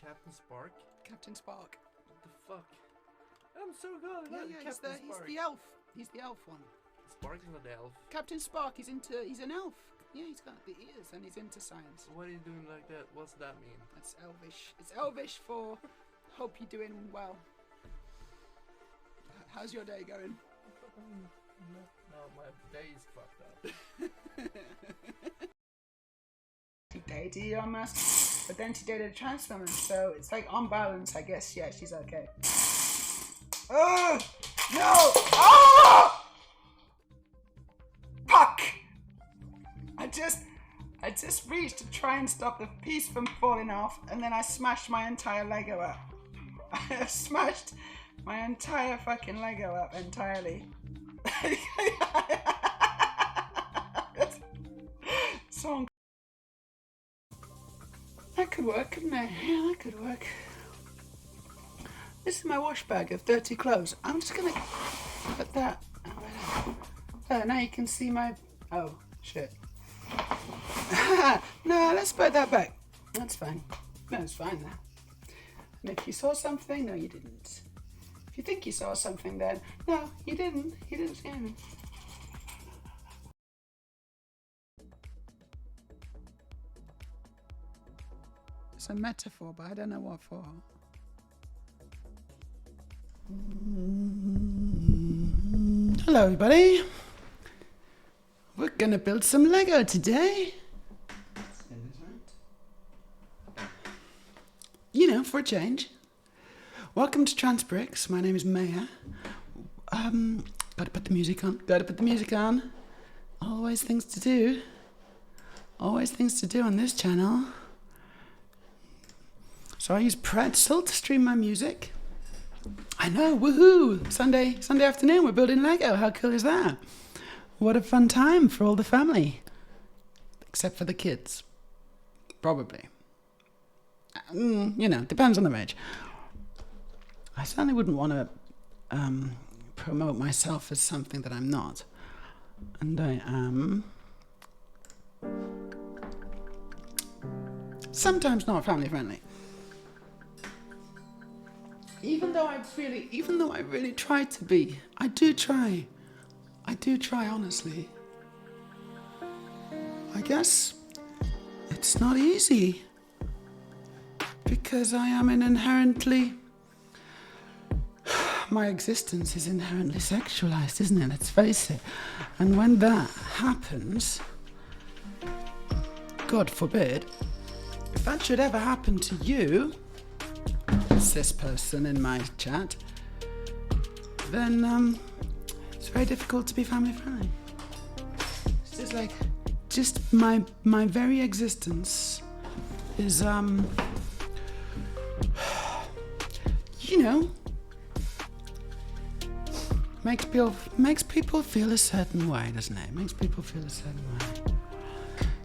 Captain Spark? Captain Spark. What the fuck? I'm so good. Yeah, he's the elf. He's the elf one. Spark's not the elf. Captain Spark, he's an elf. Yeah, he's got the ears and he's into science. What are you doing like that? What's that mean? That's elvish. It's elvish for hope you're doing well. How's your day going? No, my day's fucked up. She dated Elon Musk, but then she dated a trans woman, so it's like on balance, I guess. Yeah, she's okay. Oh no! Oh! Fuck! I just reached to try and stop the piece from falling off, and then I smashed my entire Lego up. I have smashed my entire fucking Lego up entirely. So that could work, couldn't it? Yeah, that could work. This is my wash bag of dirty clothes. I'm just gonna put that. Now you can see my. Oh shit. No, let's put that back. That's fine. That's fine now. And if you saw something, no, you didn't. If you think you saw something, then no, you didn't. You didn't see anything. It's a metaphor, but I don't know what for. Hello, everybody. We're gonna build some Lego today. You know, for a change. Welcome to Centrepiece. My name is Meja. Gotta put the music on. Gotta put the music on. Always things to do. Always things to do on this channel. So I use Pretzel to stream my music. I know, woohoo! Sunday afternoon, we're building Lego. How cool is that? What a fun time for all the family. Except for the kids. Probably. You know, depends on their age. I certainly wouldn't want to promote myself as something that I'm not. And I am sometimes not family friendly. Even though I really try to be. I do try, honestly. I guess it's not easy. Because I am my existence is inherently sexualized, isn't it? Let's face it. And when that happens, God forbid, if that should ever happen to you, cis person in my chat, then it's very difficult to be family friendly. It's just like, my very existence is you know, makes people feel a certain way, doesn't it? Makes people feel a certain way.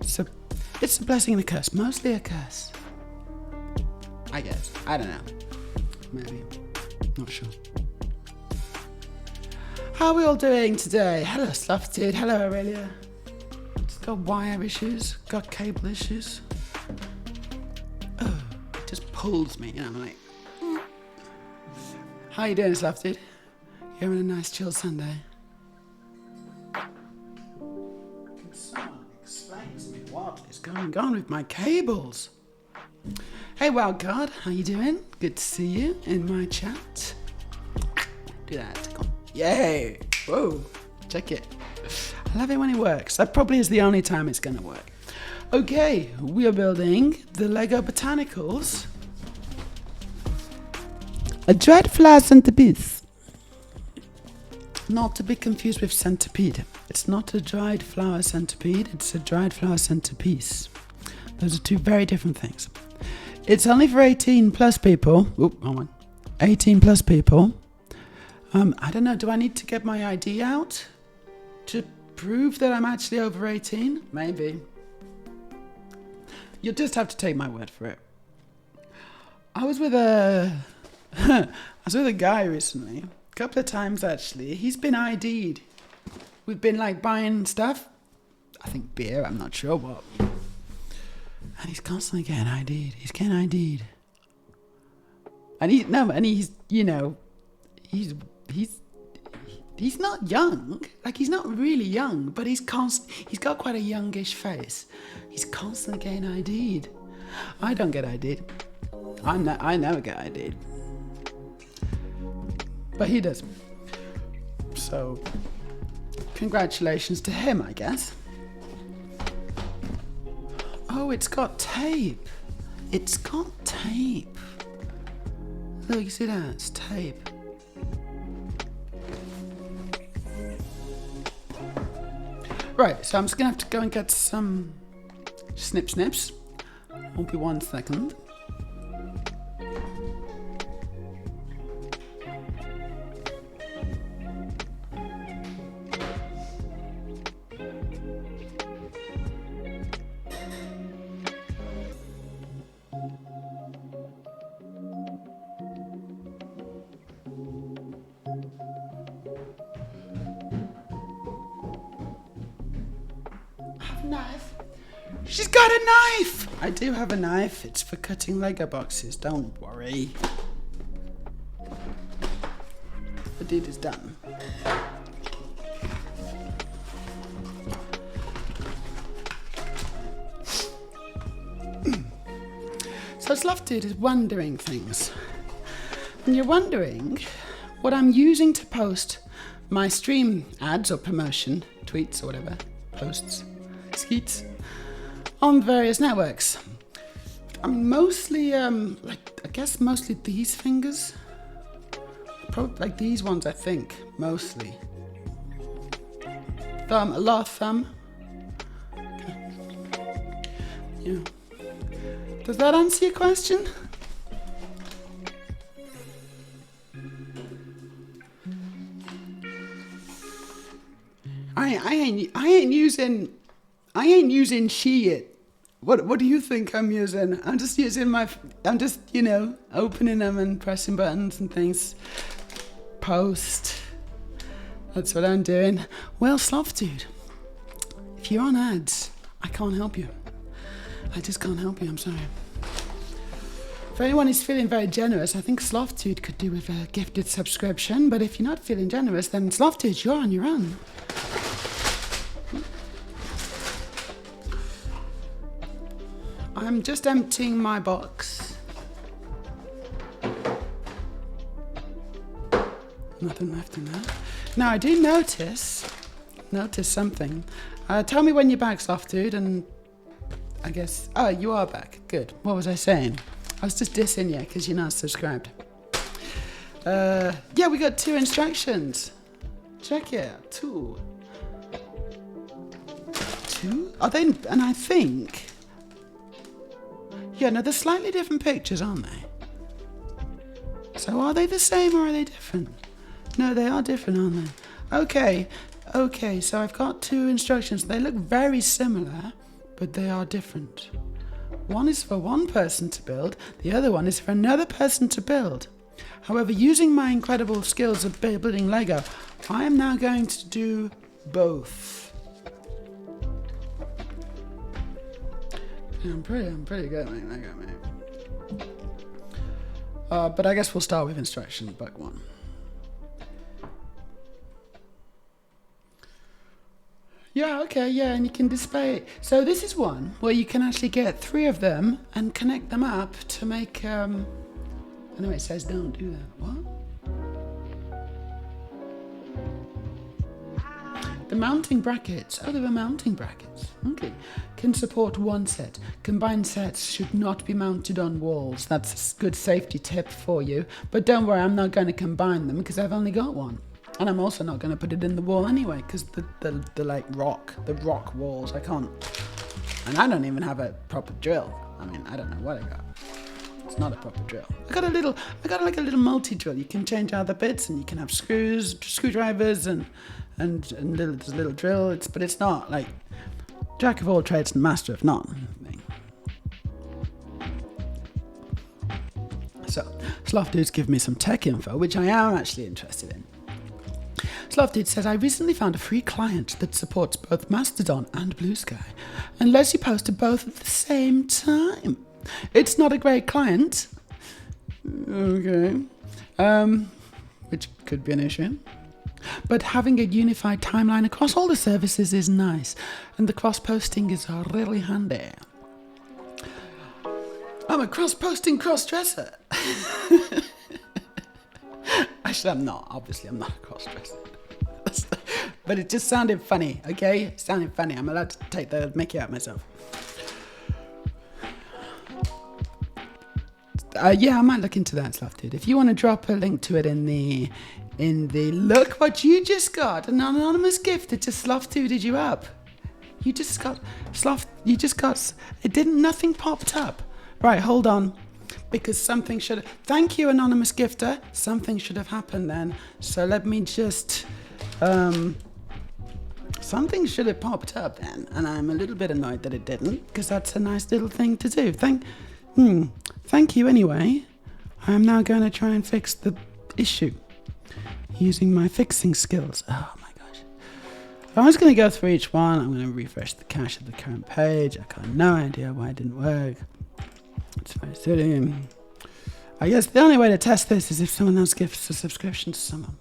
So it's a blessing and a curse. Mostly a curse, I guess. I don't know. Maybe. Not sure. How are we all doing today? Hello, Slufted. Hello, Aurelia. Just got wire issues. Got cable issues. Oh, it just pulls me, you know, like. How you doing, Slufted? You're having a nice chill Sunday. Can someone explain to me what is going on with my cables? Hey, Wildcard, how you doing? Good to see you in my chat. Do that. Come on. Yay! Whoa! Check it. I love it when it works. That probably is the only time it's going to work. Okay, we are building the Lego Botanicals. A dried flower centerpiece. Not to be confused with centipede. It's not a dried flower centipede, it's a dried flower centerpiece. Those are two very different things. It's only for 18 plus people. Oop, wrong one. 18 plus people. I don't know, do I need to get my ID out to prove that I'm actually over 18? Maybe. You'll just have to take my word for it. I was with a guy recently, a couple of times actually. He's been ID'd. We've been like buying stuff. I think beer, I'm not sure what. And he's constantly getting ID'd. He's getting ID'd. And he's he's not young. Like, he's not really young, but he's got quite a youngish face. He's constantly getting ID'd. I don't get ID'd. I never get ID'd. But he does. So, congratulations to him, I guess. Oh, it's got tape. It's got tape. Look, you see that? It's tape. Right, so I'm just going to have to go and get some snips. Won't be 1 second. Knife. She's got a knife! I do have a knife. It's for cutting Lego boxes. Don't worry. The deed is done. So Sloth Dude is wondering things. And you're wondering what I'm using to post my stream ads or promotion, tweets or whatever, posts. Skeets on various networks. I mean, mostly, I guess mostly these fingers. Probably like these ones, I think, mostly. Thumb, a lot of thumb. Yeah. Does that answer your question? I ain't using shit. What do you think I'm using? I'm just opening them and pressing buttons and things. Post. That's what I'm doing. Well, Sloth Dude, if you're on ads, I can't help you. I just can't help you, I'm sorry. If anyone is feeling very generous, I think Sloth Dude could do with a gifted subscription, but if you're not feeling generous, then Sloth Dude, you're on your own. I'm just emptying my box. Nothing left in there. Now, I do notice something. Tell me when you're back, Sloth Dude, and I guess... Oh, you are back. Good. What was I saying? I was just dissing you because you're not subscribed. Yeah, we got 2 instructions. Check it out. 2. Are they... And I think... Yeah, no, they're slightly different pictures, aren't they? So are they the same or are they different? No, they are different, aren't they? Okay, so I've got 2 instructions. They look very similar, but they are different. One is for one person to build, the other one is for another person to build. However, using my incredible skills of building Lego, I am now going to do both. I'm pretty good at making Lego, mate. But I guess we'll start with instruction, book 1. Yeah, okay, yeah, and you can display it. So this is one where you can actually get 3 of them and connect them up to make, I know it says don't do that. What? The mounting brackets. Oh, there were mounting brackets. Okay. Can support 1 set. Combined sets should not be mounted on walls. That's a good safety tip for you. But don't worry, I'm not going to combine them because I've only got 1. And I'm also not going to put it in the wall anyway because the like rock walls, I can't. And I don't even have a proper drill. I mean, I don't know what I got. It's not a proper drill. I got like a little multi-drill. You can change out the bits and you can have screwdrivers and little drill. But it's not like jack of all trades and master of none thing. So, Sloth Dude's give me some tech info, which I am actually interested in. Sloth Dude says, I recently found a free client that supports both Mastodon and Blue Sky and lets you post to both at the same time. It's not a great client, Okay. Which could be an issue. But having a unified timeline across all the services is nice, and the cross-posting is really handy. I'm a cross-posting cross-dresser. Actually, I'm not. Obviously, I'm not a cross-dresser. But it just sounded funny, okay? It sounded funny. I'm allowed to take the mickey out myself. Yeah, I might look into that stuff, dude. If you want to drop a link to it in the look what you just got, an anonymous gift that just slough-tooted you up. You just got nothing popped up. Right, hold on. Because something should, thank you, anonymous gifter. Something should have happened then. So let me just, something should have popped up then. And I'm a little bit annoyed that it didn't, because that's a nice little thing to do. Thank you anyway. I am now going to try and fix the issue using my fixing skills. Oh my gosh. I'm just going to go through each one. I'm going to refresh the cache of the current page. I got no idea why it didn't work. It's very silly. I guess the only way to test this is if someone else gives a subscription to someone.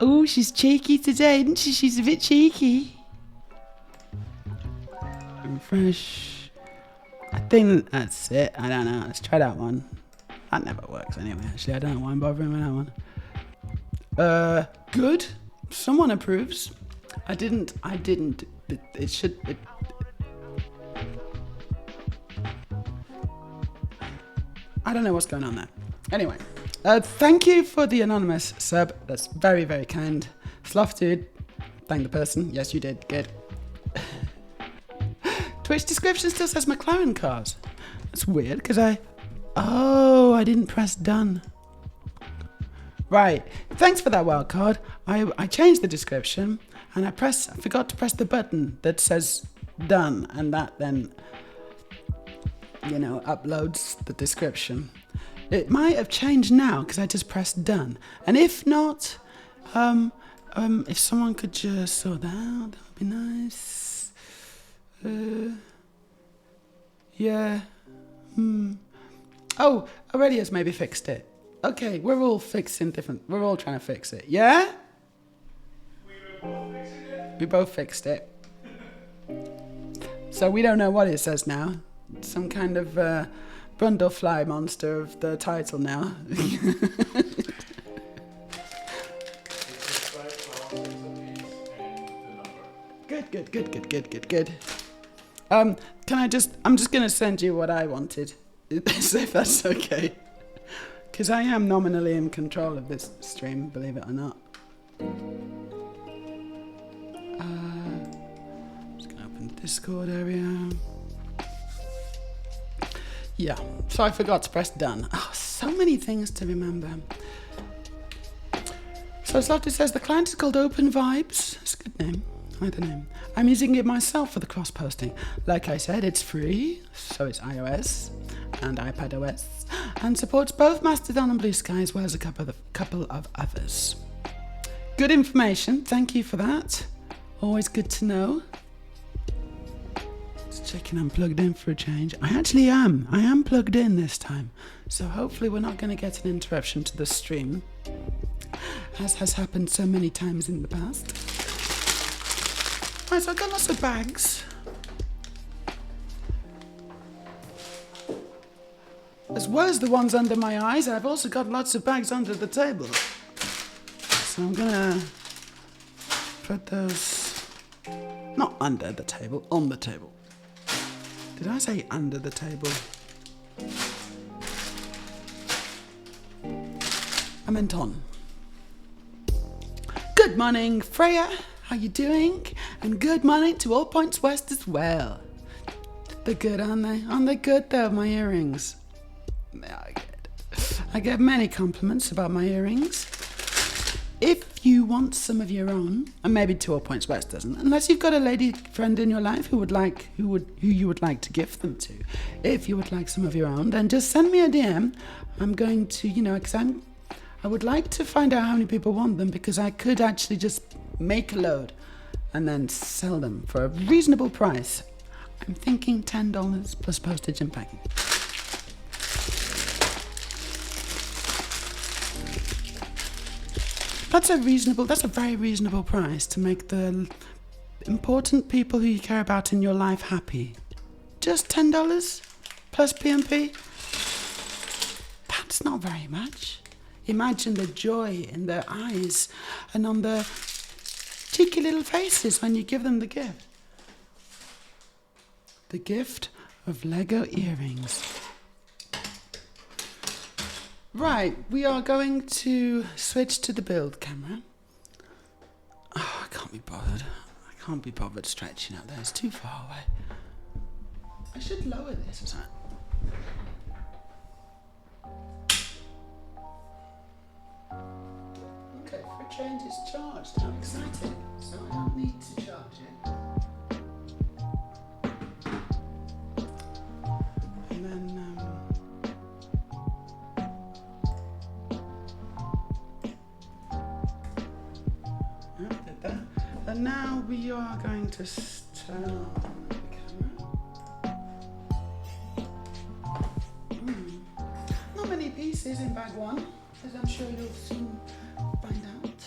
Oh, she's cheeky today, isn't she? She's a bit cheeky. Refresh. I think that's it. I don't know. Let's try that one. That never works anyway, actually. I don't know why I'm bothering with that one. Good. Someone approves. I didn't. It should. I don't know what's going on there. Anyway, thank you for the anonymous sub. That's very, very kind. Sloth dude. Thank the person. Yes, you did. Good. Twitch description still says McLaren cars. That's weird because I didn't press done. Right. Thanks for that wild card. I changed the description and I forgot to press the button that says done, and that then, uploads the description. It might have changed now because I just pressed done. And if not, if someone could just sort that out, that would be nice. Yeah. Oh, Aurelia's maybe fixed it. Okay, we're all trying to fix it. Yeah? We both fixed it. So we don't know what it says now. Some kind of Brundlefly monster of the title now. Good. I'm just going to send you what I wanted, if that's okay. Because I am nominally in control of this stream, believe it or not. Just going to open the Discord area. Yeah, so I forgot to press done. Oh, so many things to remember. So Slotty says the client is called Open Vibes. It's a good name. I like the name. I'm using it myself for the cross-posting. Like I said, it's free, so it's iOS and iPadOS, and supports both Mastodon and Blue Sky, as well as a couple of others. Good information. Thank you for that. Always good to know. Just checking I'm plugged in for a change. I actually am. I am plugged in this time. So hopefully we're not going to get an interruption to the stream, as has happened so many times in the past. Right, so I've got lots of bags. As well as the ones under my eyes, I've also got lots of bags under the table. So I'm gonna put those, not under the table, on the table. Did I say under the table? I meant on. Good morning, Freya. How you doing? And good morning to All Points West as well. They're good, aren't they? Aren't they good though, my earrings? They are good. I get many compliments about my earrings. If you want some of your own, and maybe to All Points West doesn't, unless you've got a lady friend in your life who you would like to gift them to. If you would like some of your own, then just send me a DM. I'm going to, because I would like to find out how many people want them, because I could actually just make a load and then sell them for a reasonable price. I'm thinking $10 plus postage and packing. That's a very reasonable price to make the important people who you care about in your life happy. Just $10 plus P&P? That's not very much. Imagine the joy in their eyes and on their cheeky little faces when you give them the gift. The gift of Lego earrings. Right, we are going to switch to the build camera. Oh, I can't be bothered. I can't be bothered stretching out there. It's too far away. I should lower this or something. Okay, for a change it's charged. How exciting. So I don't need to charge it. And then, did that. And now we are going to turn on the camera. Not many pieces in bag one, as I'm sure you'll soon find out.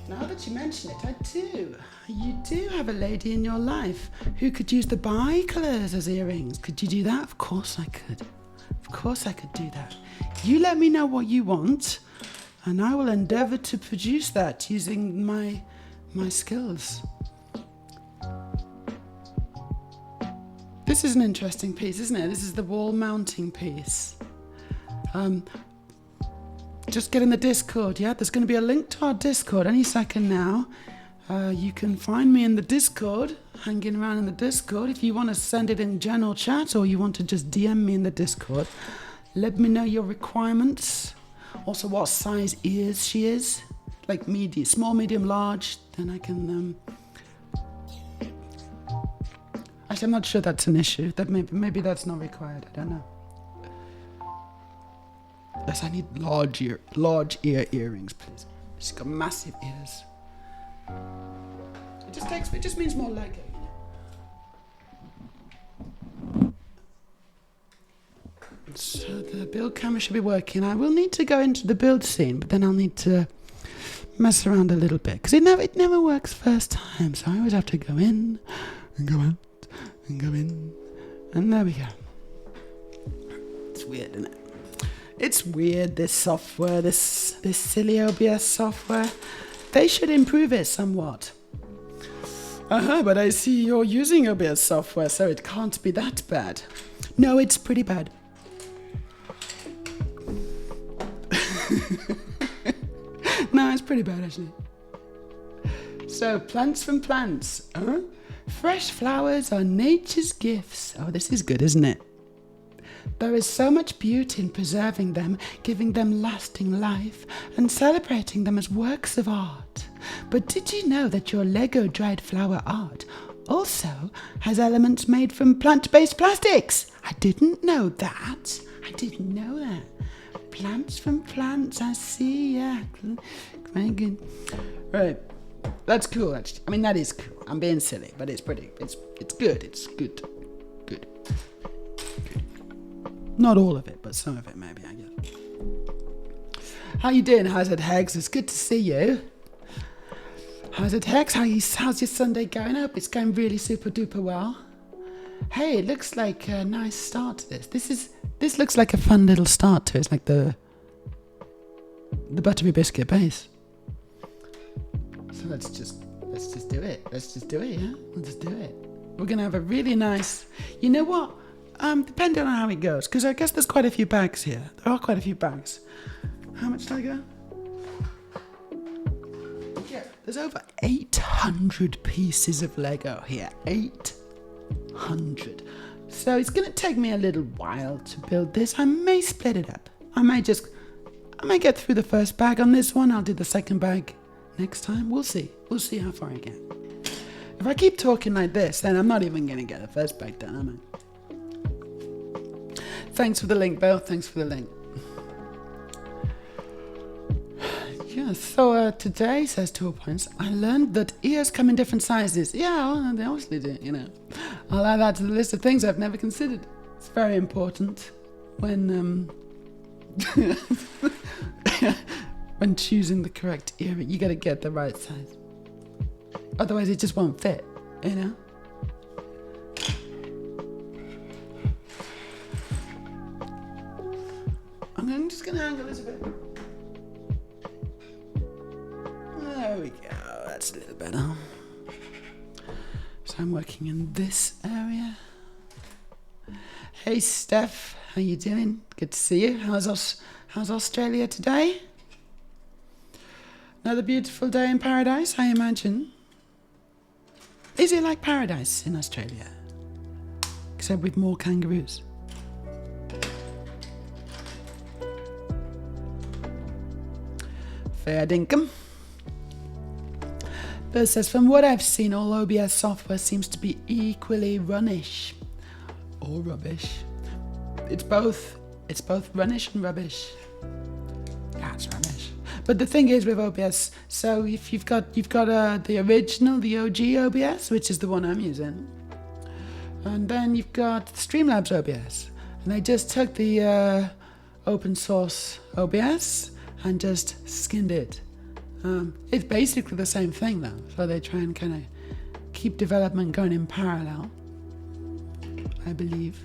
Now that you mention it, I do. You do have a lady in your life who could use the bicolours as earrings. Could you do that? Of course I could. Of course I could do that. You let me know what you want, and I will endeavour to produce that using my skills. This is an interesting piece, isn't it? This is the wall mounting piece. Just get in the Discord, yeah? There's going to be a link to our Discord any second now. You can find me in the Discord, hanging around in the Discord. If you want to send it in general chat or you want to just DM me in the Discord, let me know your requirements. Also what size ears she is. Like medium, small, medium, large. Then I can... Actually, I'm not sure that's an issue. That maybe that's not required. I don't know. Yes, I need large ear earrings, please. She's got massive ears. It just means more Lego, you know. So the build camera should be working. I will need to go into the build scene, but then I'll need to mess around a little bit because it never works first time. So I always have to go in and go out and go in, and there we go. It's weird, isn't it? It's weird, this software, this silly OBS software. They should improve it somewhat. But I see you're using OBS software, so it can't be that bad. No, it's pretty bad. No, it's pretty bad, actually. So, plants from plants. Fresh flowers are nature's gifts. Oh, this is good, isn't it? There is so much beauty in preserving them, giving them lasting life, and celebrating them as works of art. But did you know that your Lego dried flower art also has elements made from plant-based plastics? I didn't know that. Plants from plants, I see, yeah. Very good. Right. That's cool, actually. I mean, that is cool. I'm being silly, but it's pretty. It's good. It's good. Good. Not all of it, but some of it maybe, I guess. How you doing, Hazard Hex? It's good to see you. Hazard Hex, how's your Sunday going? I hope it's going really super duper well. Hey, it looks like a nice start to this. This looks like a fun little start to it. It's like the buttery biscuit base. So let's just do it. Yeah? Let's just do it. We're gonna have a really nice. You know what? Depending on how it goes, because I guess there's quite a few bags here. There are quite a few bags. How much Lego? Yeah, there's over 800 pieces of Lego here. 800. So it's gonna take me a little while to build this. I may split it up. I may get through the first bag on this one. I'll do the second bag next time. We'll see. We'll see how far I get. If I keep talking like this, then I'm not even gonna get the first bag done, am I? Thanks for the link, Bill. Thanks for the link. Yeah, Yeah, so today, says 2 points, I learned that ears come in different sizes. Yeah, well, they obviously do, you know. I'll add that to the list of things I've never considered. It's very important when when choosing the correct ear. You gotta get the right size. Otherwise it just won't fit, you know? I'm just gonna angle this a bit. There we go, that's a little better. So I'm working in this area. Hey Steph, how you doing? Good to see you. How's Australia today? Another beautiful day in paradise, I imagine. Is it like paradise in Australia? Except with more kangaroos. Fair dinkum. Bill says, from what I've seen, all OBS software seems to be equally runnish. Or rubbish. It's both runnish and rubbish. That's rubbish. But the thing is with OBS, so if you've got the original, the OG OBS, which is the one I'm using, and then you've got Streamlabs OBS, and they just took the open source OBS and just skinned it. It's basically the same thing though, so they try and kind of keep development going in parallel, I believe.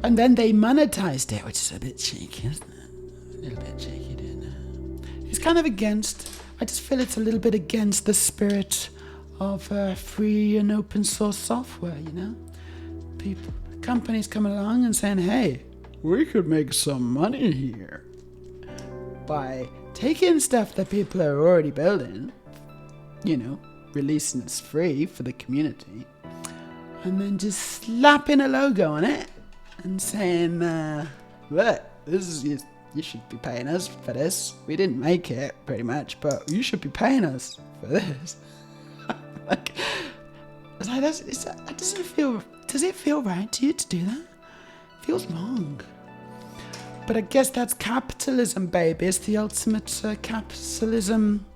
And then they monetized it, which is a bit cheeky, isn't it? A little bit cheeky, doing that. It's kind of against, I just feel it's a little bit against the spirit of free and open source software, you know? Companies coming along and saying, hey, we could make some money here by taking stuff that people are already building, you know, releasing it free for the community, and then just slapping a logo on it and saying, look, you should be paying us for this. We didn't make it, pretty much, but you should be paying us for this. Like, does it feel right to you to do that? It feels wrong. But I guess that's capitalism, baby. It's the ultimate capitalism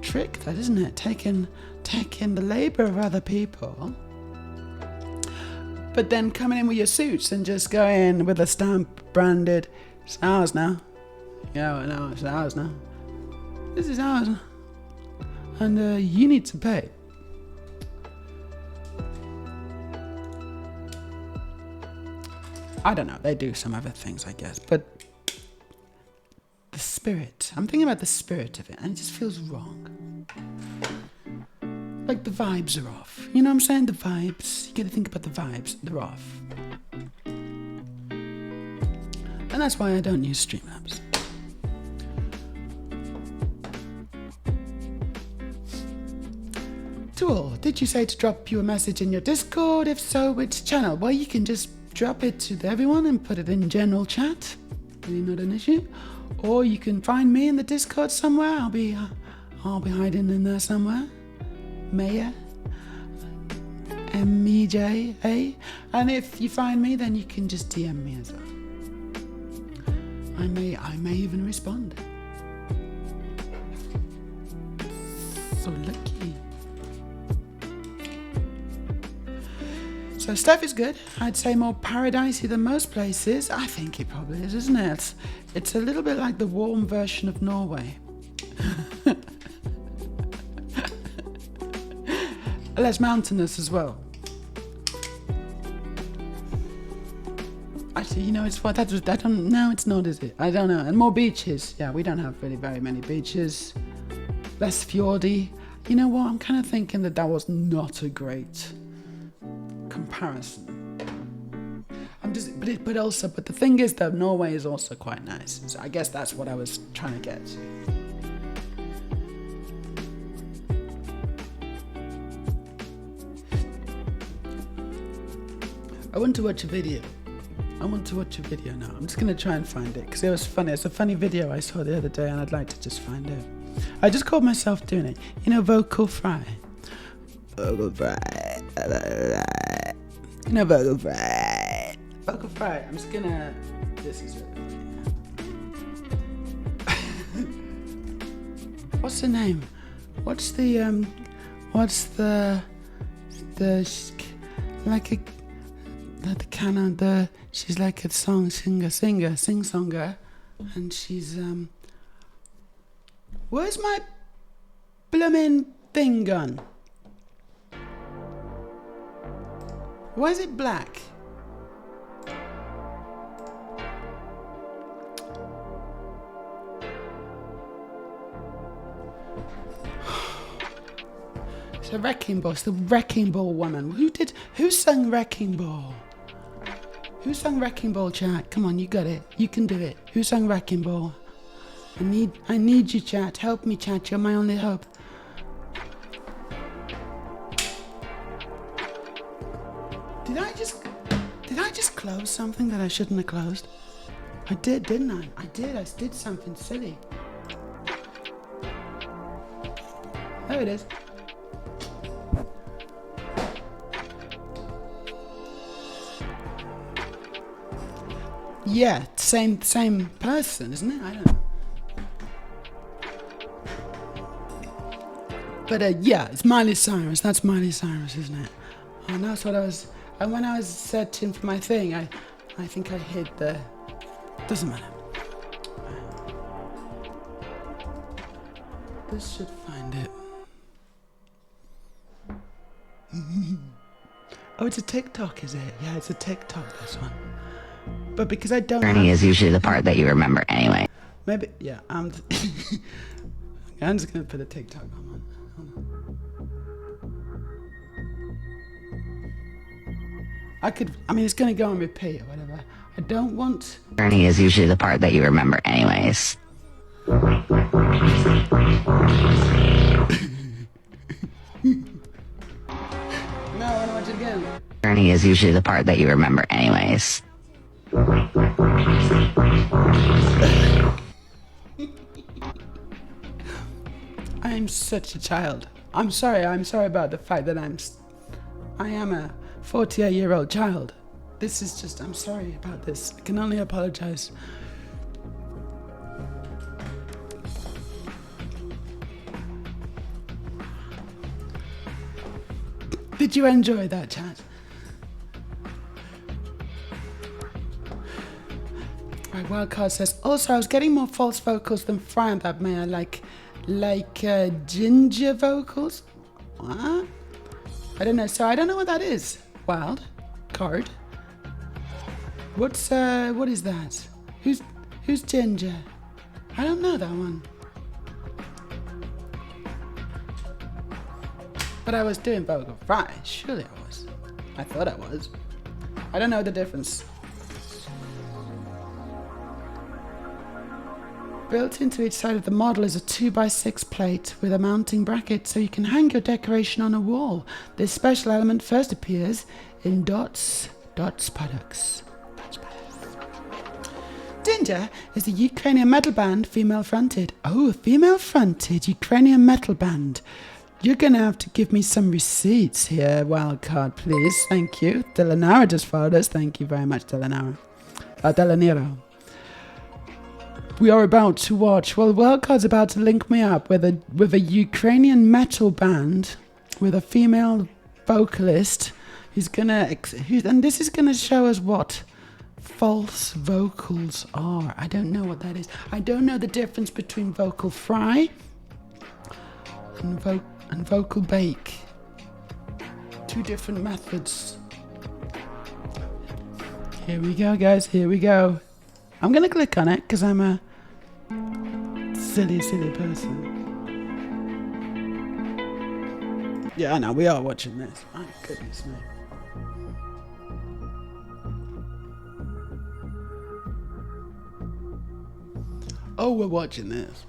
trick, that, isn't it? Taking the labor of other people, but then coming in with your suits and just going with a stamp branded, it's ours now. Yeah, no, it's ours now. This is ours. And you need to pay. I don't know, they do some other things, I guess, but the spirit, I'm thinking about the spirit of it, and it just feels wrong. Like the vibes are off. You know what I'm saying? The vibes. You gotta think about the vibes. They're off. And that's why I don't use Streamlabs. Tool, did you say to drop you a message in your Discord? If so, which channel? Well, you can just drop it to everyone and put it in general chat. Really not an issue. Or you can find me in the Discord somewhere. I'll be hiding in there somewhere. Meja, M-E-J-A. And if you find me, then you can just DM me as well. I may even respond. So lucky. So stuff is good. I'd say more paradisey than most places. I think it probably is, isn't it? It's a little bit like the warm version of Norway. Less mountainous as well. Actually, you know, it's what no, it's not, is it? I don't know. And more beaches. Yeah, we don't have really very many beaches. Less fjordy. You know what? I'm kind of thinking that was not a great comparison. But the thing is that Norway is also quite nice. So I guess that's what I was trying to get. I want to watch a video. Now. I'm just going to try and find it because it was funny. It's a funny video I saw the other day and I'd like to just find it. I just caught myself doing it. You know, vocal fry. Vocal fry. You know, vocal fry. Vocal fry. I'm just going to... This is really funny. what's her name? What's the like a the canon, she's like a sing-songer, and she's where's my blooming thing gone? Why is it black? It's a Wrecking Ball. It's the Wrecking Ball woman. Who sung Wrecking Ball? Who sung Wrecking Ball, chat? Come on, you got it. You can do it. Who sung Wrecking Ball? I need you, chat. Help me, chat. You're my only hope. Did I just close something that I shouldn't have closed? I did, didn't I? I did something silly. There it is. Yeah, same person, isn't it? I don't know. But yeah, it's Miley Cyrus. That's Miley Cyrus, isn't it? And that's what I was. And when I was searching for my thing, I think I hid the. Doesn't matter. This should find it. Oh, it's a TikTok, is it? Yeah, it's a TikTok, this one. But because I don't Journey is usually the part that you remember anyway. Maybe, yeah, I'm just going to put a TikTok on. It's going to go on repeat or whatever. I don't want... Journey is usually the part that you remember anyways. No, I want to watch it again. Journey is usually the part that you remember anyways. I'm such a child. I'm sorry about the fact that I am a 48-year-old child. This is just, I'm sorry about this. I can only apologize. Did you enjoy that, chat? Right, Wildcard says, also I was getting more false vocals than Fry on that, man. Like ginger vocals? What? I don't know. So I don't know what that is. Wild card. What is that? Who's ginger? I don't know that one. But I was doing vocal fry. Surely I was. I thought I was. I don't know the difference. Built into each side of the model is a 2x6 plate with a mounting bracket so you can hang your decoration on a wall. This special element first appears in Dots products. Ginger is a Ukrainian metal band, female fronted. Oh, a female fronted Ukrainian metal band. You're going to have to give me some receipts here, Wildcard, please. Thank you. Delanara just followed us. Thank you very much, Delanara. Delanero. We are about to watch. Well, Wildcard's about to link me up with a Ukrainian metal band with a female vocalist who's and this is gonna show us what false vocals are. I don't know what that is. I don't know the difference between vocal fry and vocal bake. Two different methods. Here we go, guys. Here we go. I'm gonna click on it because I'm a silly person. Yeah, I know, we are watching this. My goodness me. Oh, we're watching this.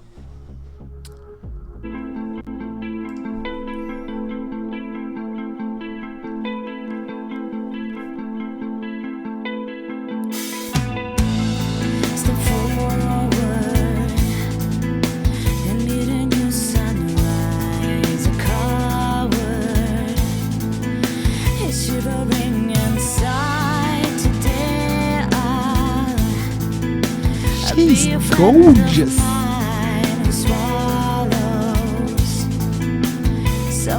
She's gorgeous.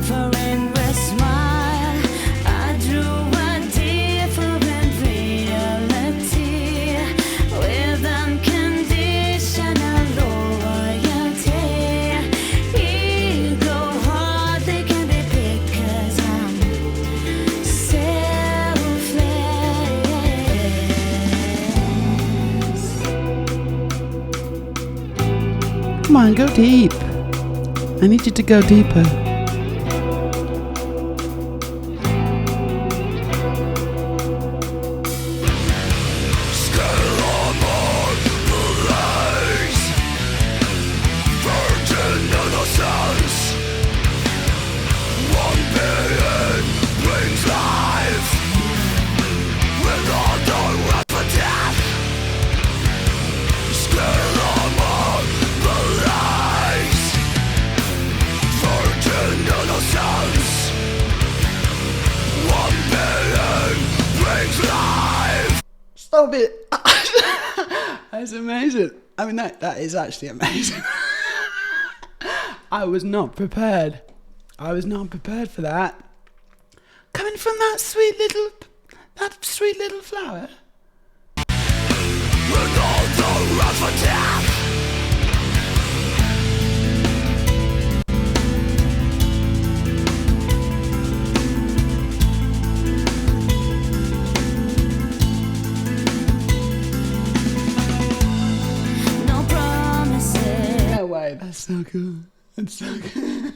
Suffering with smile, I drew a different reality with unconditional loyalty. Ego heart, they can be big 'cause I'm selfless. Come on, go deep. I need you to go deeper. Stop it. That's amazing. I mean, that is actually amazing. I was not prepared. I was not prepared for that. Coming from that sweet little flower. No promises. No way. That's so cool. That's so good.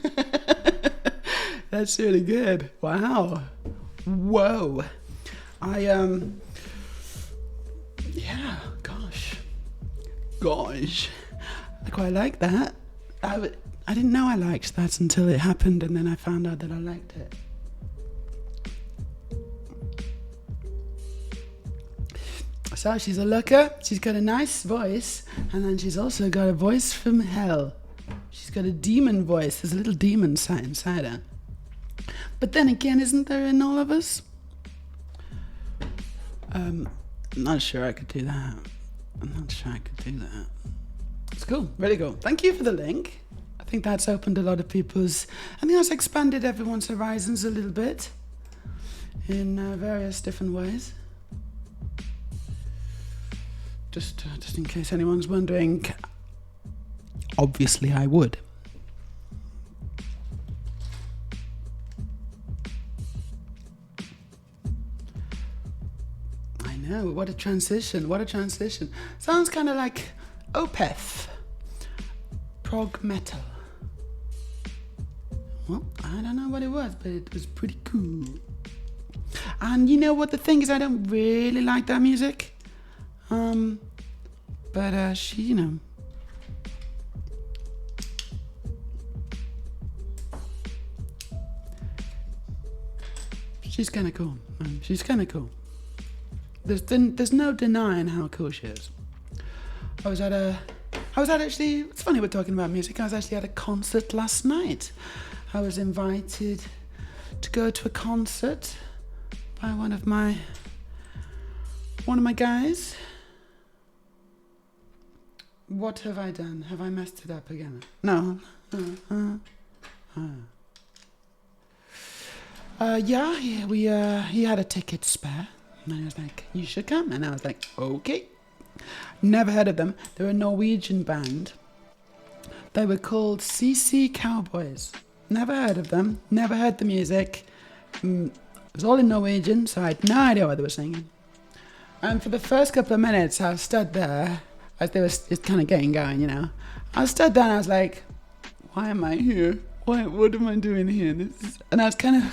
That's really good. Wow. Whoa. Yeah, gosh. I quite like that. I didn't know I liked that until it happened, and then I found out that I liked it. So she's a looker, she's got a nice voice, and then she's also got a voice from hell. She's got a demon voice. There's a little demon sat inside her. But then again, isn't there in all of us? I'm not sure I could do that. It's cool, really cool. Thank you for the link. I think that's opened a lot of people's... I think that's expanded everyone's horizons a little bit in various different ways. Just in case anyone's wondering, obviously I would. I know, what a transition. Sounds kind of like Opeth, prog metal. Well, I don't know what it was, but it was pretty cool. And you know what the thing is, I don't really like that music. But she, you know, she's kind of cool. There's no denying how cool she is. I was at actually, it's funny we're talking about music. I was actually at a concert last night. I was invited to go to a concert by one of my guys. What have I done? Have I messed it up again? No. He had a ticket spare. And he was like, you should come. And I was like, okay. Never heard of them. They're a Norwegian band. They were called CC Cowboys. Never heard of them. Never heard the music. It was all in Norwegian, so I had no idea what they were singing. And for the first couple of minutes, I was stood there, as they were just kind of getting going, you know. I was stood there and I was like, why am I here? What am I doing here? And I was kind of,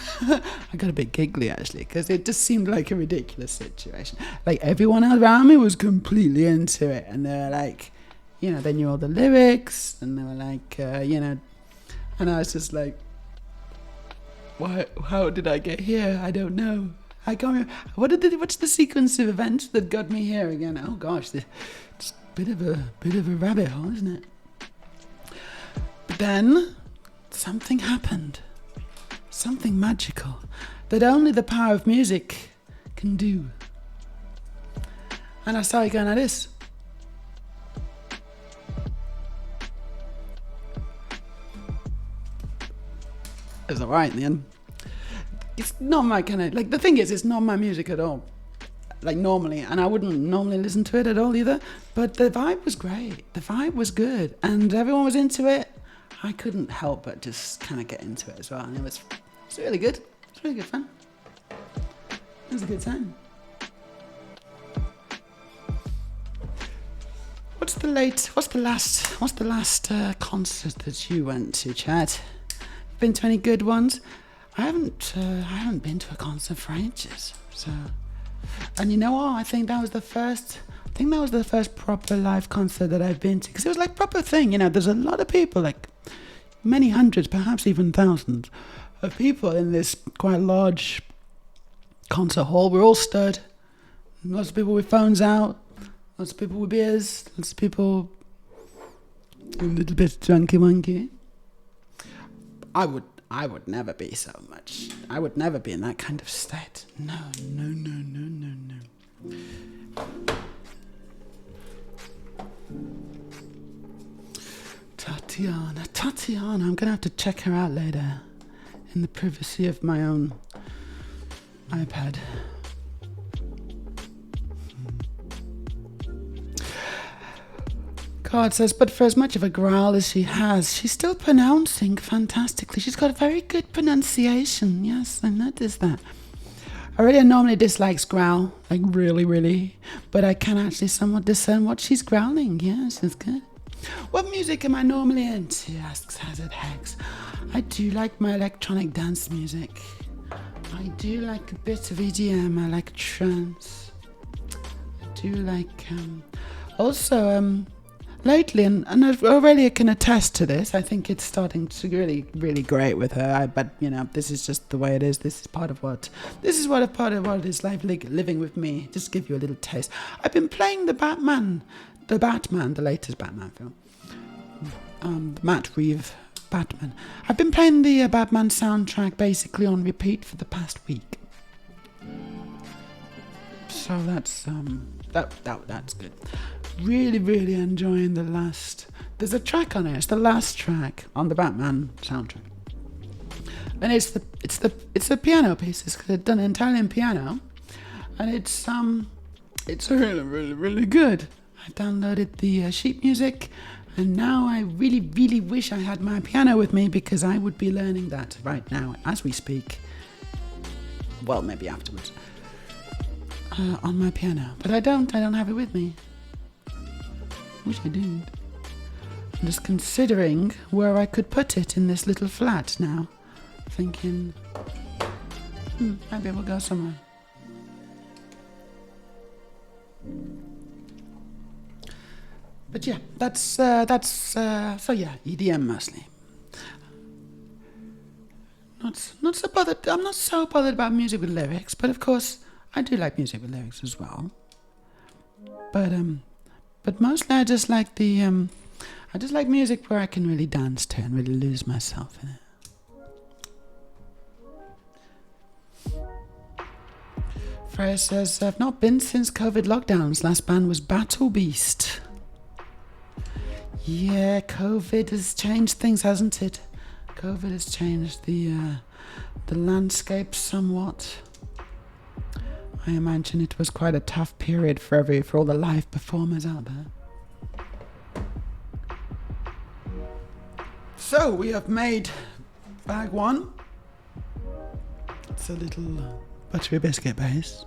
I got a bit giggly actually, because it just seemed like a ridiculous situation. Like everyone around me was completely into it, and they were like, you know, they knew all the lyrics, and they were like, you know, and I was just like, how did I get here? I don't know. I can't remember. What's the sequence of events that got me here again? Oh gosh, it's a bit of a rabbit hole, isn't it? But then something happened. Something magical that only the power of music can do. And I started going like this. was alright in the end. It's not my kind of, like, the thing is, it's not my music at all. Like, normally, and I wouldn't normally listen to it at all either, but the vibe was great. The vibe was good, and everyone was into it. I couldn't help but just kind of get into it as well, and it was really good. It's really good fun. It was a good time. What's the last concert that you went to, Chad? Been to any good ones? I haven't been to a concert for ages. So, and you know what? I think that was the first proper live concert that I've been to, because it was like proper thing. You know, there's a lot of people, like many hundreds, perhaps even thousands of people in this quite large concert hall. We're all stood. Lots of people with phones out. Lots of people with beers. Lots of people a little bit drunky wunky. I would never be so much. I would never be in that kind of state. No. Tatiana, I'm gonna have to check her out later in the privacy of my own iPad. God says, but for as much of a growl as she has, she's still pronouncing fantastically. She's got a very good pronunciation. Yes, I noticed that. Aurelia normally dislikes growl, like really, really, but I can actually somewhat discern what she's growling. Yes, it's good. What music am I normally into? Asks Hazard Hex. I do like my electronic dance music. I do like a bit of EDM. I like trance. I do like lately, and Aurelia can attest to this, I think it's starting to really, really great with her. But you know, this is just the way it is. This is part of what it is like living with me. Just give you a little taste. I've been playing the latest Batman film. Matt Reeves Batman. I've been playing the Batman soundtrack basically on repeat for the past week. So that's that's good. Really, really enjoying the last. There's a track on it. It's the last track on the Batman soundtrack, and it's a piano piece. It's done entirely in piano, and it's really, really, really good. I downloaded the sheet music, and now I really, really wish I had my piano with me, because I would be learning that right now as we speak. Well, maybe afterwards on my piano, but I don't have it with me. Wish I did. I'm just considering where I could put it in this little flat now. Thinking, maybe we'll go somewhere. But yeah, that's EDM mostly. Not so bothered. I'm not so bothered about music with lyrics, but of course I do like music with lyrics as well. But mostly I just like music where I can really dance to and really lose myself in it. Freya says, I've not been since COVID lockdowns. Last band was Battle Beast. Yeah, COVID has changed things, hasn't it? COVID has changed the landscape somewhat. I imagine it was quite a tough period for all the live performers out there. So we have made bag one. It's a little buttery biscuit base.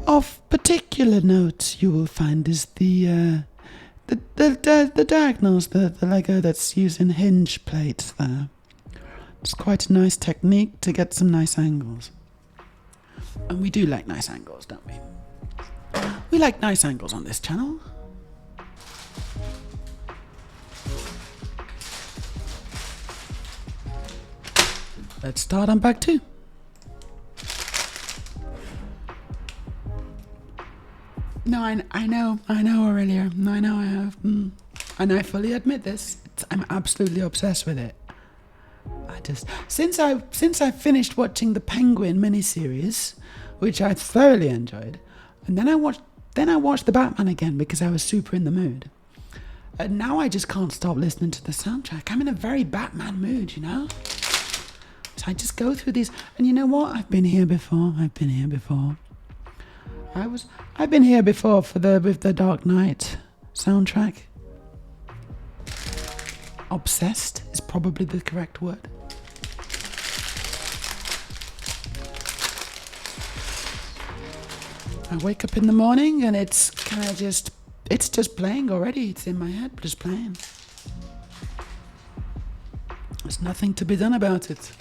Of particular note, you will find is the diagonals, the Lego that's using hinge plates there. It's quite a nice technique to get some nice angles. And we do like nice angles, don't we? We like nice angles on this channel. Let's start on bag two. No, I know, Aurelia. I know I have. And I fully admit this. I'm absolutely obsessed with it. Since I finished watching the Penguin miniseries, which I thoroughly enjoyed, and then I watched the Batman again because I was super in the mood. And now I just can't stop listening to the soundtrack. I'm in a very Batman mood, you know? So I just go through these, and you know what? I've been here before. I've been here before with the Dark Knight soundtrack. Obsessed is probably the correct word. I wake up in the morning and it's kind of just playing already. It's in my head, just playing. There's nothing to be done about it.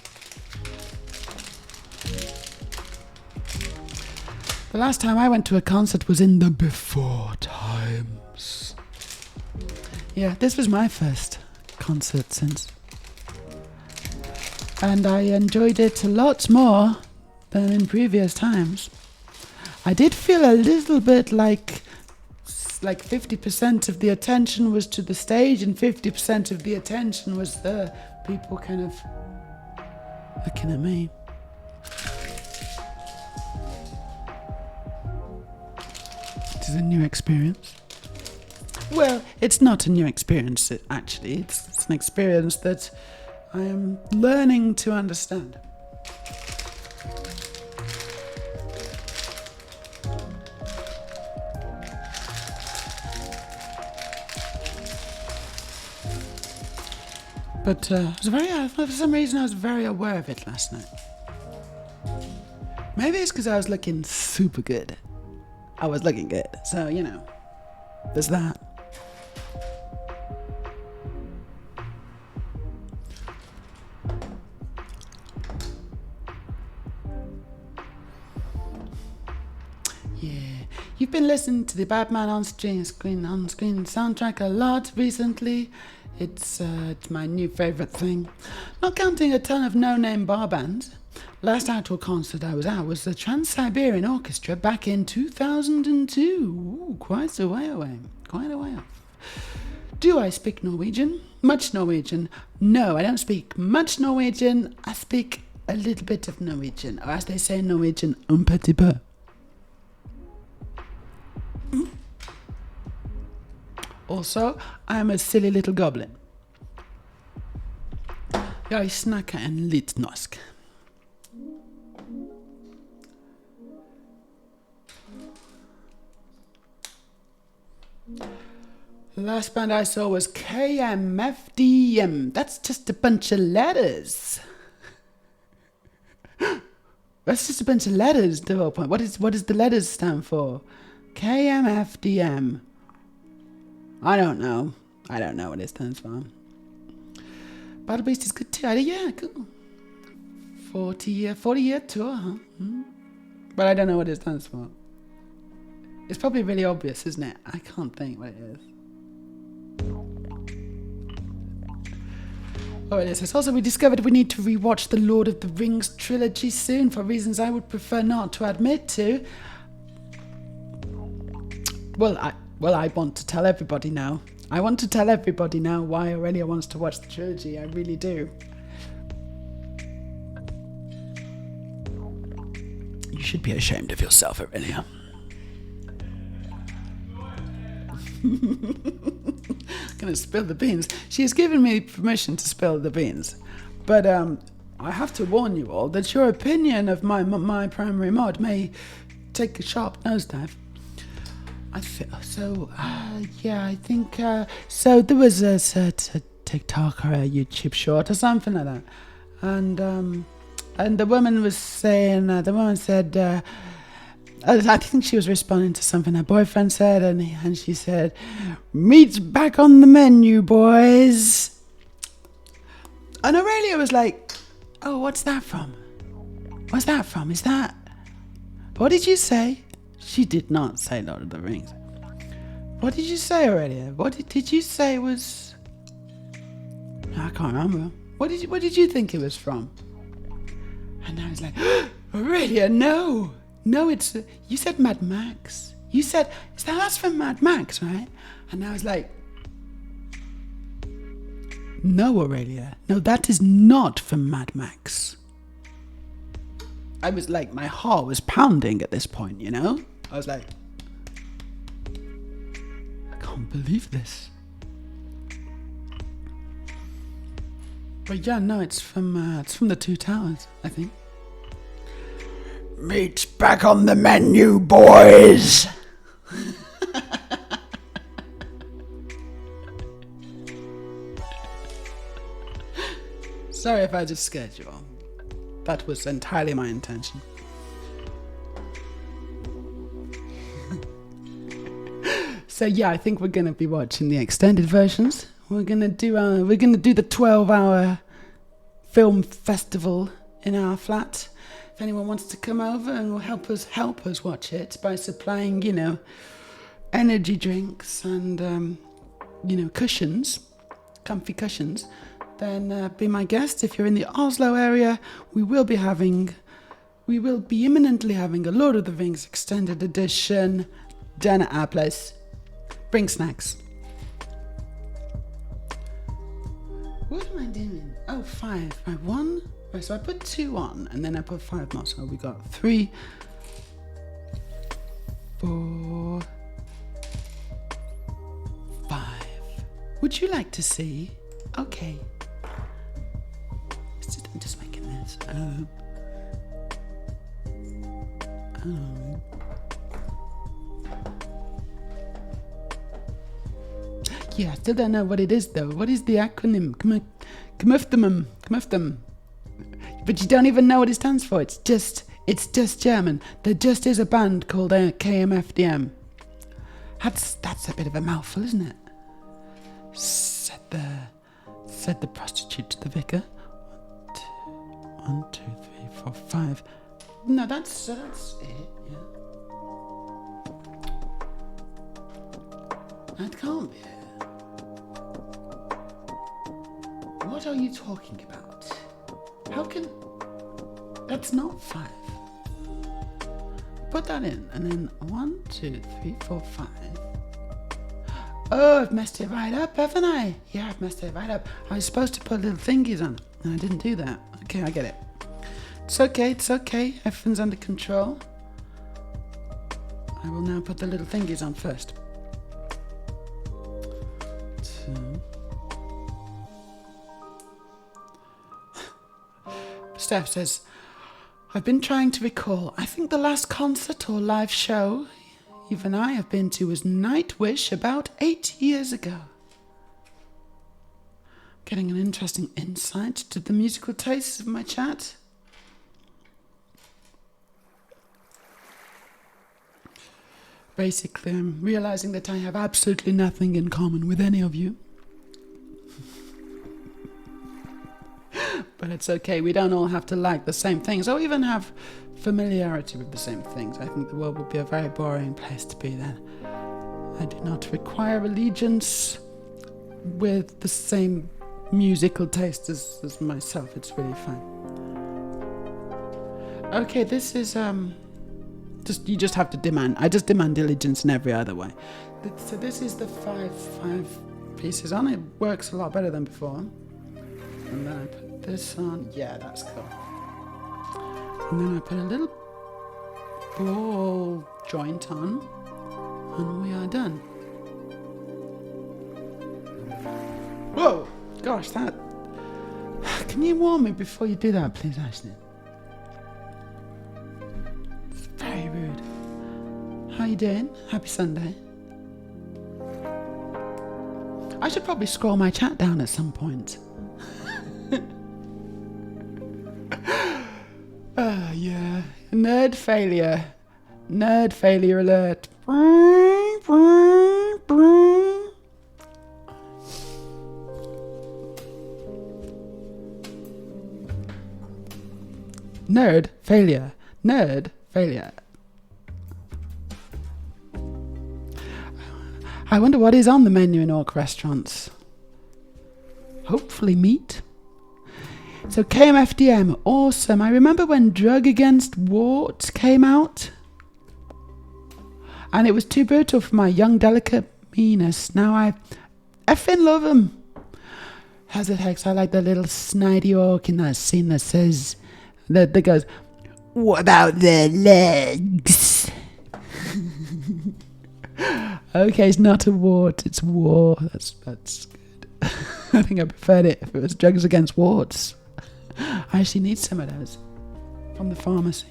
The last time I went to a concert was in the before times. Yeah, this was my first concert since. And I enjoyed it a lot more than in previous times. I did feel a little bit like 50% of the attention was to the stage and 50% of the attention was the people kind of looking at me. It is a new experience. Well, it's not a new experience, actually. It's an experience that I am learning to understand. But for some reason I was very aware of it last night. Maybe it's because I was looking super good. I was looking good, so, you know, there's that. Yeah, you've been listening to the Batman on-screen soundtrack a lot recently. It's my new favourite thing. Not counting a ton of no-name bar bands. Last actual concert I was at was the Trans-Siberian Orchestra back in 2002. Ooh, quite a way away. Quite a way off. Do I speak Norwegian? Much Norwegian? No, I don't speak much Norwegian. I speak a little bit of Norwegian. Or as they say in Norwegian, un petit peu. Also, I'm a silly little goblin. Jeg snakker en litt norsk. The last band I saw was KMFDM. That's just a bunch of letters. That's just a bunch of letters, the whole point. What does the letters stand for? KMFDM. I don't know what it stands for. Battle Beast is good too. Yeah, cool. 40-year tour, huh? But I don't know what it stands for. It's probably really obvious, isn't it? I can't think what it is. Oh, it is. It's also, we discovered we need to rewatch the Lord of the Rings trilogy soon for reasons I would prefer not to admit to. Well, I want to tell everybody now. I want to tell everybody now why Aurelia wants to watch the trilogy. I really do. You should be ashamed of yourself, Aurelia. Gonna spill the beans. She has given me permission to spill the beans. But I have to warn you all that your opinion of my primary mod may take a sharp nosedive. I think so. There was a TikTok or a YouTube short or something like that, and the woman was saying, I think she was responding to something her boyfriend said, and she said, "Meat's back on the menu, boys." And Aurelia was like, "Oh, what's that from? What's that from? Is that? What did you say?" She did not say Lord of the Rings. What did you say, Aurelia? What did you say was? I can't remember. What did you think it was from? And I was like, Aurelia, no, it's you said Mad Max. You said that's from Mad Max, right? And I was like, no, Aurelia, no, that is not from Mad Max. I was like, my heart was pounding at this point, you know? I was like, I can't believe this. But yeah, no, it's from the Two Towers, I think. Meat's back on the menu, boys. Sorry if I just scared you all. That was entirely my intention. So yeah, I think we're gonna be watching the extended versions. We're gonna do the 12-hour film festival in our flat. If anyone wants to come over and will help us watch it by supplying, energy drinks and cushions, comfy cushions, then be my guest. If you're in the Oslo area, we will be imminently having a Lord of the Rings extended edition done at our place. Bring snacks. What am I doing? Oh, 5. Right, 1. Right, so I put 2 on, and then I put 5 more. So we got 3, 4, 5. Would you like to see? Okay. I'm just making this. Yeah, I still don't know what it is though. What is the acronym? Kmuftum. But you don't even know what it stands for. It's just German. There just is a band called KMFDM. That's a bit of a mouthful, isn't it? Said the prostitute to the vicar. 1, 2, 3, 4, 5. No, that's it. Yeah. That can't be it. What are you talking about? How can... That's not 5. Put that in, and then 1, 2, 3, 4, 5. Oh, I've messed it right up, haven't I? Yeah, I've messed it right up. I was supposed to put little thingies on, and I didn't do that. Okay, I get it. It's okay. Everything's under control. I will now put the little thingies on first. 2. Steph says, I've been trying to recall. I think the last concert or live show Eve and I have been to was Nightwish about 8 years ago. Getting an interesting insight to the musical tastes of my chat. Basically, I'm realizing that I have absolutely nothing in common with any of you. But it's okay, we don't all have to like the same things or even have familiarity with the same things. I think the world would be a very boring place to be then. I do not require allegiance with the same musical taste as myself. It's really fine. Okay, this is you just have to demand. I just demand diligence in every other way. So this is the five pieces on. It works a lot better than before. And then I put this on. Yeah, that's cool. And then I put a little ball joint on, and we are done. Whoa! Gosh, that... Can you warn me before you do that, please, Ashley? It's very rude. How you doing? Happy Sunday. I should probably scroll my chat down at some point. Yeah. Nerd failure. Nerd failure alert. Nerd failure. Nerd failure. I wonder what is on the menu in Orc restaurants. Hopefully meat. So KMFDM, awesome. I remember when Drug Against Warts came out. And it was too brutal for my young, delicate meanness. Now I effing love them. How's it, Hex? I like the little snidey orc in that scene that says... That goes, what about the legs? Okay, it's not a wart, it's war. That's good. I think I preferred it if it was drugs against warts. I actually need some of those from the pharmacy.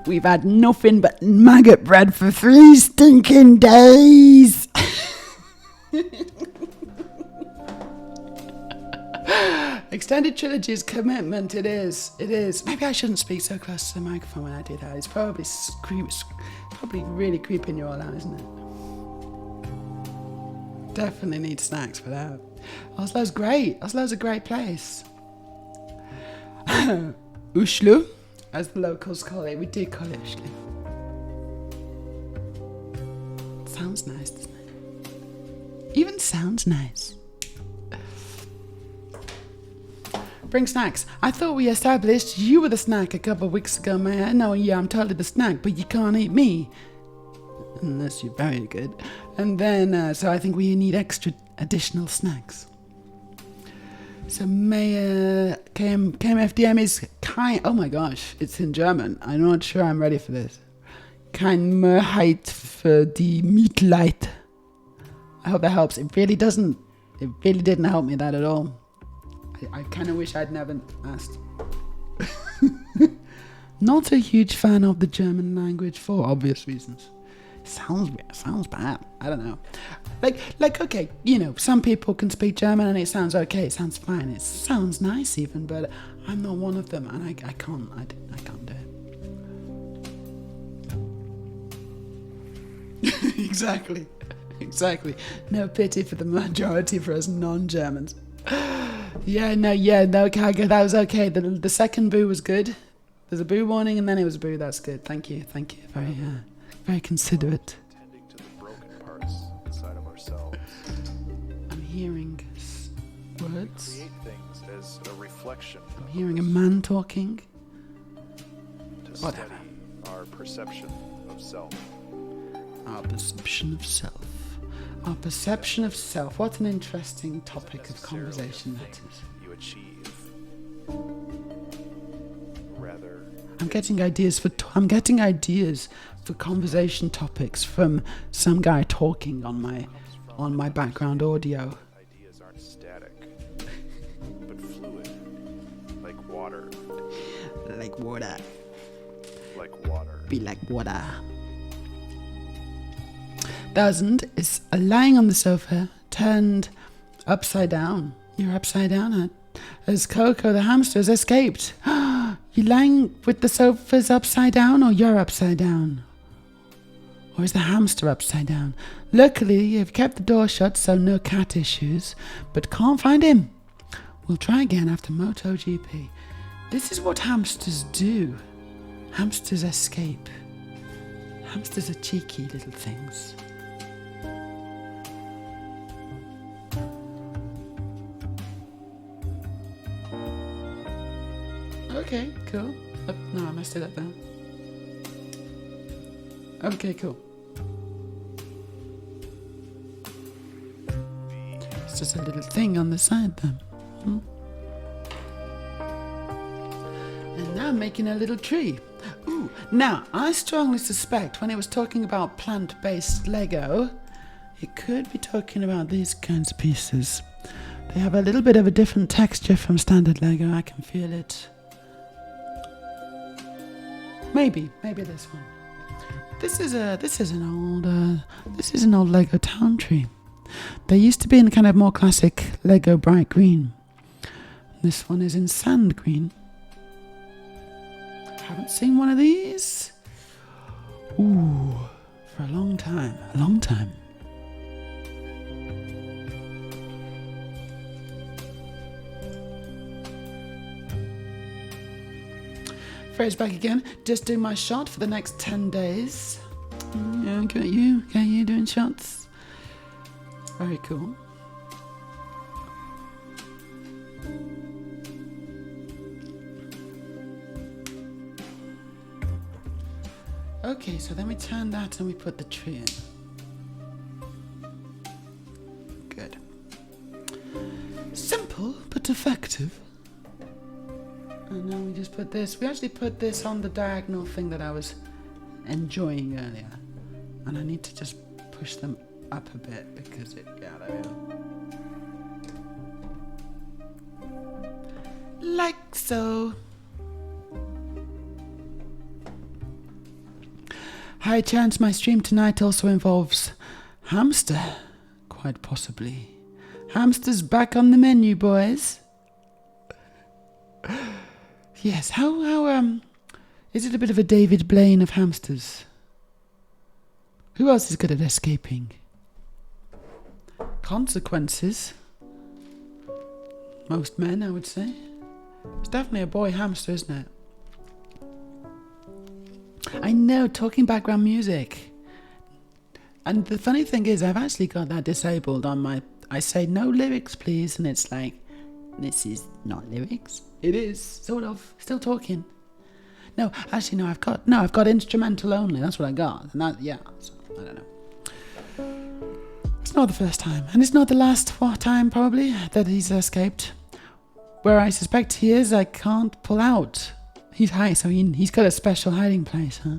We've had nothing but maggot bread for 3 stinking days. Extended trilogy's commitment, it is. Maybe I shouldn't speak so close to the microphone when I do that. It's probably really creeping you all out, isn't it? Definitely need snacks for that. Oslo's great. Oslo's a great place. Oslo, as the locals call it. We do call it Oslo. Sounds nice, doesn't it? Even sounds nice. Bring snacks. I thought we established you were the snack a couple of weeks ago, man. No, yeah, I'm totally the snack, but you can't eat me. Unless you're very good. And then, so I think we need additional snacks. So Meja, KMFDM is kein, oh my gosh, it's in German. I'm not sure I'm ready for this. Kein Mehrheit für die Mitleid. I hope that helps. It really didn't help me that at all. I kind of wish I'd never asked. Not a huge fan of the German language for obvious reasons. Sounds bad. I don't know. Like okay, you know, some people can speak German and it sounds okay. It sounds fine. It sounds nice even, but I'm not one of them, and I can't do it. Exactly. No pity for the majority for us non-Germans. Yeah, no, okay, that was okay. The second boo was good. There's a boo warning and then it was a boo. That's good. Thank you. Very considerate. Tending to the broken parts inside of ourselves. I'm hearing words. Create things as a reflection. I'm hearing a man talking. To Whatever. study our perception of self. Our perception of self. Our perception of self. What an interesting topic of conversation that is. You achieve. Rather. I'm getting ideas for conversation topics from some guy talking on my background audio. Ideas aren't static, but fluid, like water. Like water. Like water. Be like water. Thousand is lying on the sofa, turned upside down. You're upside down as Coco the hamster has escaped. You're lying with the sofas upside down, or you're upside down? Or is the hamster upside down? Luckily, you've kept the door shut, so no cat issues, but can't find him. We'll try again after MotoGP. This is what hamsters do. Hamsters escape. Hamsters are cheeky little things. Okay, cool. No, I messed it up there. Okay, cool. It's just a little thing on the side there. And now I'm making a little tree. Ooh, now, I strongly suspect when it was talking about plant-based Lego, it could be talking about these kinds of pieces. They have a little bit of a different texture from standard Lego. I can feel it. Maybe this one. This is an old Lego town tree. They used to be in kind of more classic Lego bright green. This one is in sand green. Haven't seen one of these. Ooh, for a long time. Fred's back again. Just doing my shot for the next 10 days. Yeah, got you doing shots. Very cool. Okay, so then we turn that and we put the tree in. Good. Simple but effective. And then we just put this. We actually put this on the diagonal thing that I was enjoying earlier. And I need to just push them up a bit because there we go. Like so. High chance my stream tonight also involves hamster. Quite possibly. Hamster's back on the menu, boys. Yes, how is it a bit of a David Blaine of hamsters? Who else is good at escaping? Consequences. Most men, I would say. It's definitely a boy hamster, isn't it? I know, talking background music. And the funny thing is, I've actually got that disabled on my... I say, no lyrics, please. And it's like, this is not lyrics. It is, sort of. Still talking. No, actually, no, I've got instrumental only. That's what I got. And that, yeah, so, I don't know. It's not the first time. And it's not the last time, probably, that he's escaped. Where I suspect he is, I can't pull out. He's high, so he's got a special hiding place, huh?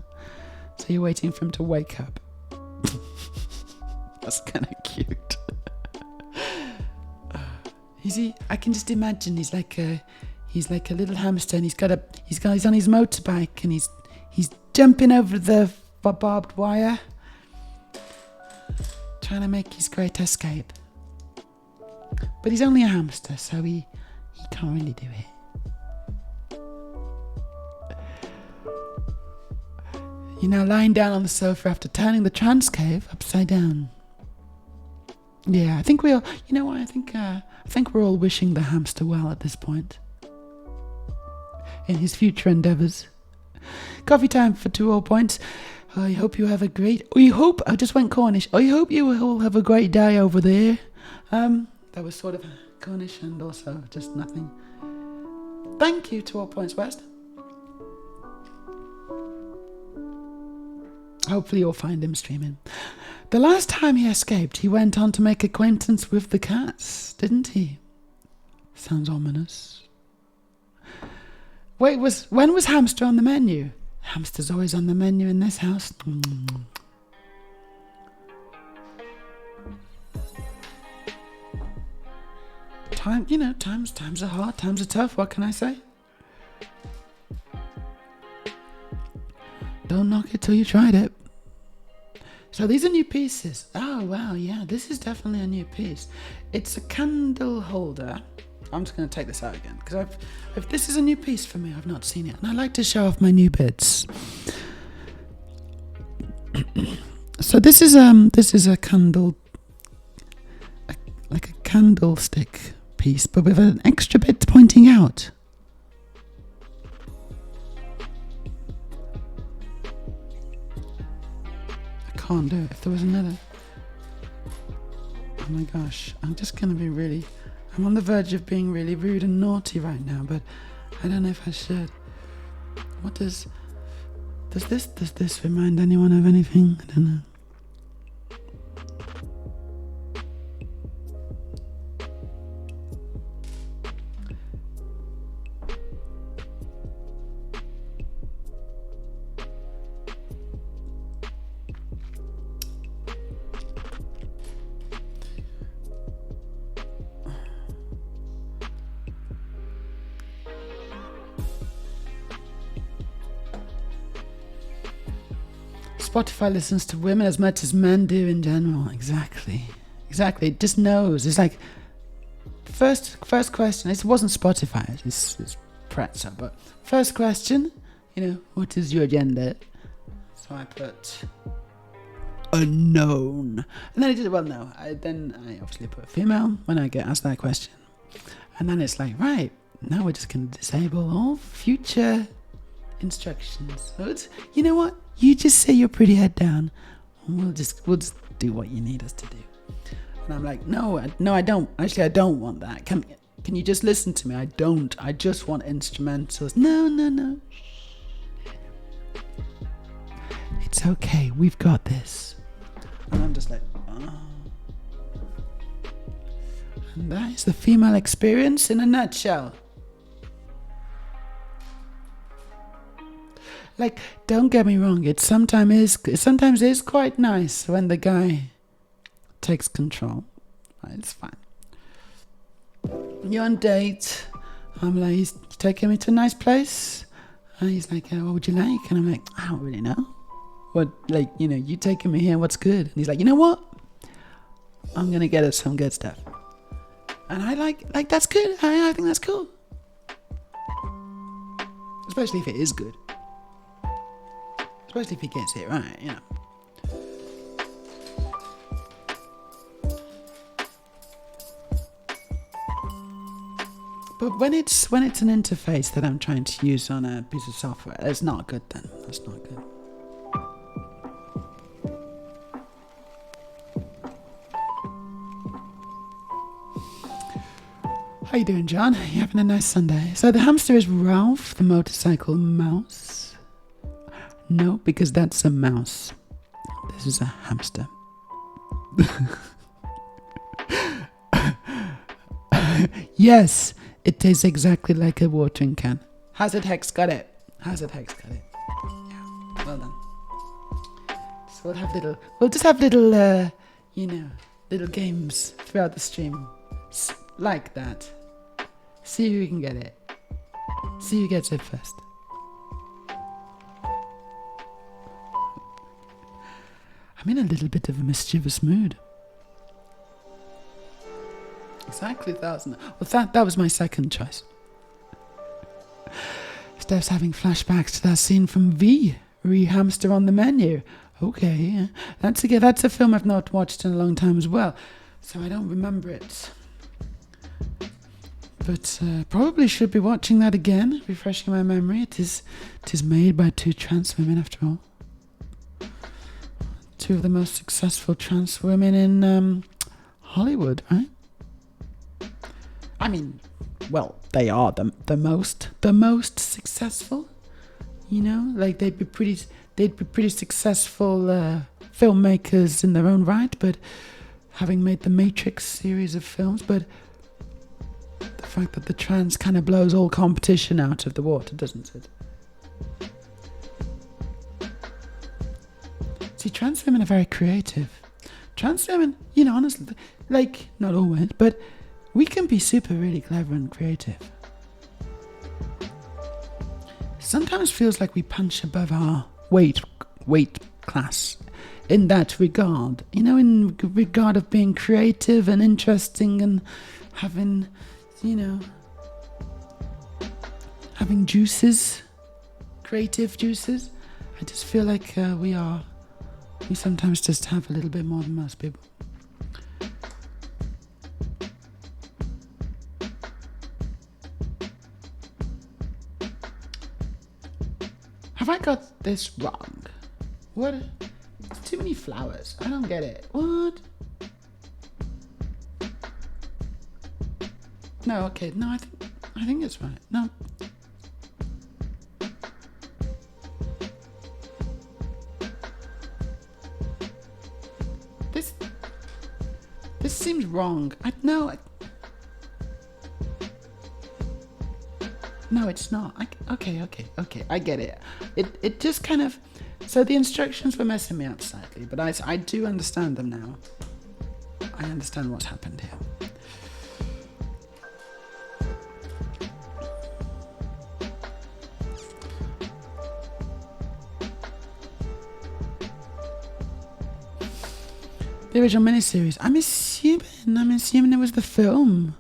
So you're waiting for him to wake up. That's kind of cute. I can just imagine he's like a little hamster, and he's on his motorbike, and he's jumping over the barbed wire, trying to make his great escape. But he's only a hamster, so he can't really do it. You're now lying down on the sofa after turning the trance cave upside down. Yeah, I think we all... You know what? I think we're all wishing the hamster well at this point. In his future endeavours. Coffee time for 2 all points. I hope you have a great... I just went Cornish. I hope you all have a great day over there. That was sort of Cornish and also just nothing. Thank you, 2 all points West. Hopefully you'll find him streaming. The last time he escaped, he went on to make acquaintance with the cats, didn't he? Sounds ominous. Wait, when was hamster on the menu? Hamster's always on the menu in this house. Times are hard, times are tough, what can I say? Don't knock it till you tried it. So these are new pieces. Oh, wow, yeah, this is definitely a new piece. It's a candle holder. I'm just going to take this out again, because if this is a new piece for me, I've not seen it. And I like to show off my new bits. So this is a candle, like a candlestick piece, but with an extra bit pointing out. Can't do it. If there was another... Oh my gosh, I'm just going to be really... I'm on the verge of being really rude and naughty right now, but I don't know if I should. What does this remind anyone of anything? I don't know. Spotify listens to women as much as men do in general. Exactly. It just knows. It's like first question. It wasn't Spotify. It's Pretzel. But first question, what is your gender? So I put unknown, and then it did. Well, no. I obviously put female when I get asked that question, and then it's like, right, now we're just going to disable all future instructions. So you know what? You just say your pretty head down. We'll just do what you need us to do. And I'm like, no, I don't. Actually, I don't want that. Can you just listen to me? I don't. I just want instrumentals. No. It's okay. We've got this. And I'm just like, oh. And that is the female experience in a nutshell. Like, don't get me wrong, it sometimes is quite nice when the guy takes control. It's fine. You're on a date. I'm like, he's taking me to a nice place. And he's like, what would you like? And I'm like, I don't really know. What, like, you know, you taking me here, what's good? And he's like, you know what? I'm going to get us some good stuff. And I like that's good. I think that's cool. Especially if it is good. Especially if he gets it right, you know. But when it's an interface that I'm trying to use on a piece of software, it's not good then. That's not good. How you doing, John? You having a nice Sunday? So the hamster is Ralph, the motorcycle mouse. No, because that's a mouse. This is a hamster. Yes, it tastes exactly like a watering can. Hazard Hex got it. Hazard Hex got it. Yeah, well done. So we'll just have little, little games throughout the stream. Like that. See who can get it. See who gets it first. I'm in a little bit of a mischievous mood. Exactly 1,000. Well, that was my second choice. Steph's having flashbacks to that scene from V. Hamster on the menu. Okay, that's a film I've not watched in a long time as well, so I don't remember it. But probably should be watching that again, refreshing my memory. It is made by two trans women, after all. Two of the most successful trans women in Hollywood, right? I mean, well, they are the most successful. You know, like they'd be pretty successful filmmakers in their own right, but having made the Matrix series of films, but the fact that the trans kind of blows all competition out of the water, doesn't it? See, trans women are very creative. Trans women, you know, honestly, like, not always, but we can be super really clever and creative. Sometimes feels like we punch above our weight class in that regard. You know, in regard of being creative and interesting and having, you know, having juices, creative juices. I just feel like we sometimes just have a little bit more than most people. Have I got this wrong? What? Too many flowers. I don't get it. What? No, okay. No, I think it's right. No. This seems wrong. No, it's not. Okay. I get it. It just kind of... So the instructions were messing me up slightly, but I do understand them now. I understand what's happened here. The original miniseries. I'm assuming it was the film.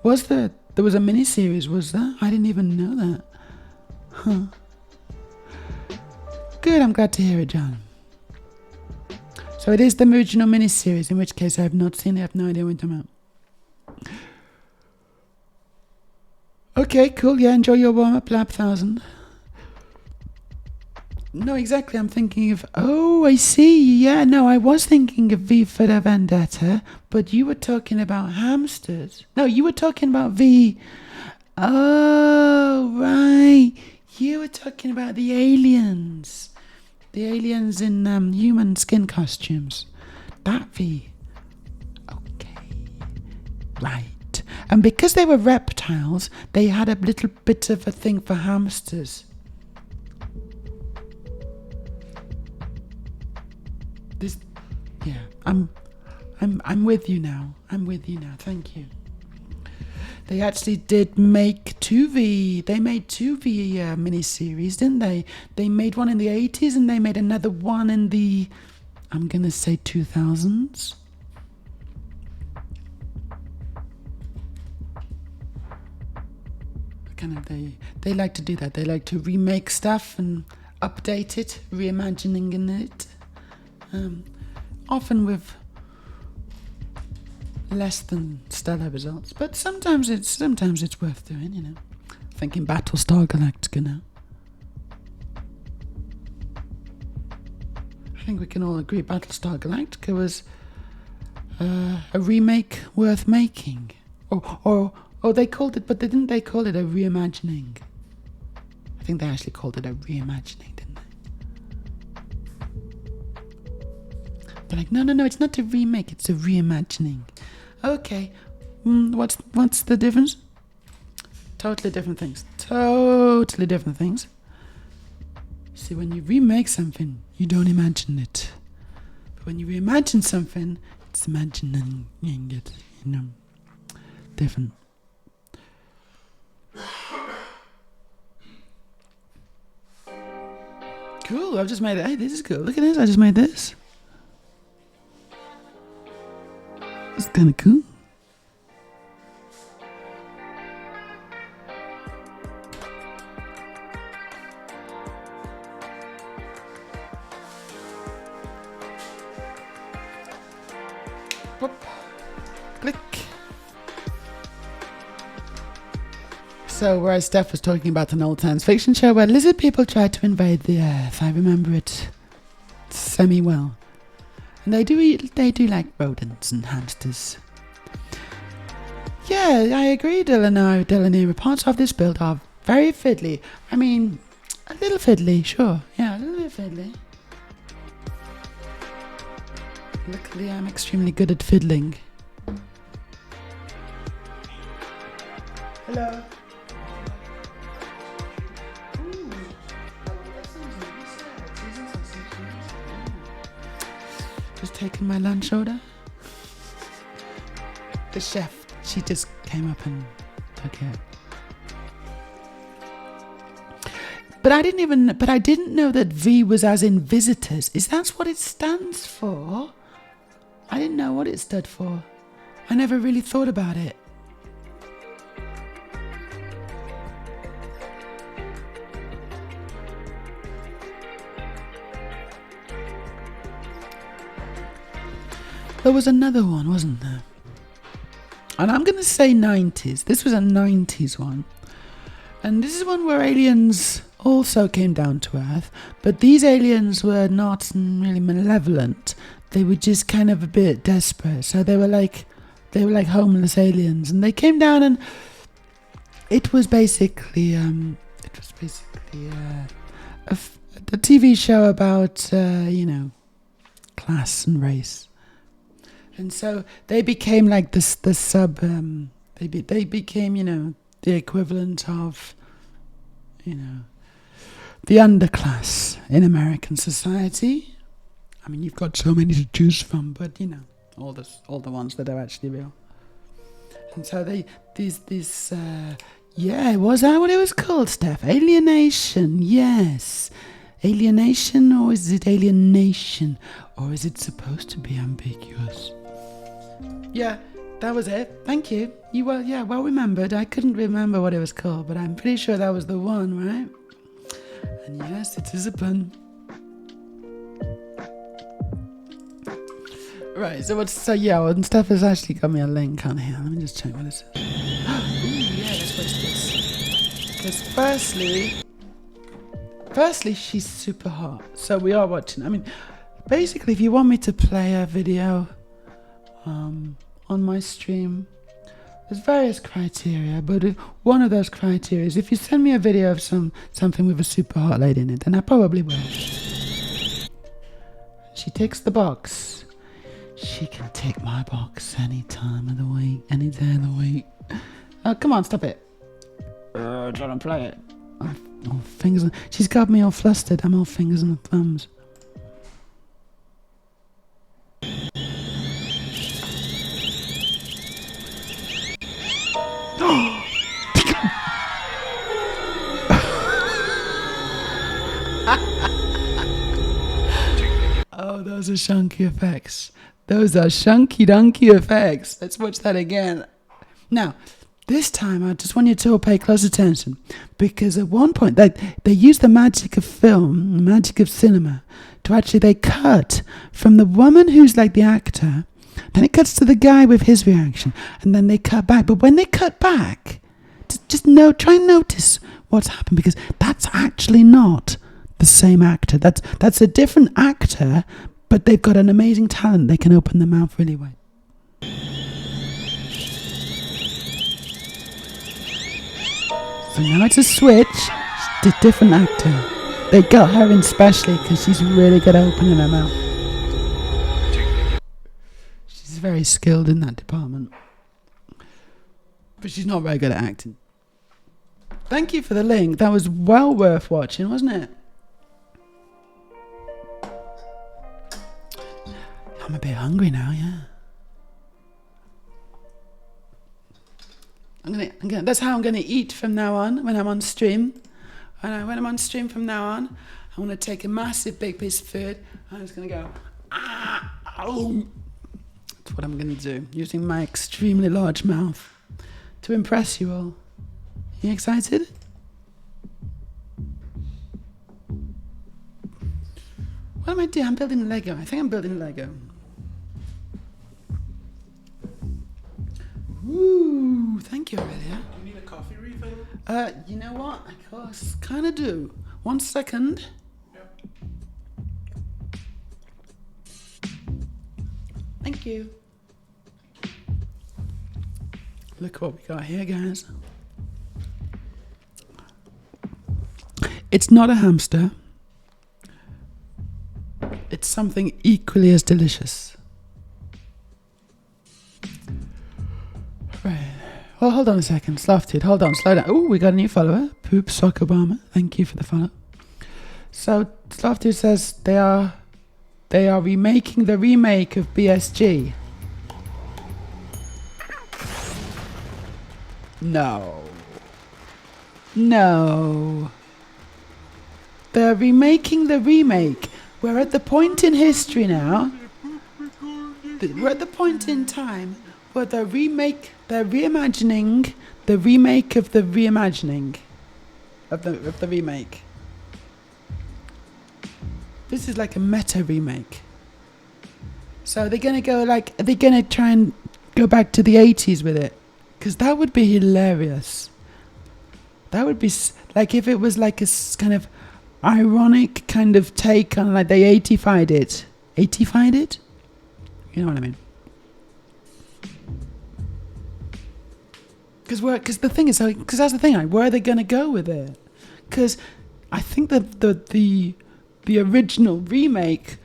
There was a miniseries, was there? I didn't even know that. Huh. Good, I'm glad to hear it, John. So it is the original miniseries, in which case I have not seen it, I have no idea what you're talking about. Okay, cool, yeah, enjoy your warm-up, Lab 1000. No, exactly, I'm thinking of... Oh, I see, yeah, no, I was thinking of V for the Vendetta, but you were talking about hamsters. No, you were talking about V... Oh, right. You were talking about the aliens. The aliens in human skin costumes. That V. Okay. Right. And because they were reptiles, they had a little bit of a thing for hamsters. this, yeah, I'm with you now. I'm with you now. Thank you. They actually did make they made two V miniseries, didn't they? They made one in the 80s and they made another one in the, I'm gonna say 2000s. Kind of, they like to do that. They like to remake stuff and update it, reimagining in it. Often with less than stellar results, but sometimes it's worth doing, you know. Thinking Battlestar Galactica now. I think we can all agree Battlestar Galactica was a remake worth making, or they called it, but didn't they call it a reimagining? I think they actually called it a reimagining, didn't they? They're like, no, it's not a remake, it's a reimagining. Okay, what's the difference? Totally different things. See, when you remake something, you don't imagine it. But when you reimagine something, it's imagining it, you know, different. Cool, I've just made it. Hey, this is cool. Look at this, I just made this. It's kind of cool. Whoop. Click. So, whereas Steph was talking about an old science fiction show where lizard people tried to invade the Earth, I remember it semi-well. And they do like rodents and hamsters. Yeah, I agree, Delaney. Parts of this build are very fiddly. I mean, a little fiddly, sure. Yeah, a little bit fiddly. Luckily, I'm extremely good at fiddling. Hello. Just taking my lunch order. The chef, she just came up and took it. But I didn't know that V was as in visitors. Is that what it stands for? I didn't know what it stood for. I never really thought about it. There was another one, wasn't there? And I'm going to say 90s. This was a 90s one. And this is one where aliens also came down to Earth. But these aliens were not really malevolent. They were just kind of a bit desperate. So they were like homeless aliens. And they came down and it was basically a TV show about, class and race. And so they became like the sub. They became, the equivalent of, the underclass in American society. I mean, you've got so many to choose from, but all the ones that are actually real. And so was that what it was called, Steph? Alienation, yes. Alienation, or is it alienation? Or is it supposed to be ambiguous? Yeah, that was it. Thank you. You were, well remembered. I couldn't remember what it was called, but I'm pretty sure that was the one, right? And yes, it is a pun. Right, when Steph has actually got me a link on here. Let me just check what this is. Ooh, yeah, let's watch this. Because firstly, she's super hot. So we are watching. I mean, basically, if you want me to play a video on my stream, there's various criteria, but one of those criteria is if you send me a video of something with a super hot lady in it, then I probably will. She ticks the box. She can tick my box any time of the week, any day of the week. Oh, come on, stop it. Trying to play it. All fingers. She's got me all flustered. I'm all fingers and thumbs. Oh, those are shunky effects. Those are shunky donkey effects. Let's watch that again. Now, this time I just want you to all pay close attention, because at one point they use the magic of film, the magic of cinema, to actually they cut from the woman who's like the actor, then it cuts to the guy with his reaction, and then they cut back. But when they cut back, try and notice what's happened, because that's actually not the same actor. That's a different actor, but they've got an amazing talent. They can open their mouth really wide. So now it's a switch. It's a different actor. They got her in specially because she's really good at opening her mouth. She's very skilled in that department. But she's not very good at acting. Thank you for the link. That was well worth watching, wasn't it? I'm a bit hungry now, yeah. That's how I'm gonna eat from now on when I'm on stream. When I'm on stream from now on, I want to take a massive big piece of food. I'm just gonna go. That's what I'm gonna do, using my extremely large mouth to impress you all. You excited? What am I doing? I'm building a Lego. I think I'm building a Lego. Woo! Thank you, Aurelia. Do you need a coffee refill? You know what? I kind of do. 1 second. Yep. Thank you. Look what we got here, guys. It's not a hamster. It's something equally as delicious. Right. Well, hold on a second. Slofted. Hold on. Slow down. Oh, we got a new follower. Poop Sock Obama. Thank you for the follow. So, Slofted says they are remaking the remake of BSG. No. They're remaking the remake. We're at the point in history now. We're at the point in time where they're reimagining the remake of the reimagining of the remake. This is like a meta remake. So they're gonna try and go back to the 80s with it, because that would be hilarious. That would be like if it was like a kind of ironic kind of take on, like they 80fied it. 80fied it? You know what I mean? Because the thing is, because that's the thing, like, where are they going to go with it? Because I think that the original remake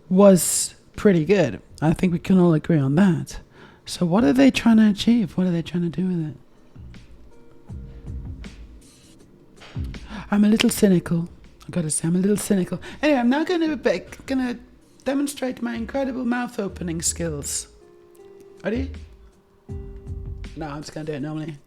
was pretty good. I think we can all agree on that. So what are they trying to achieve? What are they trying to do with it? I'm a little cynical. I've got to say, I'm a little cynical. Anyway, I'm now going to demonstrate my incredible mouth opening skills. Ready? No, I'm just going to do it normally.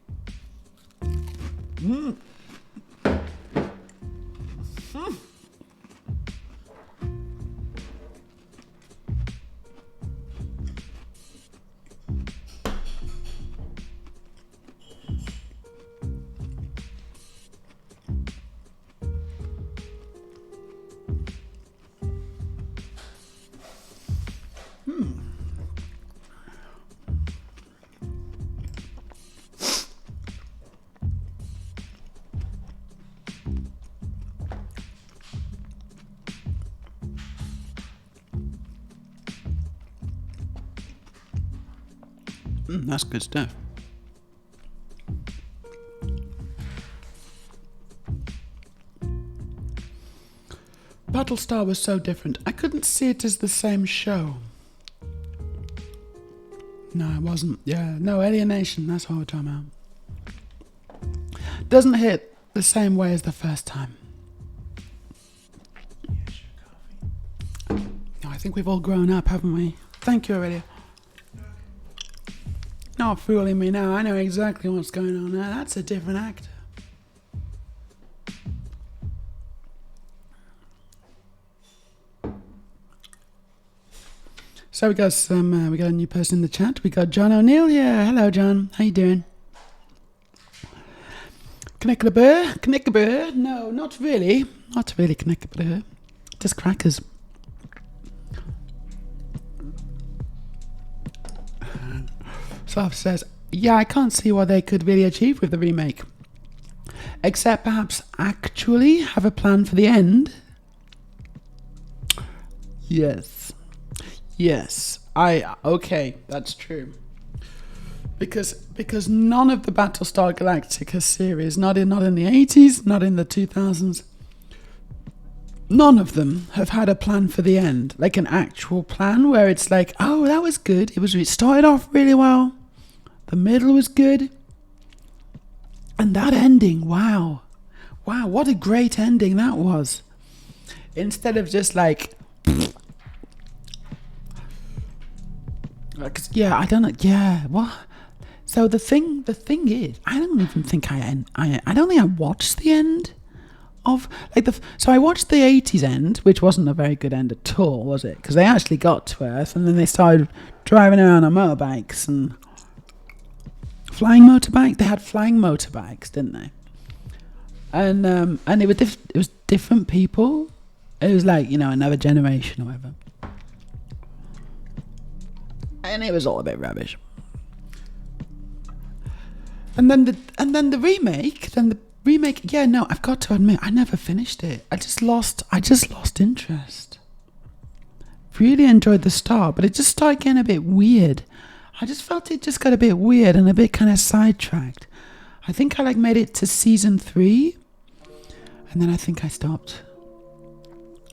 That's good stuff. Battlestar was so different. I couldn't see it as the same show. No, it wasn't. Yeah, no, Alienation, that's what we're talking about. Doesn't hit the same way as the first time. No, I think we've all grown up, haven't we? Thank you, Aurelia. not fooling me now. I know exactly what's going on there. That's a different actor. So we got we got a new person in the chat. We got John O'Neill here. Hello, John. How you doing? Knickerbocker? No, not really. Not really knickerbocker. Just crackers. Soft says, yeah, I can't see what they could really achieve with the remake. Except perhaps actually have a plan for the end. Yes. Okay, that's true. Because none of the Battlestar Galactica series, not in the 80s, not in the 2000s, none of them have had a plan for the end. Like an actual plan where it's like, oh, that was good. It started off really well. The middle was good. And that ending, wow, what a great ending that was. Instead of just like, I don't know, what? So the thing is, I don't even think I don't think I watched the end of so I watched the 80s end, which wasn't a very good end at all, was it? Because they actually got to Earth and then they started driving around on motorbikes and flying motorbikes. They had flying motorbikes, didn't they? And it was different people. It was like, another generation or whatever. And it was all a bit rubbish. And then the remake, yeah, no, I've got to admit, I never finished it. I just lost interest. Really enjoyed the start, but it just started getting a bit weird. I just felt it just got a bit weird and a bit kind of sidetracked. I think I made it to season 3, and then I think I stopped.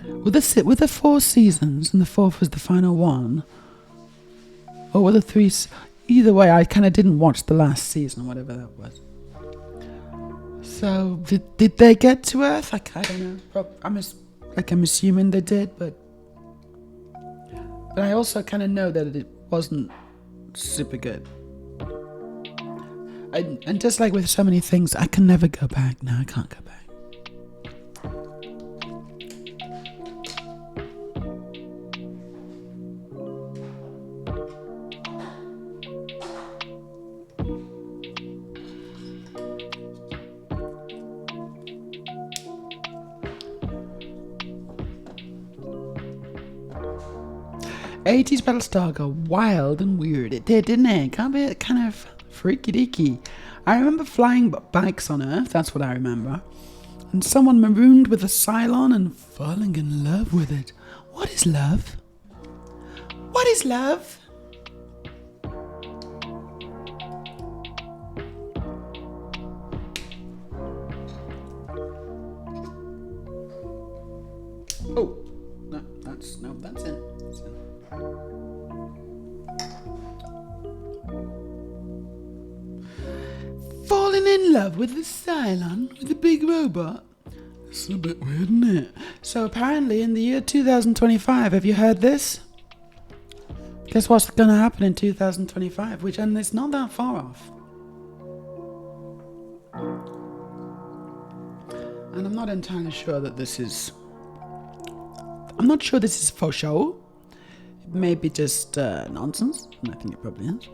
With the 4 seasons, and the 4th was the final one, or were the 3? Either way, I kind of didn't watch the last season, whatever that was. So did they get to Earth? I don't know. I'm assuming they did, but I also kind of know that it wasn't super good. And just like with so many things, I can never go back. No, I can't go back. 80s Battlestar got wild and weird. It did, didn't it? Kind of freaky deaky. I remember flying bikes on Earth, that's what I remember. And someone marooned with a Cylon and falling in love with it. What is love? What is love? Oh, no, that's in. That's in. Falling in love with the Cylon, with the big robot. It's a bit weird, isn't it? So apparently in the year 2025, have you heard this? Guess what's going to happen in 2025? And it's not that far off. And I'm not entirely sure that this is... I'm not sure this is for show. It may be just nonsense, and I think it probably is.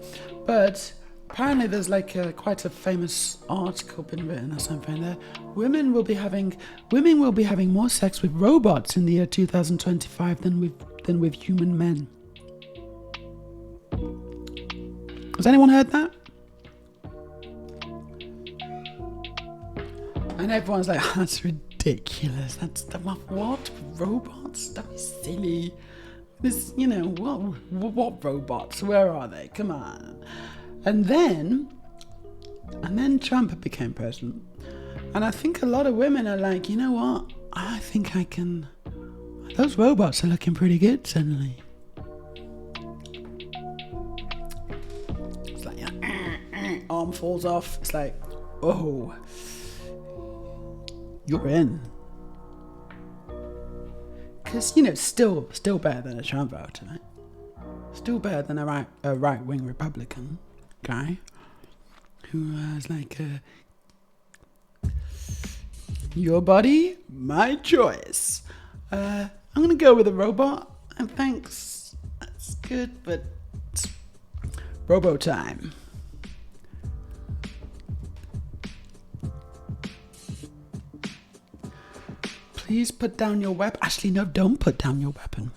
But apparently there's quite a famous article been written or something there. Women will be having more sex with robots in the year 2025 than with human men. Has anyone heard that? And everyone's like, oh, that's ridiculous. That's what? Robots? That is silly. This, what robots? Where are they? Come on. And then Trump became president. And I think a lot of women are like, you know what? I think I can... Those robots are looking pretty good suddenly. It's like, arm falls off. It's like, oh, you're in. Because, still better than a Trump voter, right? Still better than a right-wing Republican. guy who has like a your body, my choice. I'm gonna go with a robot. And thanks. That's good, but it's robo time. Please put down your weapon. Actually, no, don't put down your weapon.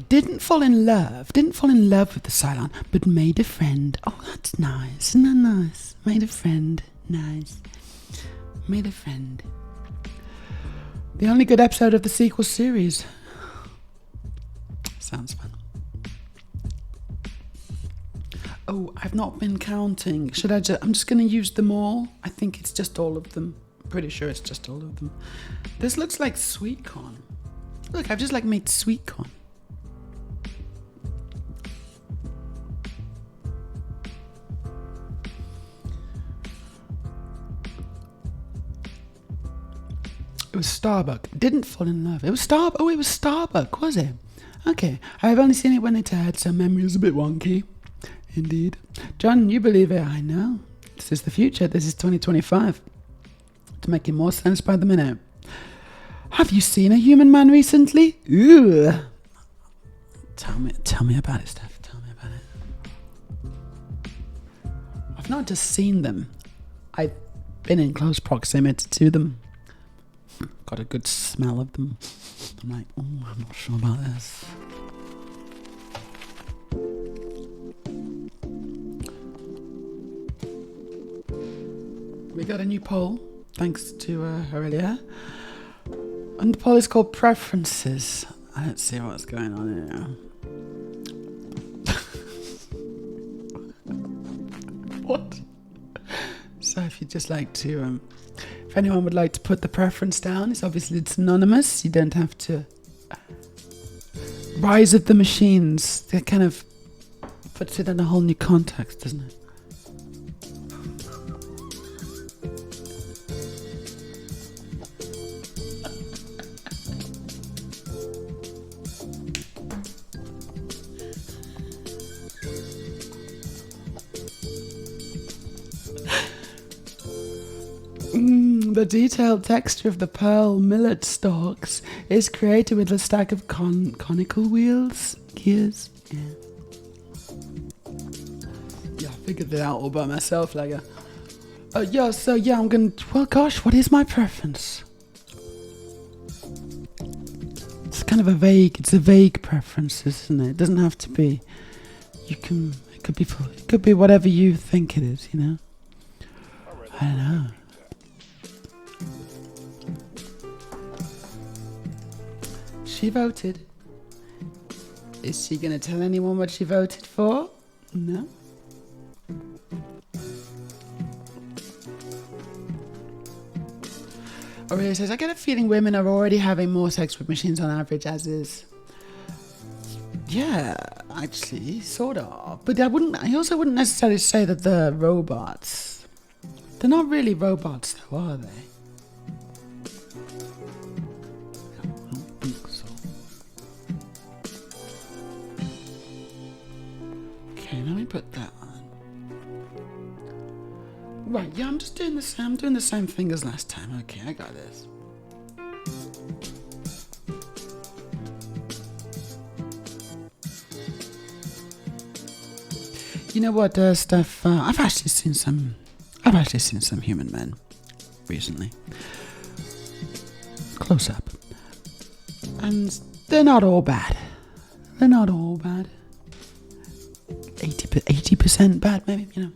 Didn't fall in love with the Cylon, but made a friend. Oh, that's nice. Isn't that nice? Made a friend. Nice. Made a friend. The only good episode of the sequel series. Sounds fun. Oh, I've not been counting. I'm just going to use them all. I think it's just all of them. Pretty sure it's just all of them. This looks like sweet corn. Look, I've just made sweet corn. It was Starbuck. Didn't fall in love. It was Starbuck. Oh, it was Starbuck, was it? Okay. I've only seen it when it's aired, so memory is a bit wonky. Indeed. John, you believe it. I know. This is the future. This is 2025. It's making more sense by the minute. Have you seen a human man recently? Ooh. Tell me about it, Steph. Tell me about it. I've not just seen them. I've been in close proximity to them. Got a good smell of them. I'm like, oh, I'm not sure about this. We got a new poll, thanks to Aurelia. And the poll is called Preferences. I don't see what's going on here. What? So if you'd just like to, if anyone would like to put the preference down, it's anonymous. You don't have to. Rise of the Machines. That kind of puts it in a whole new context, doesn't it? The detailed texture of the pearl millet stalks is created with a stack of conical gears. Yeah, I figured that out all by myself, like I'm gonna. Well, gosh, what is my preference? It's kind of a vague preference, isn't it? It doesn't have to be. It could be whatever you think it is. You know. I don't know. She voted. Is she going to tell anyone what she voted for? No. Aurelia says, I get a feeling women are already having more sex with machines on average as is. Yeah, actually, sort of. But I also wouldn't necessarily say that they're robots. They're not really robots though, are they? Let me put that on. Right, yeah, I'm just doing the same. I'm doing the same thing as last time. Okay, I got this. You know what, Steph? I've actually seen some human men recently, close up, and they're not all bad. 80% bad, maybe, you know.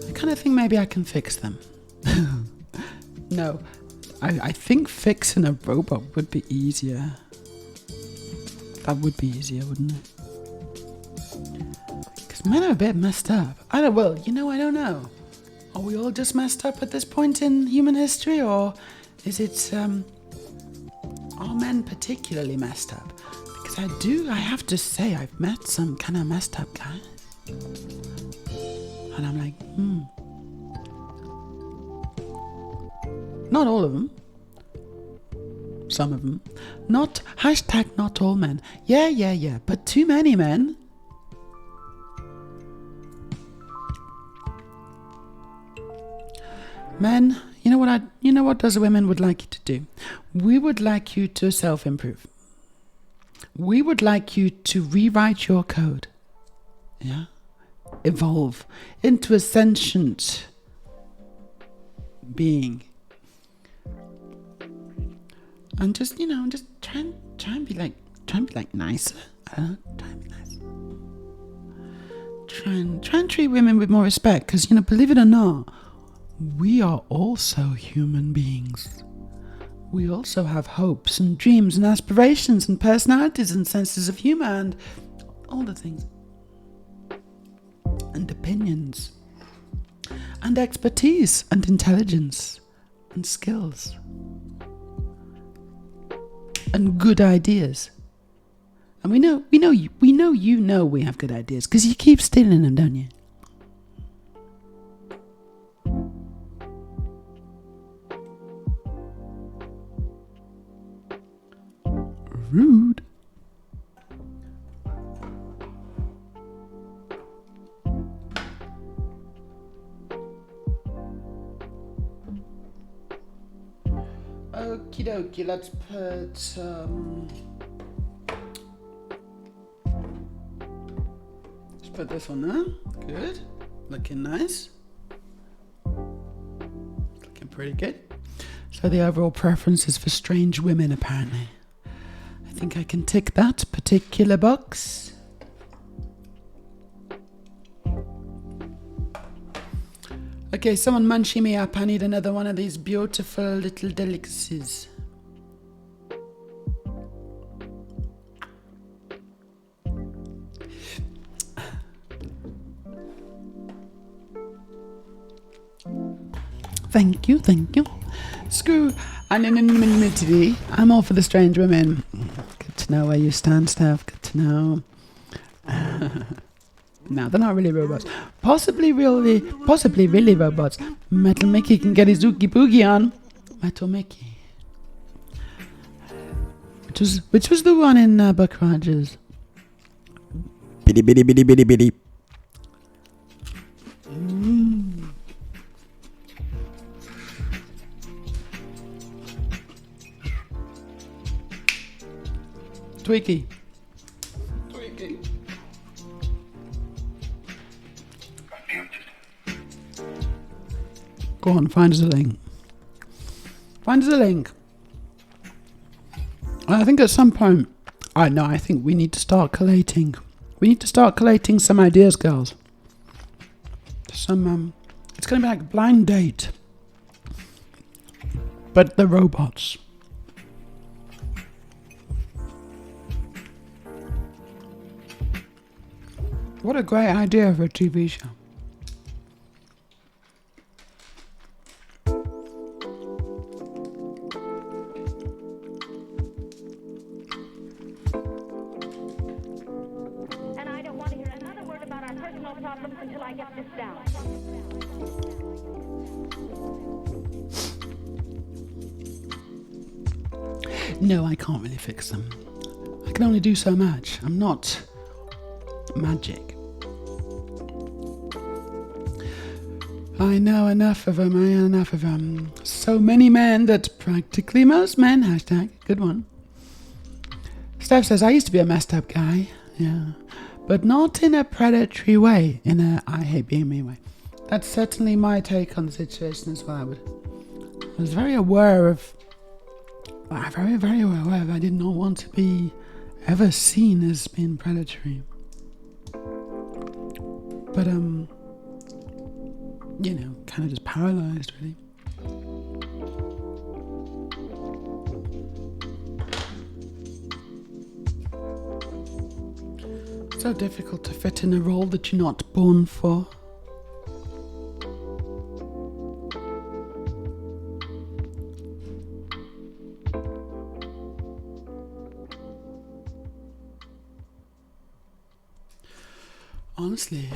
I kind of think maybe I can fix them. No, I think fixing a robot would be easier. That would be easier, wouldn't it? Because men are a bit messed up. I don't know. Are we all just messed up at this point in human history, or is it, are men particularly messed up? I have to say, I've met some kind of messed up guys. And I'm like, Not all of them. Some of them. Not all men. Yeah. But too many men. Men, you know what us women would like you to do? We would like you to self-improve. We would like you to rewrite your code. Yeah? Evolve into a sentient being. And just try and be like nicer. Try and be nicer. Try and treat women with more respect, because believe it or not, we are also human beings. We also have hopes and dreams and aspirations and personalities and senses of humour and all the things. And opinions. And expertise and intelligence and skills. And good ideas. And we know we have good ideas, because you keep stealing them, don't you? Rude. Okie dokie, let's put this on there. Good. Looking nice. Looking pretty good. So the overall preference is for strange women, apparently. I think I can tick that particular box. Okay, someone munchie me up. I need another one of these beautiful little delicacies. Thank you. Screw anonymity. I'm all for the strange women. Good to know where you stand, Steph. Good to know. No, they're not really robots. Possibly really robots. Metal Mickey can get his oogie boogie on. Metal Mickey. Which was the one in Buck Rogers? Biddy biddy biddy biddy biddy. Tweaky. Go on, find us a link. I think at some point, I think we need to start collating. We need to start collating some ideas, girls. It's going to be like a blind date. But the robots. What a great idea for a TV show. And I don't want to hear another word about our personal problems until I get this down. No, I can't really fix them. I can only do so much. I'm not magic. I know enough of them. So many men that practically most men, hashtag, good one. Steph says, I used to be a messed up guy. Yeah. But not in a predatory way, in a I hate being me way. That's certainly my take on the situation as well. I was very aware of, very aware of, I did not want to be ever seen as being predatory. But, kind of just paralyzed, really. So difficult to fit in a role that you're not born for. honestly,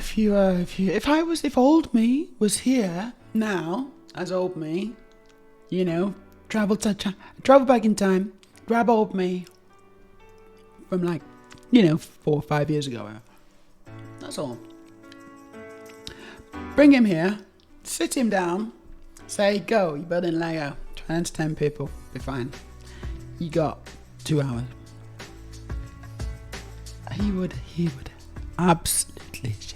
if old me was here now, as old me, you know, travel back in time, grab old me from 4 or 5 years ago. That's all. Bring him here, sit him down, say, go, you're building Lego, try and entertain people, be fine. You got 2 hours. He would absolutely shit.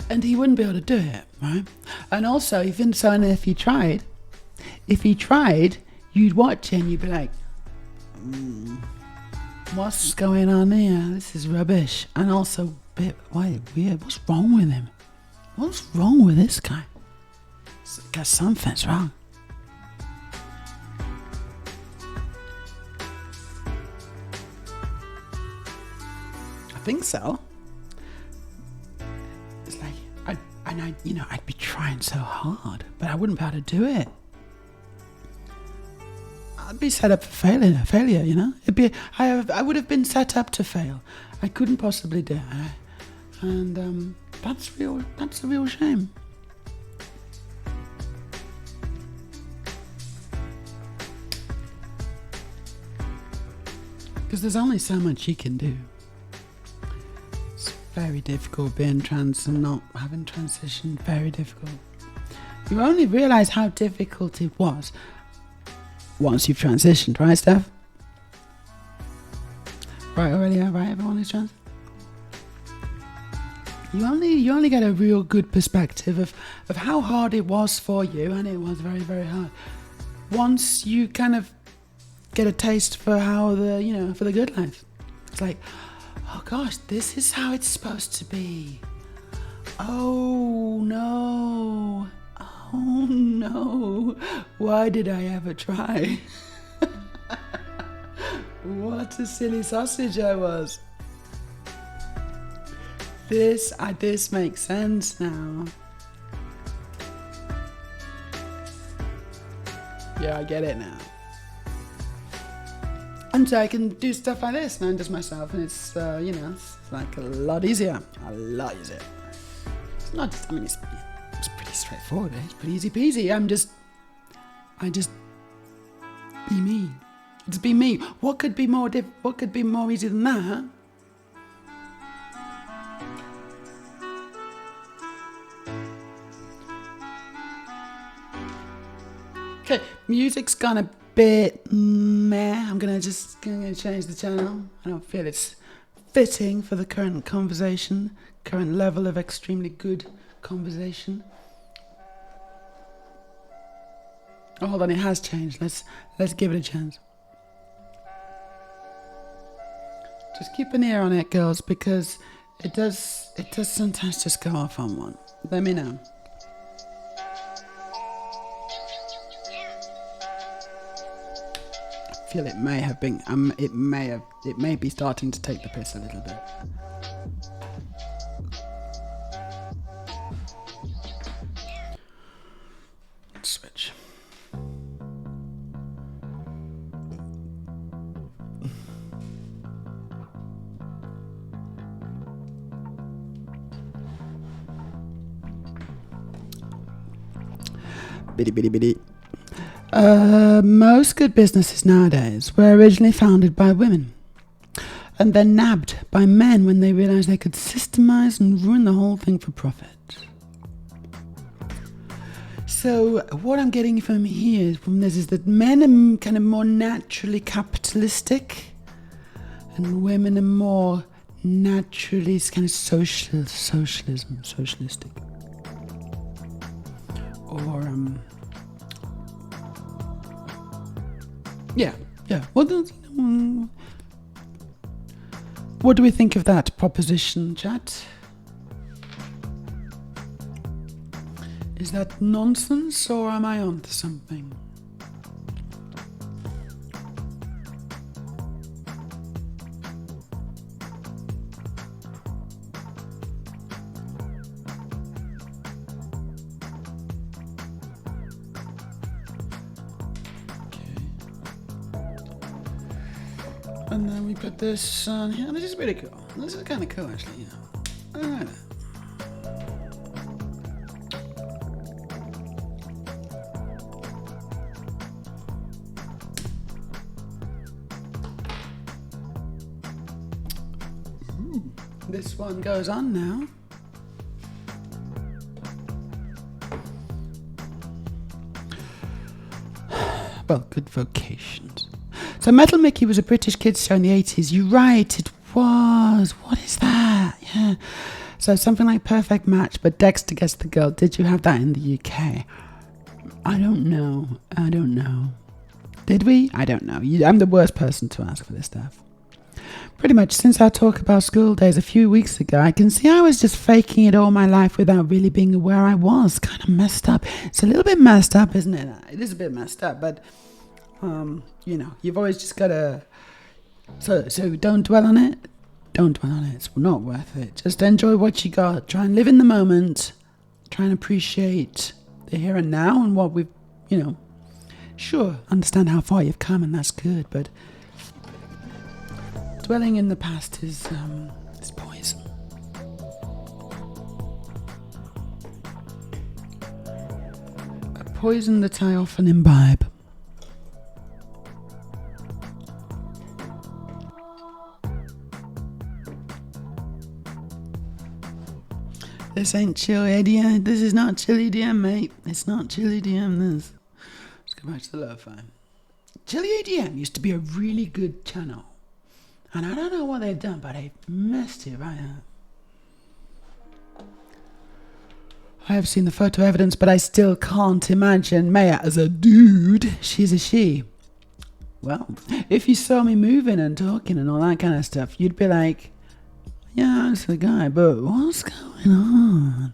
And he wouldn't be able to do it, right? And also, if he tried, you'd watch him, you'd be like, what's going on here? This is rubbish. And also, a bit weird. What's wrong with him? What's wrong with this guy? Because something's wrong. I think so. It's like, I'd be trying so hard, but I wouldn't be able to do it. I'd be set up for failure, you know? I would have been set up to fail. I couldn't possibly do it. And that's a real shame. Because there's only so much you can do. It's very difficult being trans and not having transition. Very difficult. You only realise how difficult it was once you've transitioned, right, Steph? Right, Aurelia, right, everyone is trans? You only get a real good perspective of how hard it was for you, and it was very, very hard. Once you kind of get a taste for how for the good life. It's like, oh gosh, this is how it's supposed to be. Oh no. Oh no. Why did I ever try? What a silly sausage I was. This makes sense now. Yeah, I get it now. And so I can do stuff like this, and just myself, and it's it's like a lot easier. It's not just, it's pretty straightforward. It's pretty easy peasy. I just be me. Just be me. What could be more easy than that? Okay, music's gone a bit meh. I'm gonna change the channel. I don't feel it's fitting for the current conversation, current level of extremely good conversation. Oh, hold on, it has changed. Let's give it a chance. Just keep an ear on it, girls, because it does sometimes just go off on one. Let me know. I feel it may have been, it may be starting to take the piss a little bit. Let's switch. Bitty. Most good businesses nowadays were originally founded by women and then nabbed by men when they realised they could systemize and ruin the whole thing for profit. So what I'm getting from this is that men are kind of more naturally capitalistic and women are more naturally kind of socialistic. Or yeah. What do we think of that proposition, chat? Is that nonsense, or am I onto something? And then we put this on here. This is really cool. This is kind of cool, actually. Yeah. Alright. This one goes on now. Well, good vocations. So Metal Mickey was a British kids show in the 80s. You're right, it was. What is that? Yeah. So something like Perfect Match, but Dexter gets the girl. Did you have that in the UK? I don't know. Did we? I don't know. I'm the worst person to ask for this stuff. Pretty much since our talk about school days a few weeks ago, I can see I was just faking it all my life without really being aware I was. Kind of messed up. It's a little bit messed up, isn't it? It is a bit messed up, but, you've always just got to... So don't dwell on it. Don't dwell on it. It's not worth it. Just enjoy what you got. Try and live in the moment. Try and appreciate the here and now and what we've, Sure, understand how far you've come and that's good, but... Dwelling in the past is poison. A poison that I often imbibe. This ain't chill EDM. This is not chill EDM, mate. It's not chill EDM, this. Let's go back to the lo-fi. Chill EDM used to be a really good channel. And I don't know what they've done, but they've messed it right up. I have seen the photo evidence, but I still can't imagine Meja as a dude. She's a she. Well, if you saw me moving and talking and all that kind of stuff, you'd be like, yeah, that's the guy, but what's going on?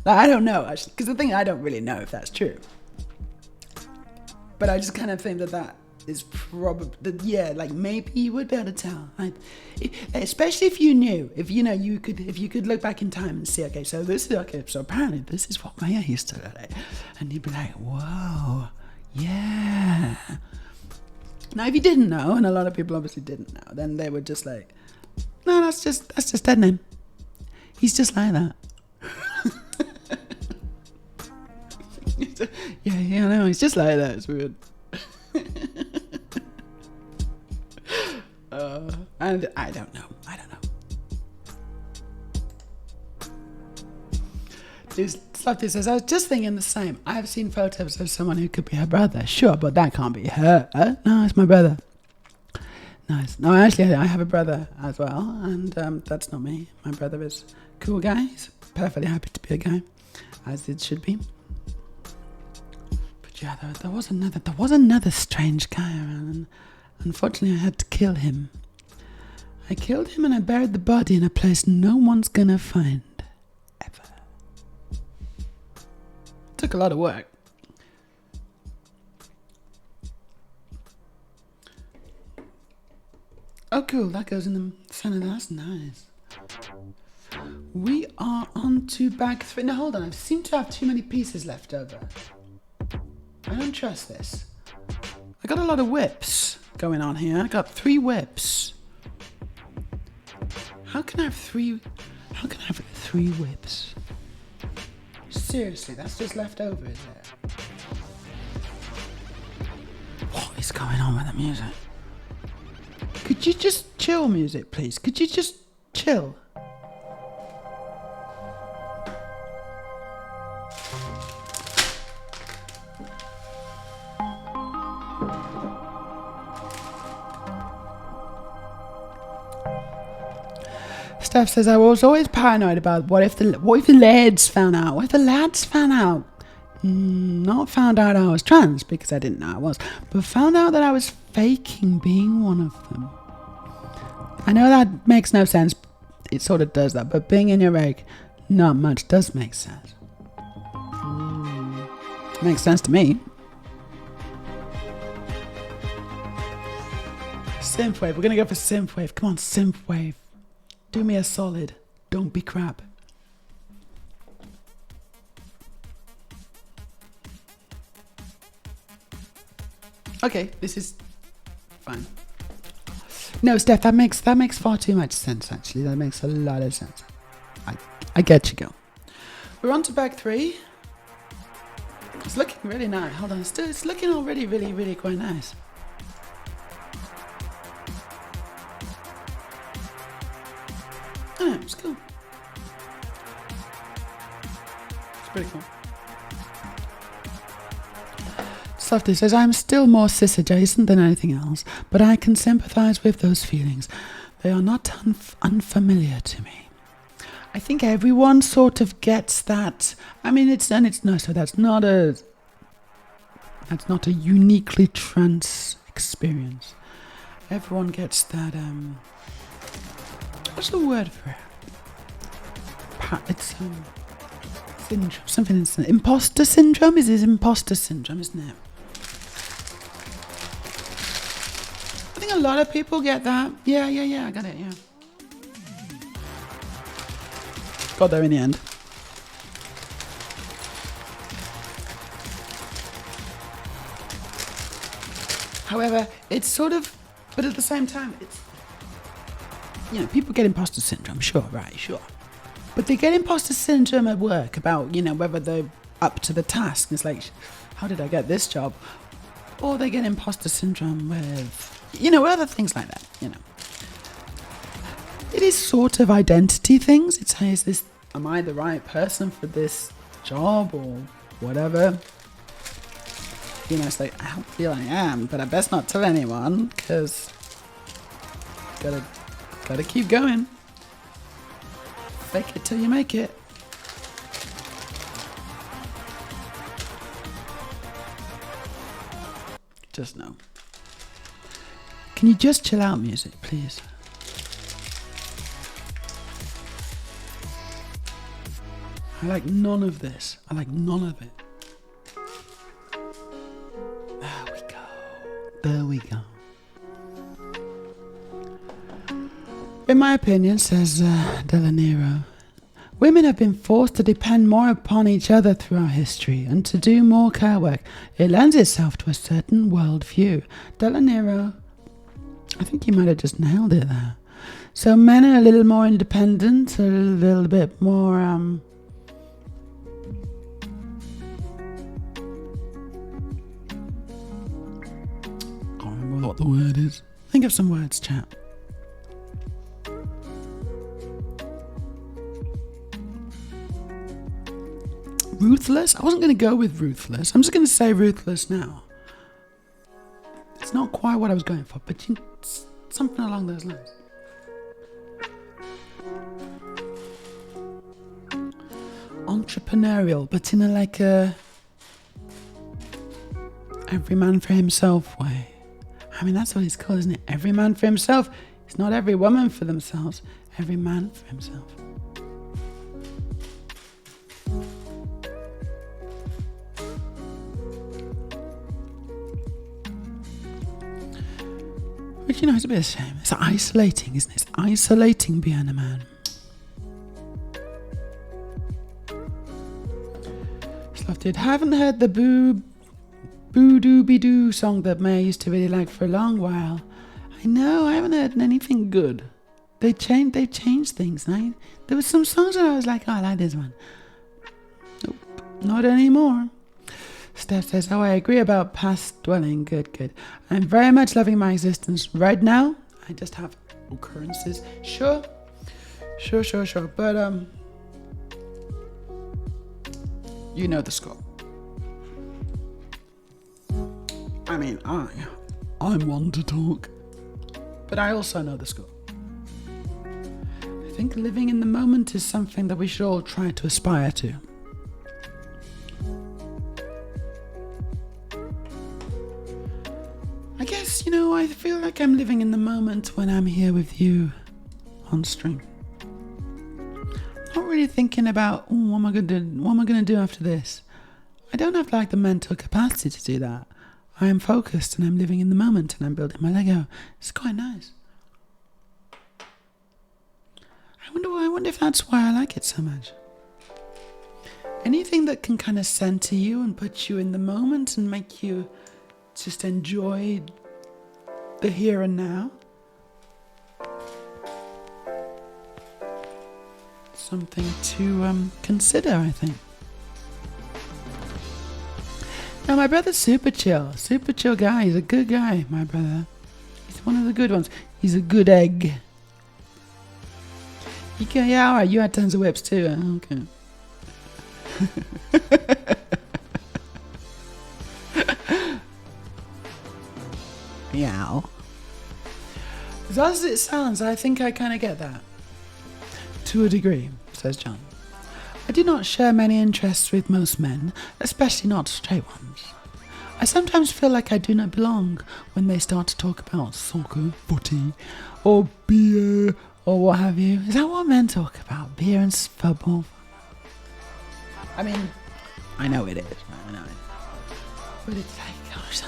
I don't know, actually, because the thing, I don't really know if that's true. But I just kind of think that is probably, maybe you would be able to tell. Especially if you knew, if you could look back in time and see, okay, so apparently this is what Meja used to look like. And you'd be like, whoa, yeah. Now, if you didn't know, and a lot of people obviously didn't know, then they were just like, no, that's just dead name. He's just like that. Yeah, I know, he's just like that. It's weird. And I don't know. Slotty says, I was just thinking the same. I have seen photos of someone who could be her brother. Sure, but that can't be her. No, it's my brother. Nice. No, actually, I have a brother as well, and that's not me. My brother is a cool guy. He's perfectly happy to be a guy, as it should be. But yeah, there was another strange guy around, and unfortunately, I had to kill him. I killed him and I buried the body in a place no one's gonna find. Ever. Took a lot of work. Oh cool, that goes in the center. That's nice. We are on to bag 3. Now hold on, I seem to have too many pieces left over. I don't trust this. I got a lot of whips going on here. I got 3 whips. How can I have 3 whips? Seriously, that's just left over, is it? What is going on with the music? Could you just chill, music, please? Could you just chill? Steph says, I was always paranoid about what if the lads found out? What if the lads found out? Not found out I was trans, because I didn't know I was, but found out that I was faking being one of them. I know that makes no sense. It sort of does that, but being in your egg, not much does make sense. Makes sense to me. Synthwave. We're going to go for synthwave. Come on, synthwave. Do me a solid. Don't be crap. Okay, this is fine. No, Steph, that makes far too much sense, actually. That makes a lot of sense. I get you, girl. We're on to bag 3. It's looking really nice. Hold on, it's looking already really, really quite nice. Oh, it's cool. It's pretty cool. Softy says, I'm still more cis-adjacent than anything else, but I can sympathise with those feelings. They are not unfamiliar to me. I think everyone sort of gets that. I mean, that's not a uniquely trans experience. Everyone gets that. What's the word for it? It's syndrome. Something. Imposter syndrome. Is imposter syndrome, isn't it? I think a lot of people get that. Yeah. I got it. Yeah. Got there in the end. However, it's sort of, but at the same time, it's, people get imposter syndrome, sure. But they get imposter syndrome at work about, whether they're up to the task. It's like, how did I get this job? Or they get imposter syndrome with, other things like that, It is sort of identity things. It's, hey, am I the right person for this job or whatever? It's like, I don't feel I am, but I best not tell anyone, because gotta keep going. Fake it till you make it. Just know. Can you just chill out, music, please? I like none of this. I like none of it. There we go. In my opinion, says Delanero, women have been forced to depend more upon each other throughout history and to do more care work. It lends itself to a certain worldview. Delanero, I think you might have just nailed it there. So men are a little more independent, a little bit more what the word is. Think of some words, chat. Ruthless? I wasn't going to go with ruthless. I'm just going to say ruthless now. It's not quite what I was going for, but something along those lines. Entrepreneurial, but in a every man for himself way. I mean, that's what it's called, isn't it? Every man for himself. It's not every woman for themselves. Every man for himself. Which, it's a bit of a shame. It's isolating, isn't it? It's isolating being a man. Slofted. Haven't heard the Boo-doo-be-doo song that Meja used to really like for a long while. I know, I haven't heard anything good. They've changed things. There were some songs that I was like, oh, I like this one. Nope, not anymore. Steph says, oh, I agree about past dwelling. Good. I'm very much loving my existence right now. I just have occurrences. Sure. But, you know the score. I mean, I'm one to talk, but I also know the score. I think living in the moment is something that we should all try to aspire to. I guess, I feel like I'm living in the moment when I'm here with you on stream. Not really thinking about, what am I gonna do after this? I don't have the mental capacity to do that. I am focused and I'm living in the moment and I'm building my Lego. It's quite nice. I wonder if that's why I like it so much. Anything that can kind of center you and put you in the moment and make you just enjoy the here and now. Something to consider, I think. Now, my brother's super chill guy. He's a good guy, my brother. He's one of the good ones. He's a good egg. Yeah, alright, you had tons of whips too. Okay. Meow. As odd as it sounds, I think I kind of get that. To a degree, says John. I do not share many interests with most men, especially not straight ones. I sometimes feel like I do not belong when they start to talk about soccer, footy, or beer, or what have you. Is that what men talk about? Beer and football? I mean, I know it is, I know it. But it's like, gosh.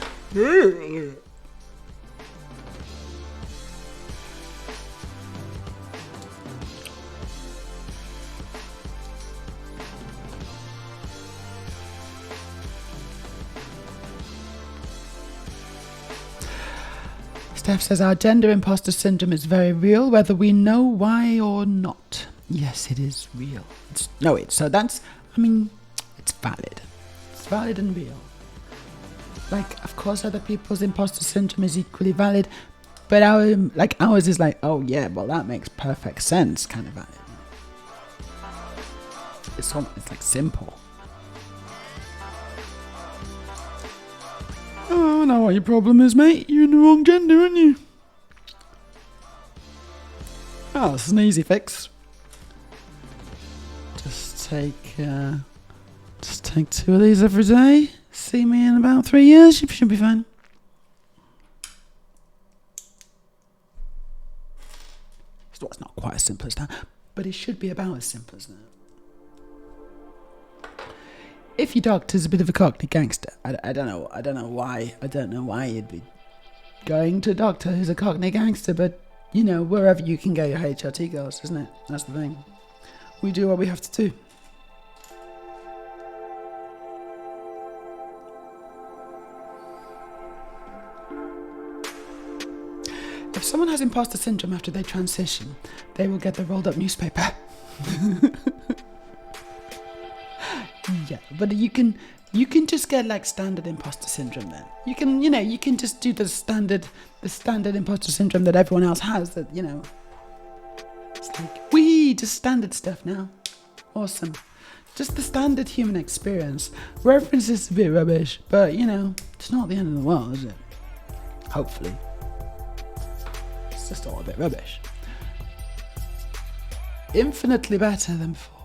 Steph says our gender imposter syndrome is very real, whether we know why or not. Yes, it is real. It's valid. It's valid and real. Like, of course, other people's imposter syndrome is equally valid, but ours is like, oh yeah, well that makes perfect sense, kind of valid. It's like simple. Oh, I know what your problem is, mate. You're in the wrong gender, aren't you? Oh, this is an easy fix. Just take 2 of these every day. See me in about 3 years. You should be fine. It's not quite as simple as that, but it should be about as simple as that. If your doctor's a bit of a cockney gangster, I don't know why you'd be going to a doctor who's a cockney gangster, but you know, wherever you can get your HRT goes, isn't it? That's the thing. We do what we have to do. If someone has imposter syndrome after they transition, they will get the rolled up newspaper. Yeah, but you can just get like standard imposter syndrome then. You can just do the standard imposter syndrome that everyone else has, that, you know. It's like, just standard stuff now. Awesome. Just the standard human experience. Reference is a bit rubbish, but you know, it's not the end of the world, is it? Hopefully. It's just all a bit rubbish. Infinitely better than before.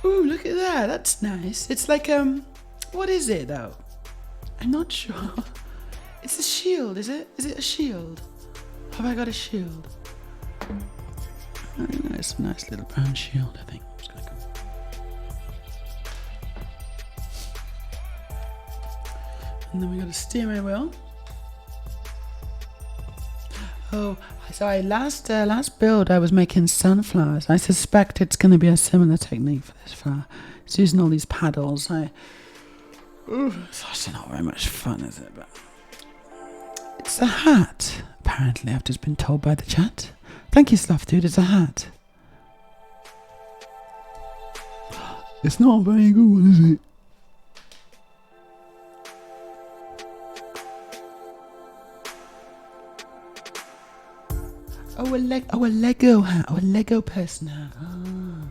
Ooh, look at that. That's nice. It's like, what is it though? I'm not sure. It's a shield, is it? Is it a shield? Have I got a shield? I don't know, it's a nice little brown shield, I think. I'm just gonna go. And then we got a steering wheel. Oh, sorry, last build I was making sunflowers. I suspect it's going to be a similar technique for this flower. It's using all these paddles. It's actually not very much fun, is it? But it's a hat, apparently. I've just been told by the chat. Thank you, Sloth Dude, it's a hat. It's not a very good one, is it? Oh, a Lego hat. Oh, a Lego person hat. Ah.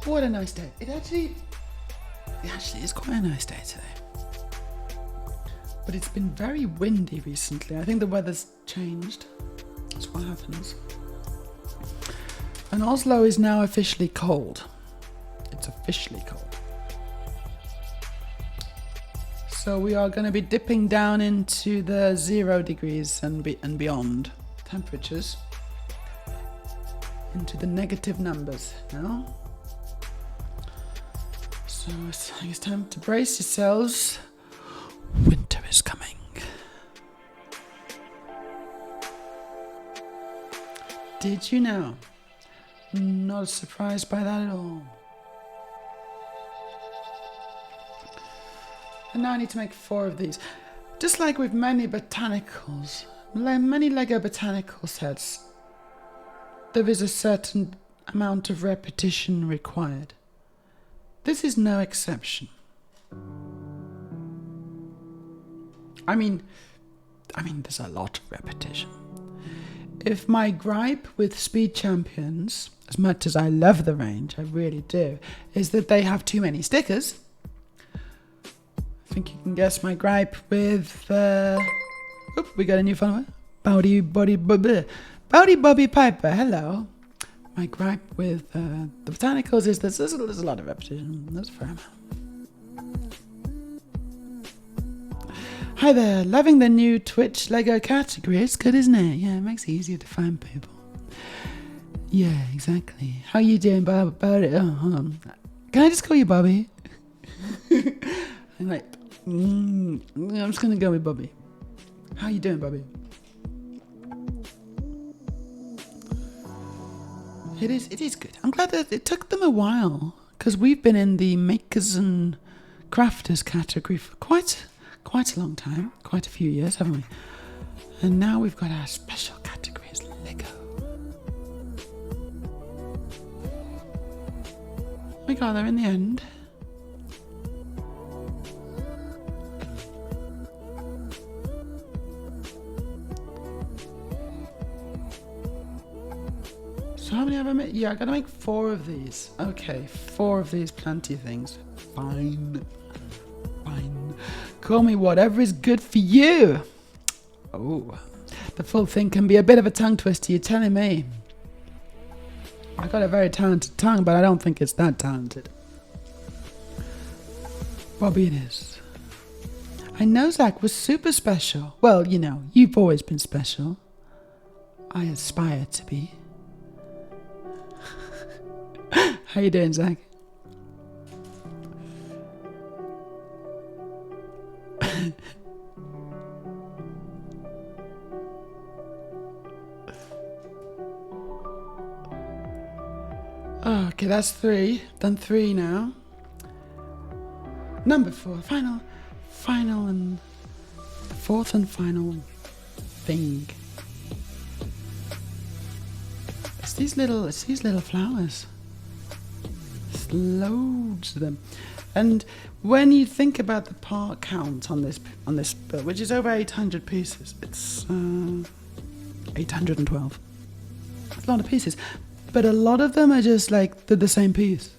What a nice day. It actually is quite a nice day today. But it's been very windy recently. I think the weather's changed. That's what happens. And Oslo is now officially cold. It's officially cold. So we are going to be dipping down into the 0 degrees and beyond temperatures. Into the negative numbers now. So it's time to brace yourselves. Winter is coming. Did you know? Not surprised by that at all. And now I need to make 4 of these. Just like with many botanicals, many Lego botanical sets, there is a certain amount of repetition required. This is no exception. I mean, there's a lot of repetition. If my gripe with Speed Champions, as much as I love the range, I really do, is that they have too many stickers, I think you can guess my gripe with, we got a new follower. Bowdy Bobby Piper, hello. My gripe with the Botanicals is that there's a lot of repetition. That's fair amount. Hi there, loving the new Twitch Lego category. It's good, isn't it? Yeah, it makes it easier to find people. Yeah, exactly. How you doing, Bob? Oh, hold on. Can I just call you Bobby? I'm like, I'm just gonna go with Bobby. How you doing, Bobby? It is good. I'm glad that it took them a while, because we've been in the makers and crafters category for quite a long time, quite a few years, haven't we? And now we've got our special category as Lego. We got there in the end. So how many have I made? Yeah, I gotta make 4 of these. Okay, 4 of these, plenty of things. Fine. Call me whatever is good for you. Oh, the full thing can be a bit of a tongue twister, you're telling me. I got a very talented tongue, but I don't think it's that talented. Bobby it is. I know Zach was super special. Well, you know, you've always been special. I aspire to be. How you doing, Zach? Okay, that's 3. Done 3 now. Number 4, final and 4th and final thing. It's these little flowers. There's loads of them. And when you think about the part count on this build, which is over 800 pieces, it's 812. It's a lot of pieces. But a lot of them are just like the same piece.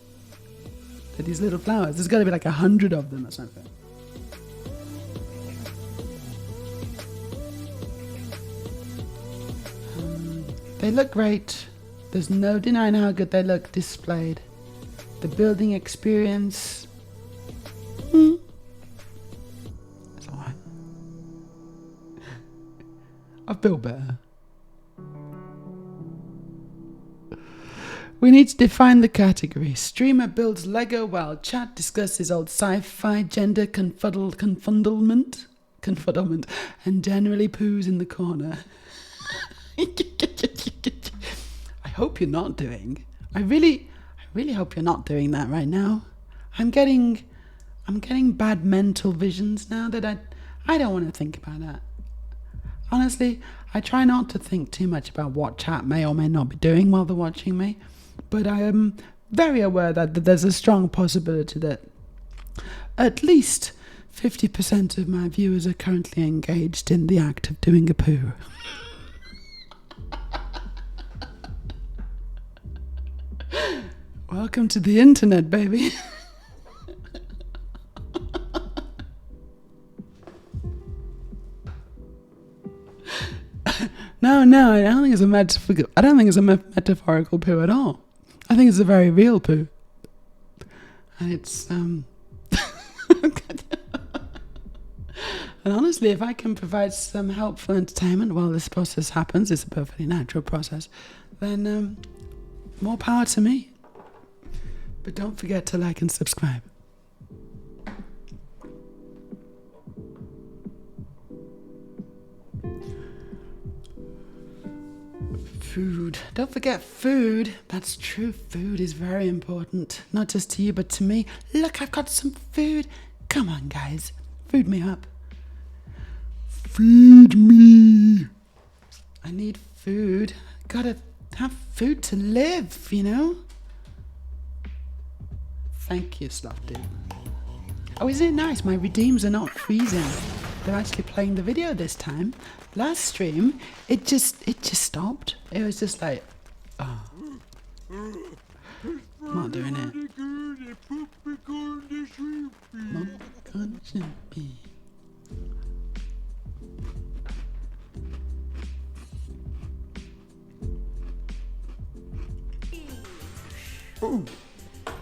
They're these little flowers. There's got to be like 100 of them or something. They look great. There's no denying how good they look displayed. The building experience. It's alright. I've built better. We need to define the category. Streamer builds Lego while chat discusses old sci-fi, gender confuddlement, and generally poos in the corner. I hope you're not doing. I really hope you're not doing that right now. I'm getting bad mental visions now that I don't want to think about that. Honestly, I try not to think too much about what chat may or may not be doing while they're watching me. But I am very aware that there's a strong possibility that at least 50% of my viewers are currently engaged in the act of doing a poo. Welcome to the internet, baby. No, I don't think it's a metaphorical poo at all. I think it's a very real poo. And it's and honestly, if I can provide some helpful entertainment while this process happens, it's a perfectly natural process, then more power to me. But don't forget to like and subscribe. Food. Don't forget food. That's true. Food is very important. Not just to you, but to me. Look, I've got some food. Come on, guys. Food me up. Feed me. I need food. Gotta have food to live, you know? Thank you, Slofty. Oh, isn't it nice? My redeems are not freezing. They're actually playing the video this time. Last stream, it just stopped. It was just like, oh. I'm not doing it. Ooh. I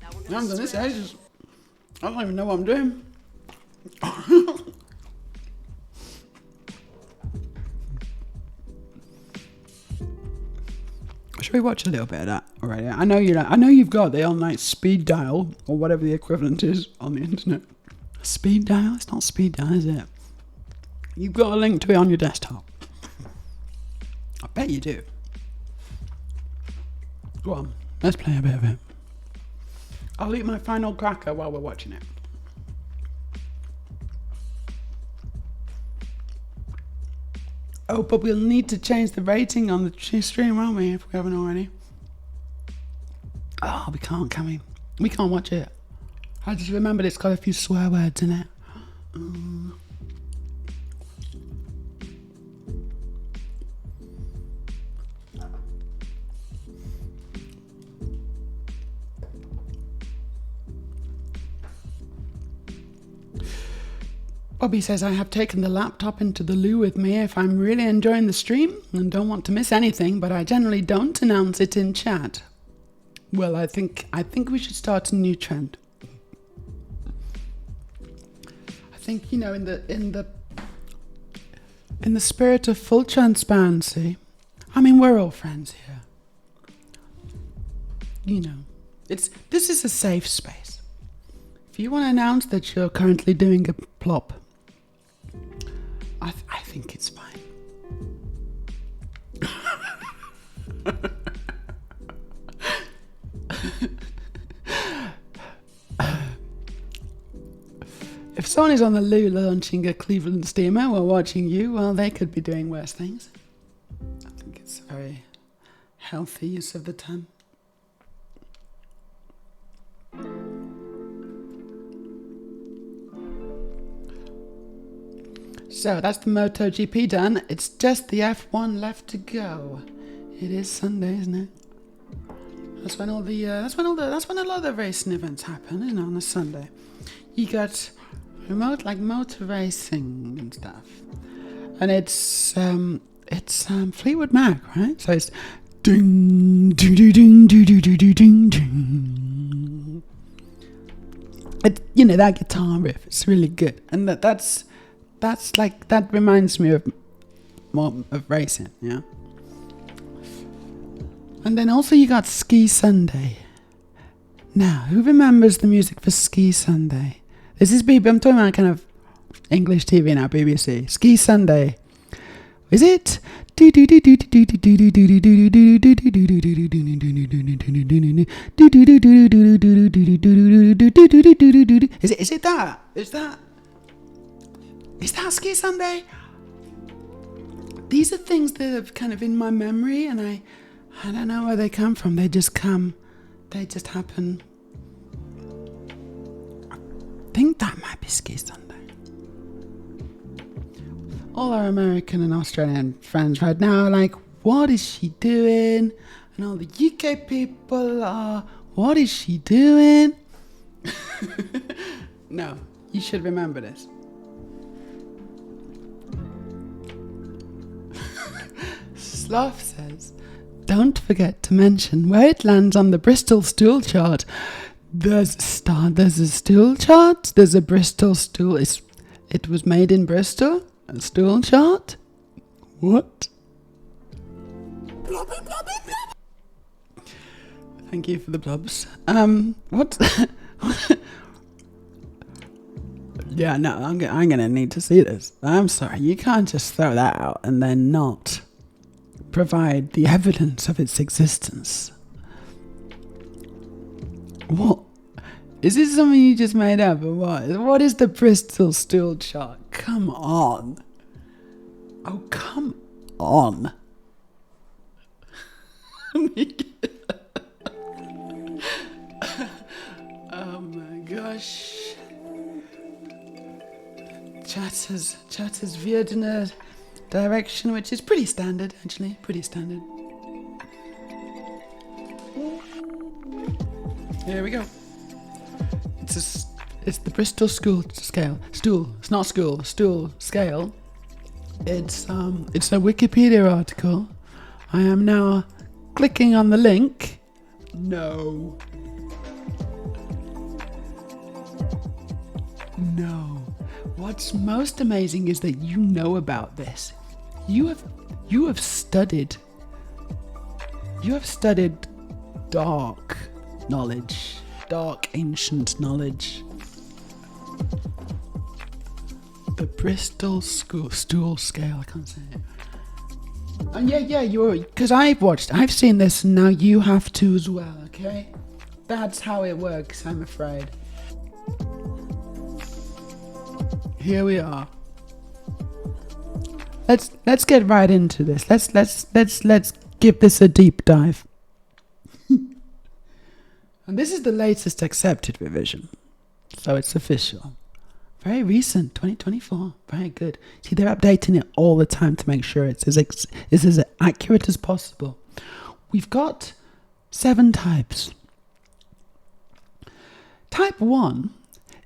haven't done this in ages. I don't even know what I'm doing. Should we watch a little bit of that already? I know you've got the all-night speed dial or whatever the equivalent is on the internet. Speed dial? It's not speed dial, is it? You've got a link to it on your desktop. I bet you do. Go on, let's play a bit of it. I'll eat my final cracker while we're watching it. Oh, but we'll need to change the rating on the stream, won't we, if we haven't already? Oh, we can't, can we? We can't watch it. I just remembered it's got a few swear words in it. Bobby says, I have taken the laptop into the loo with me if I'm really enjoying the stream and don't want to miss anything, but I generally don't announce it in chat. Well, I think we should start a new trend. I think, you know, in the spirit of full transparency, I mean, we're all friends here. You know, this is a safe space. If you want to announce that you're currently doing a plop, I think it's fine. If someone is on the loo launching a Cleveland steamer while watching you, well, they could be doing worse things. I think it's a very healthy use of the time. So that's the MotoGP done. It's just the F1 left to go. It is Sunday, isn't it? That's when a lot of the racing events happen, isn't it? On a Sunday, you got remote like motor racing and stuff, and it's Fleetwood Mac, right? So it's ding ding ding ding ding ding ding ding ding. It, you know, that guitar riff. It's really good, and that's like, that reminds me of more of racing, yeah. And then also you got Ski Sunday. Now, who remembers the music for Ski Sunday? This is BBC. I'm talking about kind of English TV now, BBC. Ski Sunday. Is it? Is it that? Is that Ski Sunday? These are things that are kind of in my memory, and I don't know where they come from. They just happen. I think that might be Ski Sunday. All our American and Australian friends right now are like, what is she doing? And all the UK people are, what is she doing? No, you should remember this. Sloth says, don't forget to mention where it lands on the Bristol stool chart. There's a stool chart, there's a Bristol stool. It was made in Bristol? A stool chart? What? Thank you for the blobs. What? Yeah, no, I'm gonna need to see this. I'm sorry, you can't just throw that out and then not provide the evidence of its existence. What? Is this something you just made up or what? What is the Bristol stool chart? Come on. Oh, come on. Oh my gosh. Chat has veered in a direction which is pretty standard, actually. Pretty standard. Here we go. It's the Bristol stool scale. Stool. It's not school. Stool scale. It's a Wikipedia article. I am now clicking on the link. No. What's most amazing is that you know about this. You have studied dark knowledge, dark ancient knowledge. The Bristol stool scale. I can't say it. And yeah, because I've seen this, and now you have to as well. Okay, that's how it works. I'm afraid. Here we are. Let's get right into this. Let's give this a deep dive. And this is the latest accepted revision, so it's official. Very recent, 2024. Very good. See, they're updating it all the time to make sure it's as accurate as possible. We've got 7 types. Type 1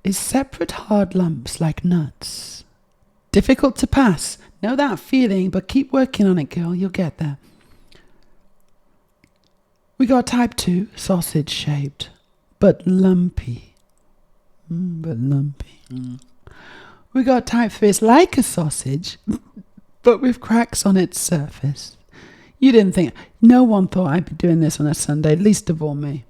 is separate hard lumps like nuts. Difficult to pass. Know that feeling, but keep working on it, girl. You'll get there. We got type 2, sausage shaped, but lumpy. We got type 3, it's like a sausage, but with cracks on its surface. You didn't think, no one thought I'd be doing this on a Sunday, least of all me.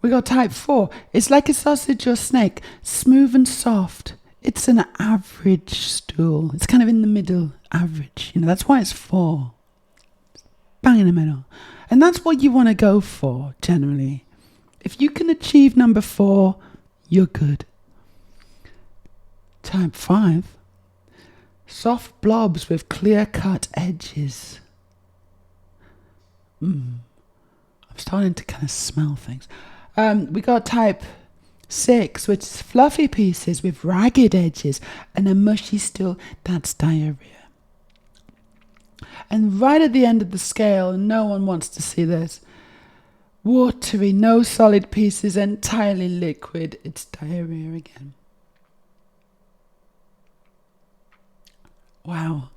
We got type 4, it's like a sausage or snake, smooth and soft. It's an average stool. It's kind of in the middle, average. That's why it's 4. Bang in the middle. And that's what you want to go for, generally. If you can achieve number 4, you're good. Type 5. Soft blobs with clear-cut edges. I'm starting to kind of smell things. We got type 6, which is fluffy pieces with ragged edges and a mushy stool. That's diarrhea. And right at the end of the scale, and no one wants to see this, watery, no solid pieces, entirely liquid. It's diarrhea again. Wow.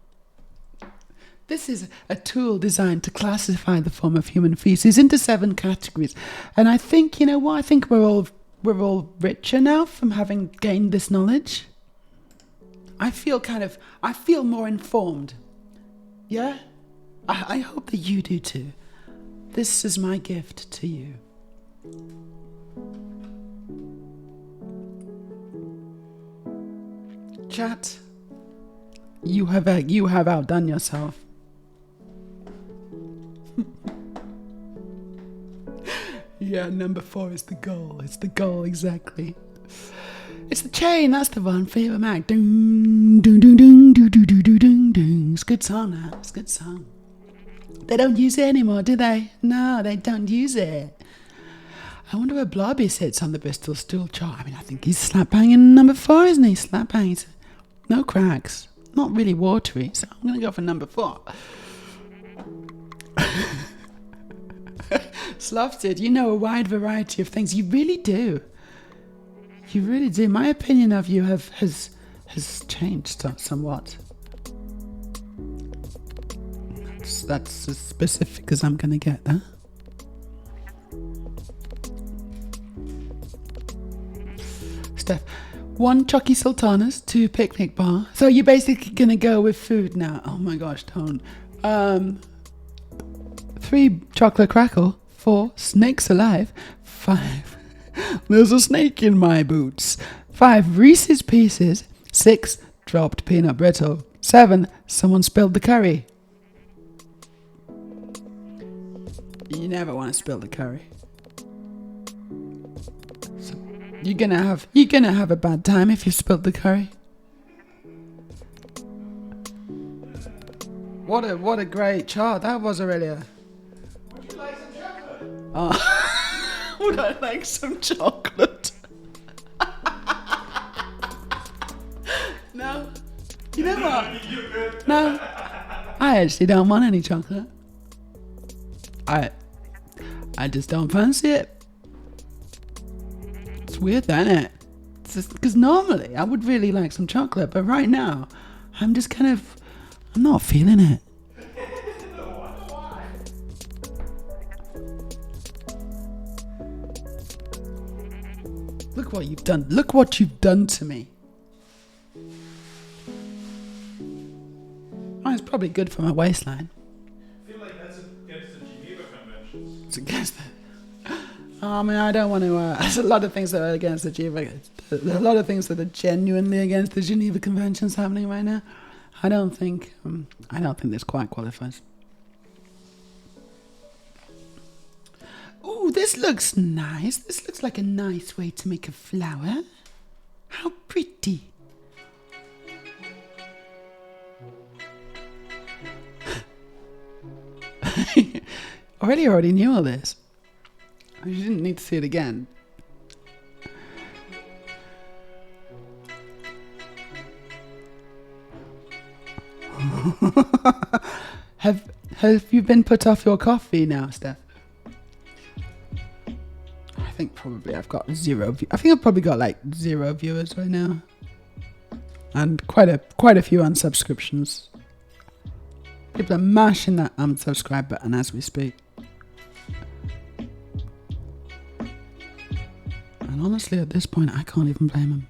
This is a tool designed to classify the form of human feces into 7 categories. And I think, you know what? I think we're all richer now from having gained this knowledge. I feel more informed. Yeah? I hope that you do too. This is my gift to you. Chat, you have outdone yourself. Yeah, number 4 is the goal. It's the goal, exactly. It's the chain, that's the one. Favourite Mac. Ding, ding, ding, ding, ding, ding, ding, ding, ding. It's a good song now. It's a good song. They don't use it anymore, do they? No, they don't use it. I wonder where Blobby sits on the Bristol stool chart. I mean, I think he's slap banging number 4, isn't he? Slap banging. No cracks. Not really watery, so I'm going to go for number 4. Slofted, you know a wide variety of things. You really do. You really do. My opinion of you has changed somewhat. That's as specific as I'm going to get there. Steph, 1 Chucky Sultanas, 2 Picnic Bar. So you're basically going to go with food now. Oh my gosh, don't. 3 Chocolate Crackle, 4 Snakes Alive, 5 There's a snake in my boots, 5 Reese's Pieces, 6 Dropped Peanut Brittle, 7 Someone Spilled the Curry. You never want to spill the curry. So you're gonna have a bad time if you spilled the curry. What a great chart that was, Aurelia. Would you like some chocolate? Oh. Would I like some chocolate? No. You know what? You're good. No. I actually don't want any chocolate. I just don't fancy it. It's weird, isn't it? It's just because normally I would really like some chocolate, but right now I'm just I'm not feeling it. Look what you've done. Look what you've done to me. Oh, it's probably good for my waistline. I feel like that's against the Geneva Conventions. It's against that. I mean, I don't want to. There's a lot of things that are against the Geneva. There's a lot of things that are genuinely against the Geneva Conventions happening right now. I don't think this quite qualifies. Ooh, this looks nice. This looks like a nice way to make a flower. How pretty. already knew all this. You didn't need to see it again. Have you been put off your coffee now, Steph? I think probably I've got zero. I think I've probably got like 0 viewers right now, and quite a few unsubscriptions. People are mashing that unsubscribe button as we speak. And honestly, at this point, I can't even blame them.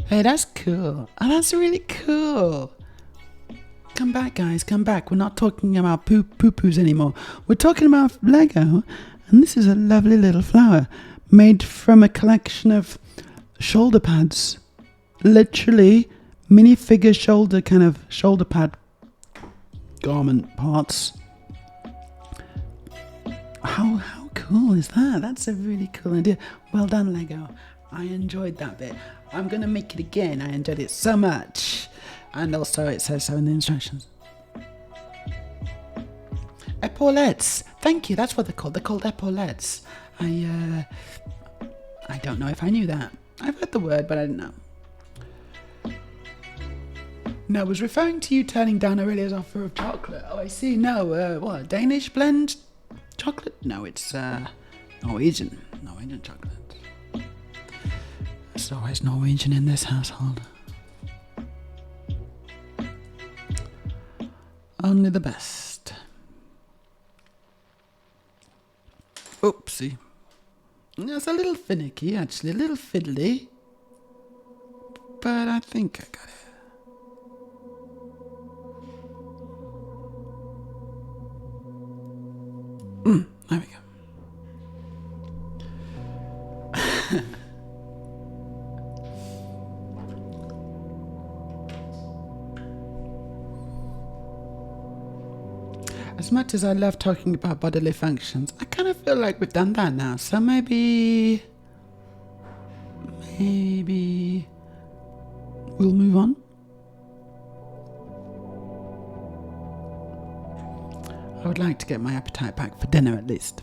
Hey, that's cool. Oh, that's really cool. Come back, guys. Come back. We're not talking about poo-poos anymore. We're talking about Lego. And this is a lovely little flower made from a collection of shoulder pads. Literally minifigure shoulder pad garment parts. How cool is that? That's a really cool idea. Well done, Lego. I enjoyed that bit. I'm going to make it again. I enjoyed it so much. And also it says so in the instructions. Epaulettes. Thank you. That's what they're called. They're called epaulettes. I don't know if I knew that. I've heard the word, but I didn't know. No, I was referring to you turning down Aurelia's offer of chocolate. Oh, I see. No, what? Danish blend chocolate? No, it's Norwegian chocolate. There's always Norwegian in this household. Only the best. Oopsie. It's a little finicky, actually, a little fiddly. But I think I got it. There we go. As much as I love talking about bodily functions, I kind of feel like we've done that now. So maybe we'll move on. I would like to get my appetite back for dinner at least.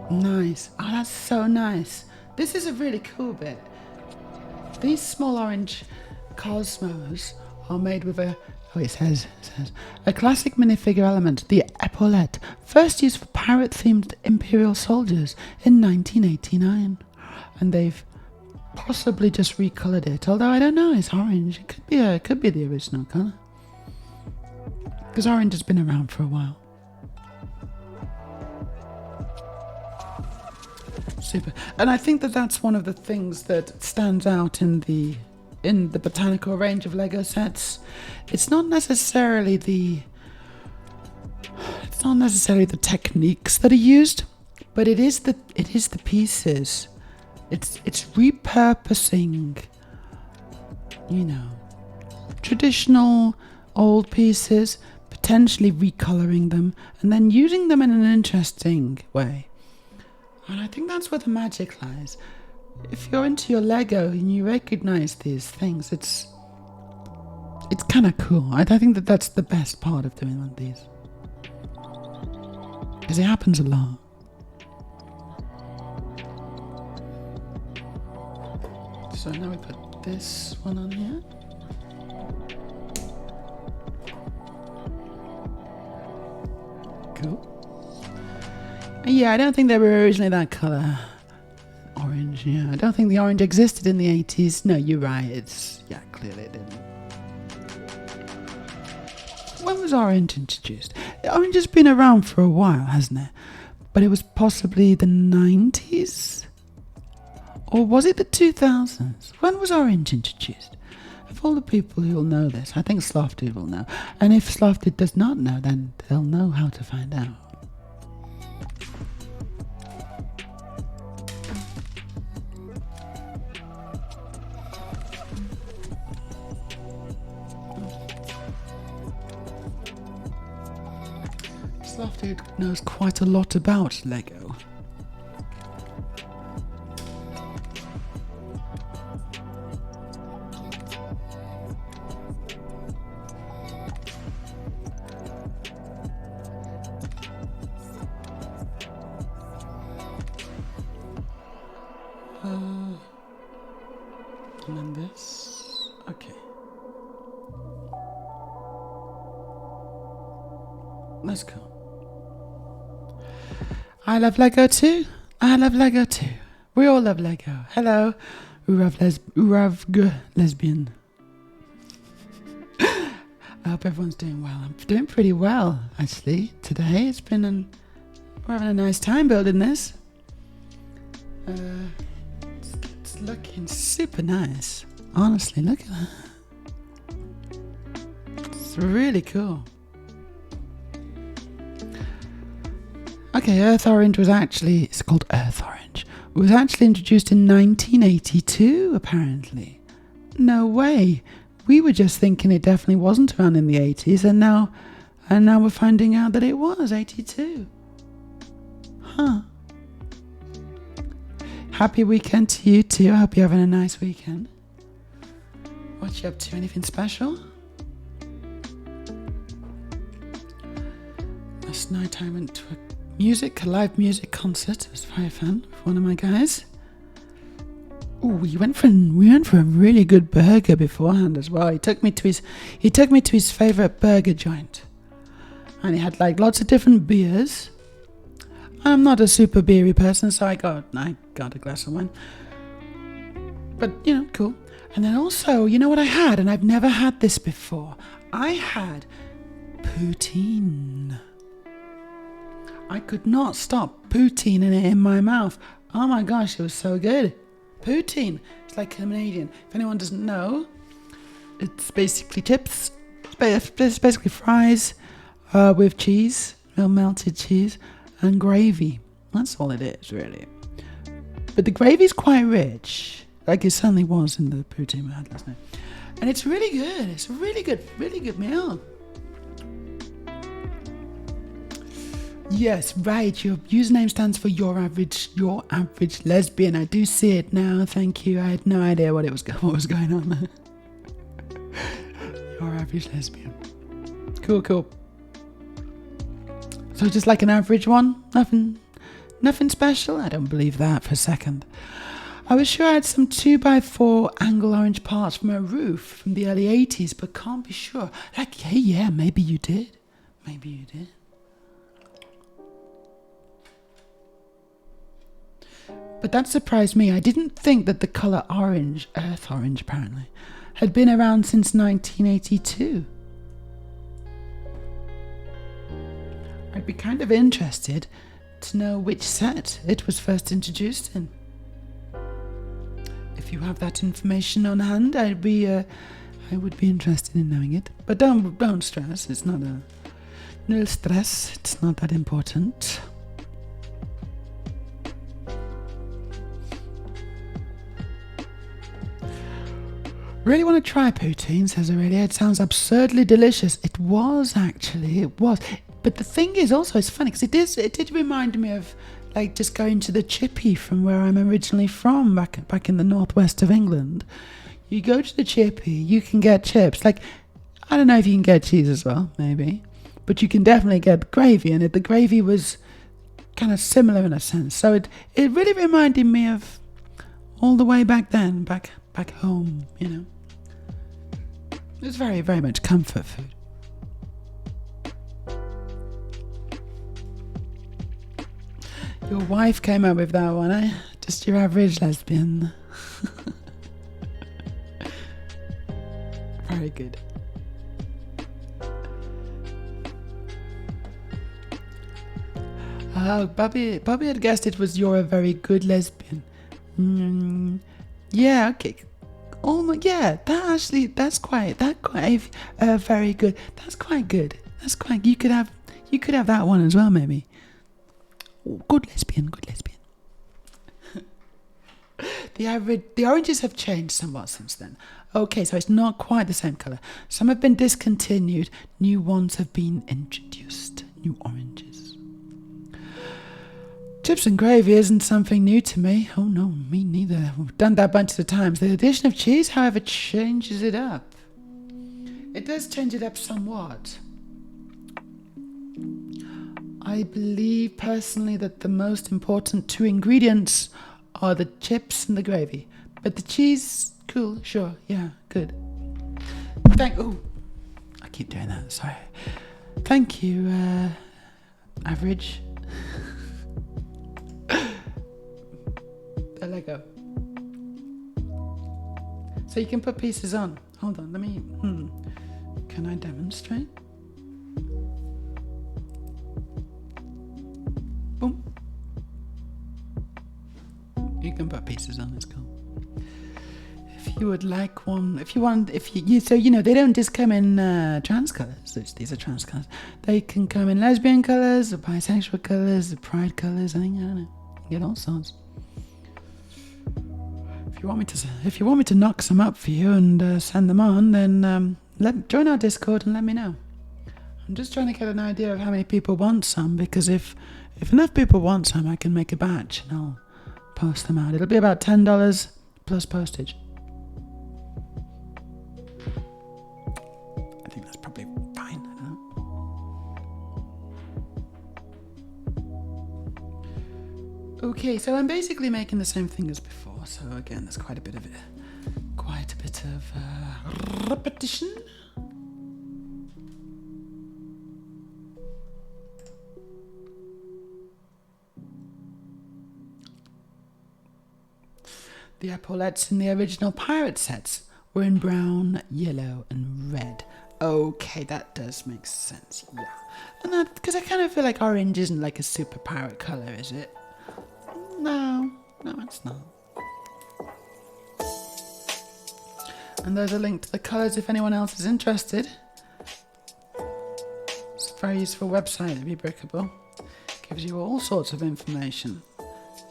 Nice. Oh, that's so nice. This is a really cool bit. These small orange cosmos are made with it says a classic minifigure element, the epaulette, first used for pirate-themed imperial soldiers in 1989, and they've possibly just recolored it. Although I don't know, it's orange. It could be the original color, because orange has been around for a while. Super, and I think that that's one of the things that stands out in the botanical range of Lego sets. It's not necessarily the techniques that are used, but it is the pieces. It's repurposing, traditional old pieces, potentially recoloring them, and then using them in an interesting way. And I think that's where the magic lies. If you're into your Lego and you recognize these things, it's kind of cool. I think that that's the best part of doing one of these. Because it happens a lot. So now we put this one on here. Cool. Yeah, I don't think they were originally that colour. Orange, yeah. I don't think the orange existed in the 80s. No, you're right. Clearly it didn't. When was orange introduced? Orange has been around for a while, hasn't it? But it was possibly the 90s? Or was it the 2000s? When was orange introduced? Of all the people who will know this, I think Slofted will know. And if Slofted does not know, then they'll know how to find out. Slofted knows quite a lot about Lego. And then this. Okay. Let's go. I love Lego too. I love Lego too. We all love Lego. Hello, lesbian. I hope everyone's doing well. I'm doing pretty well, actually. Today we're having a nice time building this. It's looking super nice. Honestly, look at that. It's really cool. Okay, Earth Orange it's called Earth Orange. It was actually introduced in 1982, apparently. No way. We were just thinking it definitely wasn't around in the 80s, and now we're finding out that it was 82. Huh. Happy weekend to you too. I hope you're having a nice weekend. What you up to? Anything special? Last night I went to a live music concert. I was very fun with one of my guys. Oh, we went for a really good burger beforehand as well. He took me to his favourite burger joint, and he had like lots of different beers. I'm not a super beery person, so I got a glass of wine. But cool. And then also, you know what I had, and I've never had this before. I had poutine. I could not stop poutine in my mouth. Oh my gosh, it was so good. Poutine. It's like Canadian. If anyone doesn't know, it's basically chips. It's basically fries with cheese, melted cheese, and gravy. That's all it is, really. But the gravy's quite rich, like it certainly was in the poutine we had last night. And it's really good. It's a really good meal. Yes, right. Your username stands for your average lesbian. I do see it now. Thank you. I had no idea what was going on there. Your average lesbian. Cool. So just like an average one? Nothing special? I don't believe that for a second. I was sure I had some 2x4 angle orange parts from a roof from the early 80s, but can't be sure. Like, hey, yeah, maybe you did. But that surprised me. I didn't think that the colour orange, Earth Orange apparently, had been around since 1982. I'd be kind of interested to know which set it was first introduced in. If you have that information on hand, I would be interested in knowing it. But don't stress. It's not no stress. It's not that important. Really want to try poutine, says Aurelia. It sounds absurdly delicious. It was, actually. It was. But the thing is also, it's funny because it did remind me of like just going to the chippy from where I'm originally from, back in the northwest of England. You go to the chippy, you can get chips. Like, I don't know if you can get cheese as well, maybe. But you can definitely get gravy, and the gravy was kind of similar in a sense. So it really reminded me of all the way back then, back home, you know. It was very, very much comfort food. Your wife came up with that one, eh? Just your average lesbian. Very good. Oh, Bobby had guessed it was you're a very good lesbian. Yeah, okay. Oh my, yeah, that's quite very good. That's quite good. That's quite. You could have that one as well, maybe. Oh, good lesbian. The oranges have changed somewhat since then. Okay, so it's not quite the same colour. Some have been discontinued. New ones have been introduced. New oranges. Chips and gravy isn't something new to me. Oh no, me neither. We've done that a bunch of times. The addition of cheese, however, changes it up. It does change it up somewhat. I believe personally that the most important two ingredients are the chips and the gravy. But the cheese, cool, sure, yeah, good. I keep doing that, sorry. Thank you, average. The Lego. So you can put pieces on. Hold on, let me, Can I demonstrate? Boom. You can put pieces on, it's cool. If you would like one, so you know, they don't just come in trans colours. These are trans colours. They can come in lesbian colours, or bisexual colours, or pride colours. I don't know. You get all sorts. If you want me to knock some up for you and send them on, then join our Discord and let me know. I'm just trying to get an idea of how many people want some, because if enough people want some, I can make a batch and I'll post them out. It'll be about $10 plus postage. I think that's probably fine. I don't know. Okay, so I'm basically making the same thing as before. So again, there's quite a bit of repetition. The epaulettes in the original pirate sets were in brown, yellow, and red. Okay, that does make sense, yeah. And that, because I kind of feel like orange isn't like a super pirate colour, is it? No, it's not. And there's a link to the colours if anyone else is interested. It's a very useful website, Rebrickable. Gives you all sorts of information.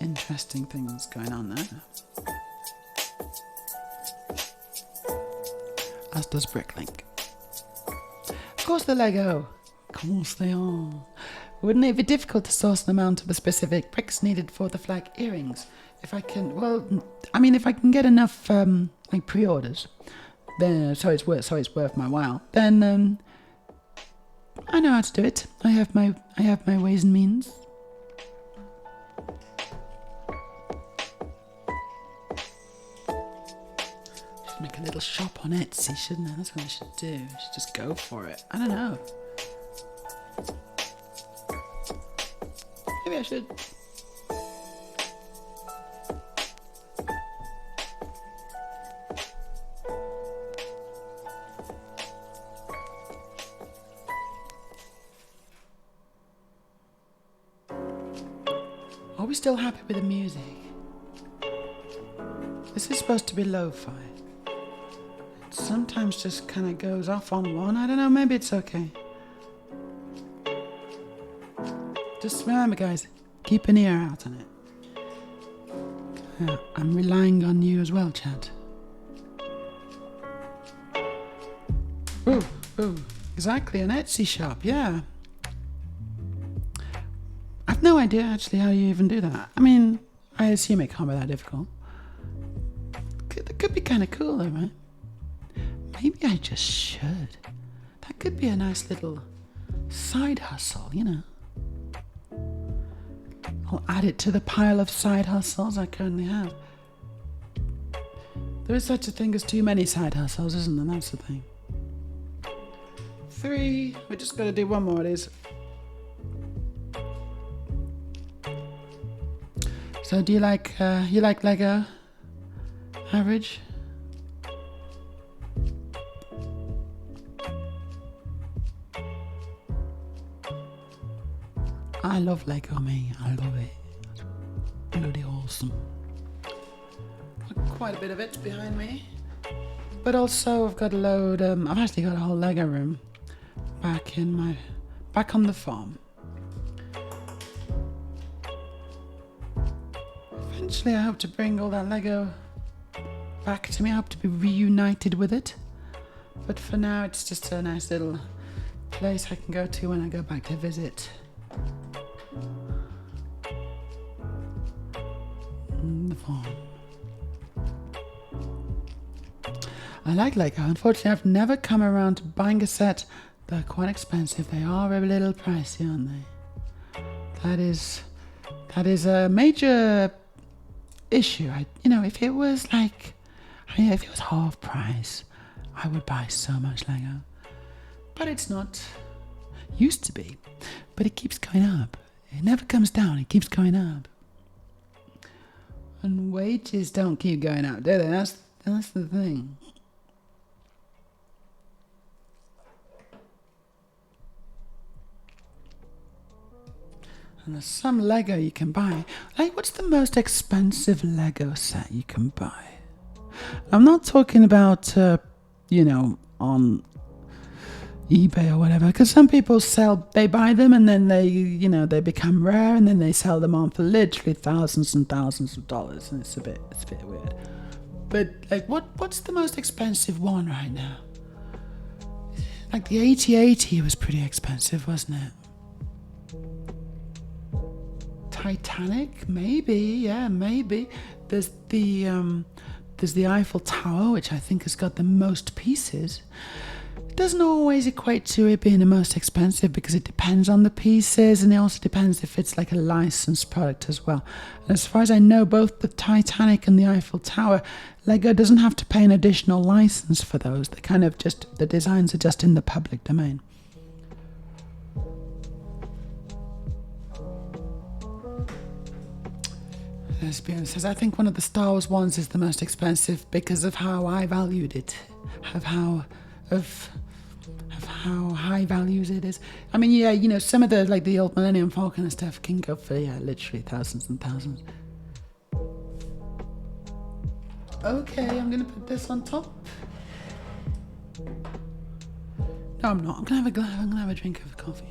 Interesting things going on there. As does Bricklink. Of course the Lego. Of course they are. Wouldn't it be difficult to source an amount of the specific bricks needed for the flag earrings? If I can get enough like pre-orders, then so it's worth my while. Then I know how to do it. I have my ways and means. Should make a little shop on Etsy, shouldn't I? That's what I should do. I should just go for it. I don't know. Maybe I should. Are we still happy with the music? This is supposed to be lo-fi. It sometimes just kind of goes off on one. I don't know, maybe it's okay. Just remember, guys, keep an ear out on it. Yeah, I'm relying on you as well, Chad. Oh, exactly, an Etsy shop, yeah. I've no idea actually how you even do that. I mean, I assume it can't be that difficult. That could be kind of cool though, right? Maybe I just should. That could be a nice little side hustle, you know. I'll add it to the pile of side hustles I currently have. There is such a thing as too many side hustles, isn't there? That's the thing. 3. We just got to do one more of these. So do you like Lego? Average? I love Lego, me. I love it. It's bloody awesome. Quite a bit of it behind me. But also I've got a load, I've actually got a whole Lego room back on the farm. Eventually I hope to bring all that Lego back to me. I hope to be reunited with it. But for now it's just a nice little place I can go to when I go back to visit. The farm. I like Lego. Unfortunately, I've never come around to buying a set. They're quite expensive. They are a little pricey, aren't they? That is a major issue. If it was if it was half price, I would buy so much Lego. But it's not. Used to be. But it keeps going up. It never comes down. It keeps going up. And wages don't keep going up, do they? That's the thing. And there's some Lego you can buy. Like, what's the most expensive Lego set you can buy? I'm not talking about, on eBay or whatever, because some people they buy them and then they become rare and then they sell them on for literally thousands and thousands of dollars, and it's a bit weird. But like, what's the most expensive one right now? Like the 8080 was pretty expensive, wasn't it? Titanic, maybe, yeah, maybe. There's the Eiffel Tower, which I think has got the most pieces. It doesn't always equate to it being the most expensive because it depends on the pieces, and it also depends if it's like a licensed product as well. And as far as I know, both the Titanic and the Eiffel Tower, Lego doesn't have to pay an additional license for those. They kind of the designs are just in the public domain. Let's be honest, I think one of the Star Wars ones is the most expensive because of how I valued it, of how high values it is. I mean, yeah, some of the old Millennium Falcon and stuff can go for, literally thousands and thousands. Okay, I'm gonna put this on top. No, I'm not. I'm gonna have a drink of coffee.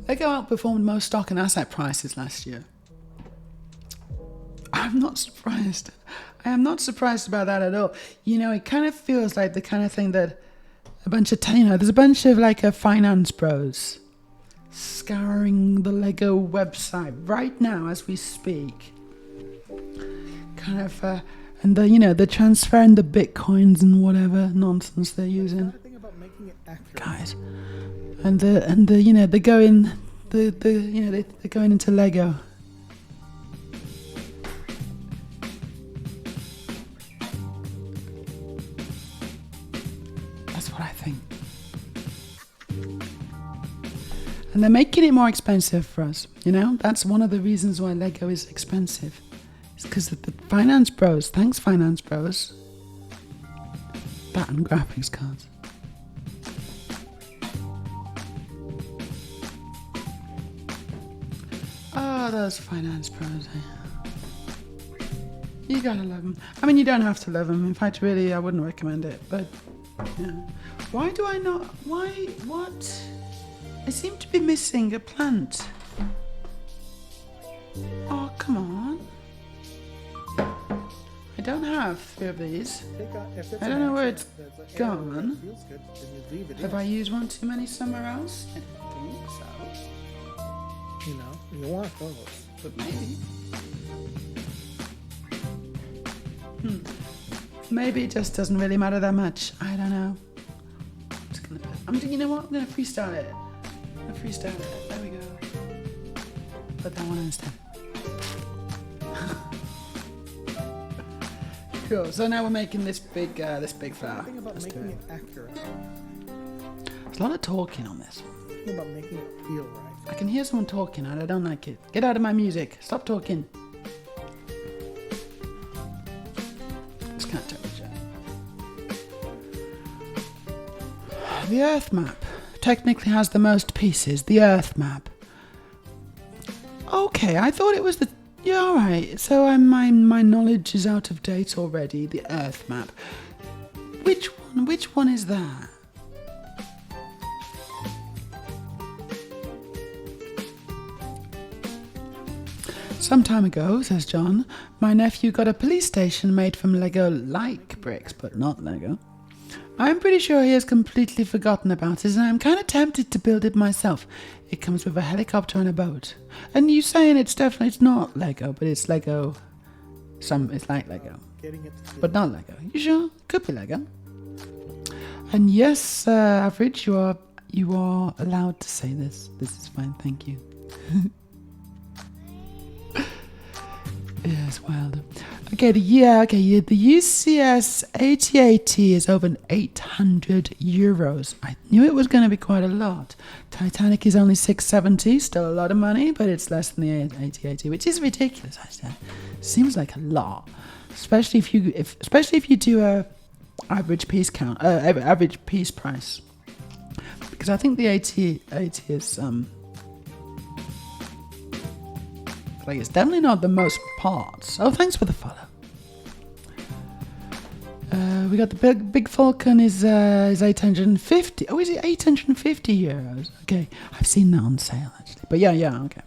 Lego outperformed most stock and asset prices last year. I'm not surprised. I am not surprised about that at all. It kind of feels like the kind of thing that there's a bunch of finance bros scouring the Lego website right now as we speak. And they're transferring the bitcoins and whatever nonsense they're using. Guys. And they're going into Lego. That's what I think. And they're making it more expensive for us. That's one of the reasons why Lego is expensive. It's because of the finance bros. Thanks, finance bros. That and graphics cards. Oh, those finance pros. You gotta love them. I mean, you don't have to love them. In fact, really, I wouldn't recommend it. But, yeah. Why do I not? What? I seem to be missing a plant. Oh, come on. don't have 3 of these. If it's I an don't know where accent it's that's an gone. area that feels good, then you leave it Have in. I used one too many somewhere else? I don't think so. You know, you want those. But maybe. Maybe it just doesn't really matter that much. I don't know. You know what? I'm gonna freestyle it. There we go. Put that one in instead. Cool. So now we're making this big flower. Think about making it accurate. There's a lot of talking on this. Think about making it feel right. I can hear someone talking and I don't like it. Get out of my music. Stop talking. It's kind of terrible. The Earth map technically has the most pieces. The Earth map. Okay, I thought it was the... Yeah, alright. So my knowledge is out of date already. The Earth map. Which one is that? Some time ago, says John, my nephew got a police station made from Lego-like bricks, but not Lego. I'm pretty sure he has completely forgotten about it, and I'm kind of tempted to build it myself. It comes with a helicopter and a boat. And you saying it's not Lego, but it's Lego. It's like Lego, Getting it to but not Lego. You sure? Could be Lego. And yes, Average, you are allowed to say this. This is fine, thank you. Yes, wild. Okay, the UCS 8080 is over 800 euros. I knew it was going to be quite a lot. Titanic is only 670, still a lot of money, but it's less than the 8080, which is ridiculous. I said, seems like a lot, especially if you do a average piece count, average piece price, because I think the 8080 is it's definitely not the most parts. Oh, thanks for the follow. We got the big Falcon is 850. Oh, is it 850 euros? Okay, I've seen that on sale actually. But yeah, okay.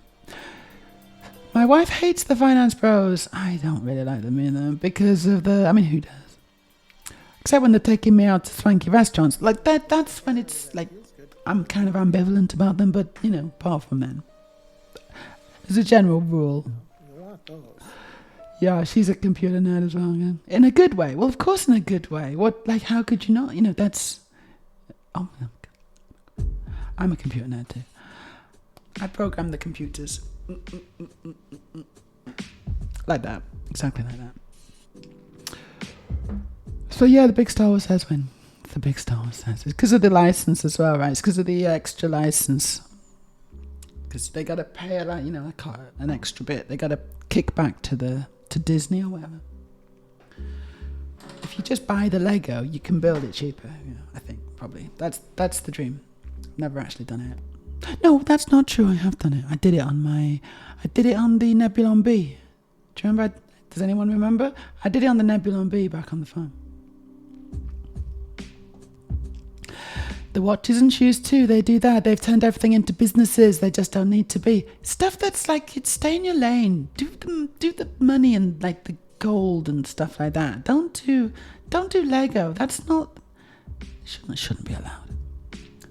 My wife hates the finance bros. I don't really like them either because of who does? Except when they're taking me out to swanky restaurants. Like that's when it's like I'm kind of ambivalent about them. But apart from then. As a general rule. You want those. Yeah, she's a computer nerd as well. Yeah. In a good way. Well, of course in a good way. How could you not? that's... Oh, I'm a computer nerd too. I program the computers. Like that. Exactly like that. So yeah, the big Star Wars says when. The big Star Wars says. It's because of the license as well, right? It's because of the extra license. Because they got to pay an extra bit. They got to kick back to Disney or whatever. If you just buy the Lego, you can build it cheaper. I think probably that's the dream. Never actually done it. No, that's not true. I have done it. I did it on the Nebulon B. Do you remember? Does anyone remember? I did it on the Nebulon B back on the farm. The watches and shoes too, they do that. They've turned everything into businesses. They just don't need to be. Stuff that's stay in your lane. Do the money and like the gold and stuff like that. Don't do Lego. That's not shouldn't be allowed.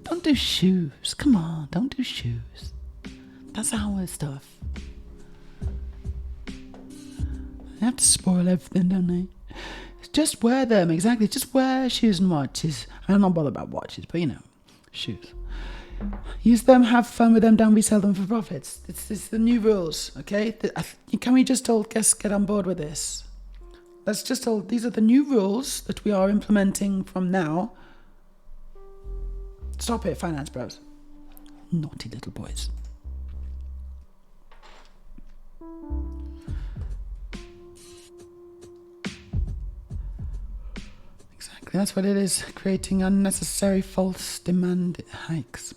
Don't do shoes. Come on, don't do shoes. That's our stuff. They have to spoil everything, don't they? Just wear them, exactly. Just wear shoes and watches. I'm not bothered about watches, but shoes. Use them, have fun with them, don't resell them for profits. It's the new rules, okay? Can we just all get on board with this? These are the new rules that we are implementing from now. Stop it, finance bros. Naughty little boys. That's what it is, creating unnecessary false demand hikes.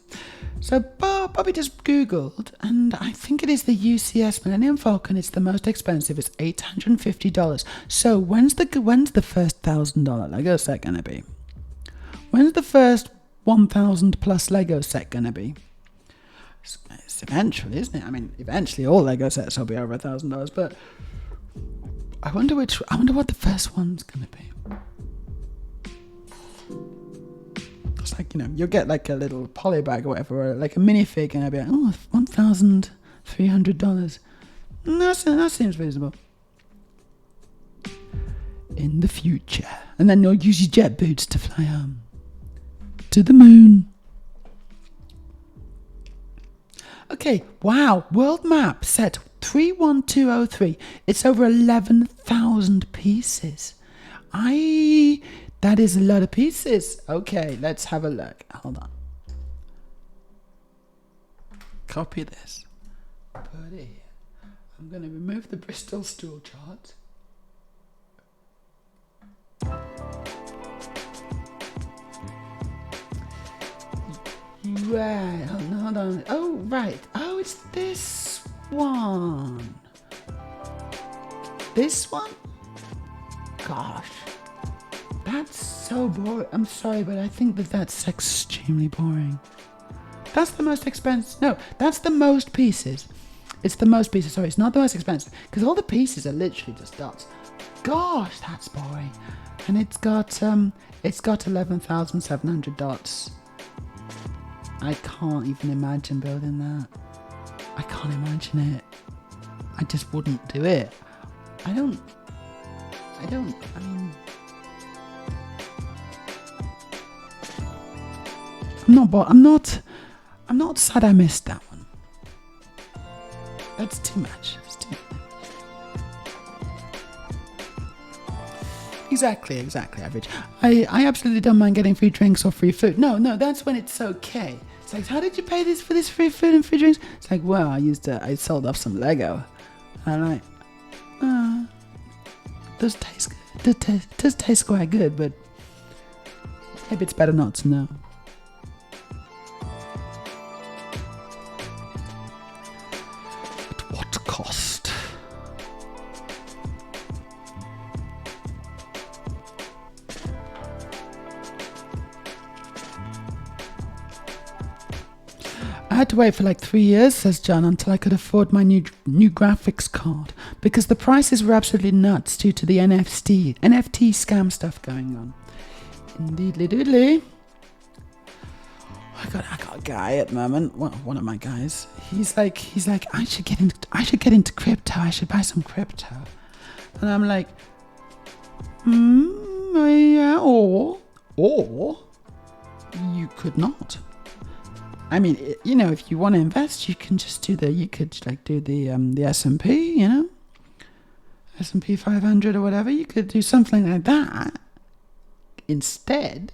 So Bobby just Googled, and I think it is the UCS Millennium Falcon. It's the most expensive. It's $850. So when's the first $1,000 Lego set gonna be? When's the first 1,000 plus Lego set gonna be? It's eventually, isn't it? I mean, eventually all Lego sets will be over $1,000, but I wonder what the first one's gonna be. It's like, you'll get like a little poly bag or whatever, or like a minifig, and I'll be like, oh, $1,300. That seems reasonable. In the future. And then you'll use your jet boots to fly to the moon. Okay, wow. World map set 31203. It's over 11,000 pieces. That is a lot of pieces. Okay, let's have a look. Hold on. Copy this. Put it here. I'm going to remove the Bristol stool chart. Right, hold on. Oh, right. Oh, it's this one. This one? Gosh. That's so boring. I'm sorry, but I think that's extremely boring. That's the most expensive. No, that's the most pieces. It's the most pieces. Sorry, it's not the most expensive. Because all the pieces are literally just dots. Gosh, that's boring. And it's got 11,700 dots. I can't even imagine building that. I can't imagine it. I just wouldn't do it. I mean, I'm not sad I missed that one. That's too much. It's too much. Exactly, average. I absolutely don't mind getting free drinks or free food. No, that's when it's okay. It's like, how did you pay for this free food and free drinks? It's like, well, I sold off some Lego. And does taste good. Does taste quite good, but maybe it's better not to know. At what cost? I had to wait for like 3 years, says John, until I could afford my new graphics card, because the prices were absolutely nuts due to the NFT scam stuff going on. Indeedly doodly. I got a guy at the moment, one of my guys. He's like, I should get into crypto. I should buy some crypto. And I'm like, yeah, or you could not. I mean, if you want to invest, you can just do the S&P, S&P 500 or whatever. You could do something like that instead,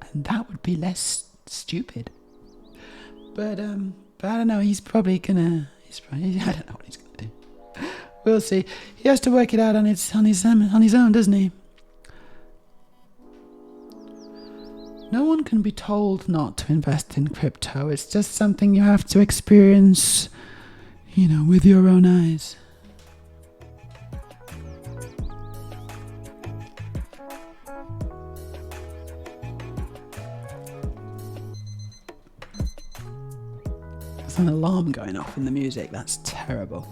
and that would be less stupid. But I don't know. I don't know what he's gonna do. We'll see. He has to work it out on his own, doesn't he? No one can be told not to invest in crypto. It's just something you have to experience, with your own eyes. There's an alarm going off in the music. That's terrible.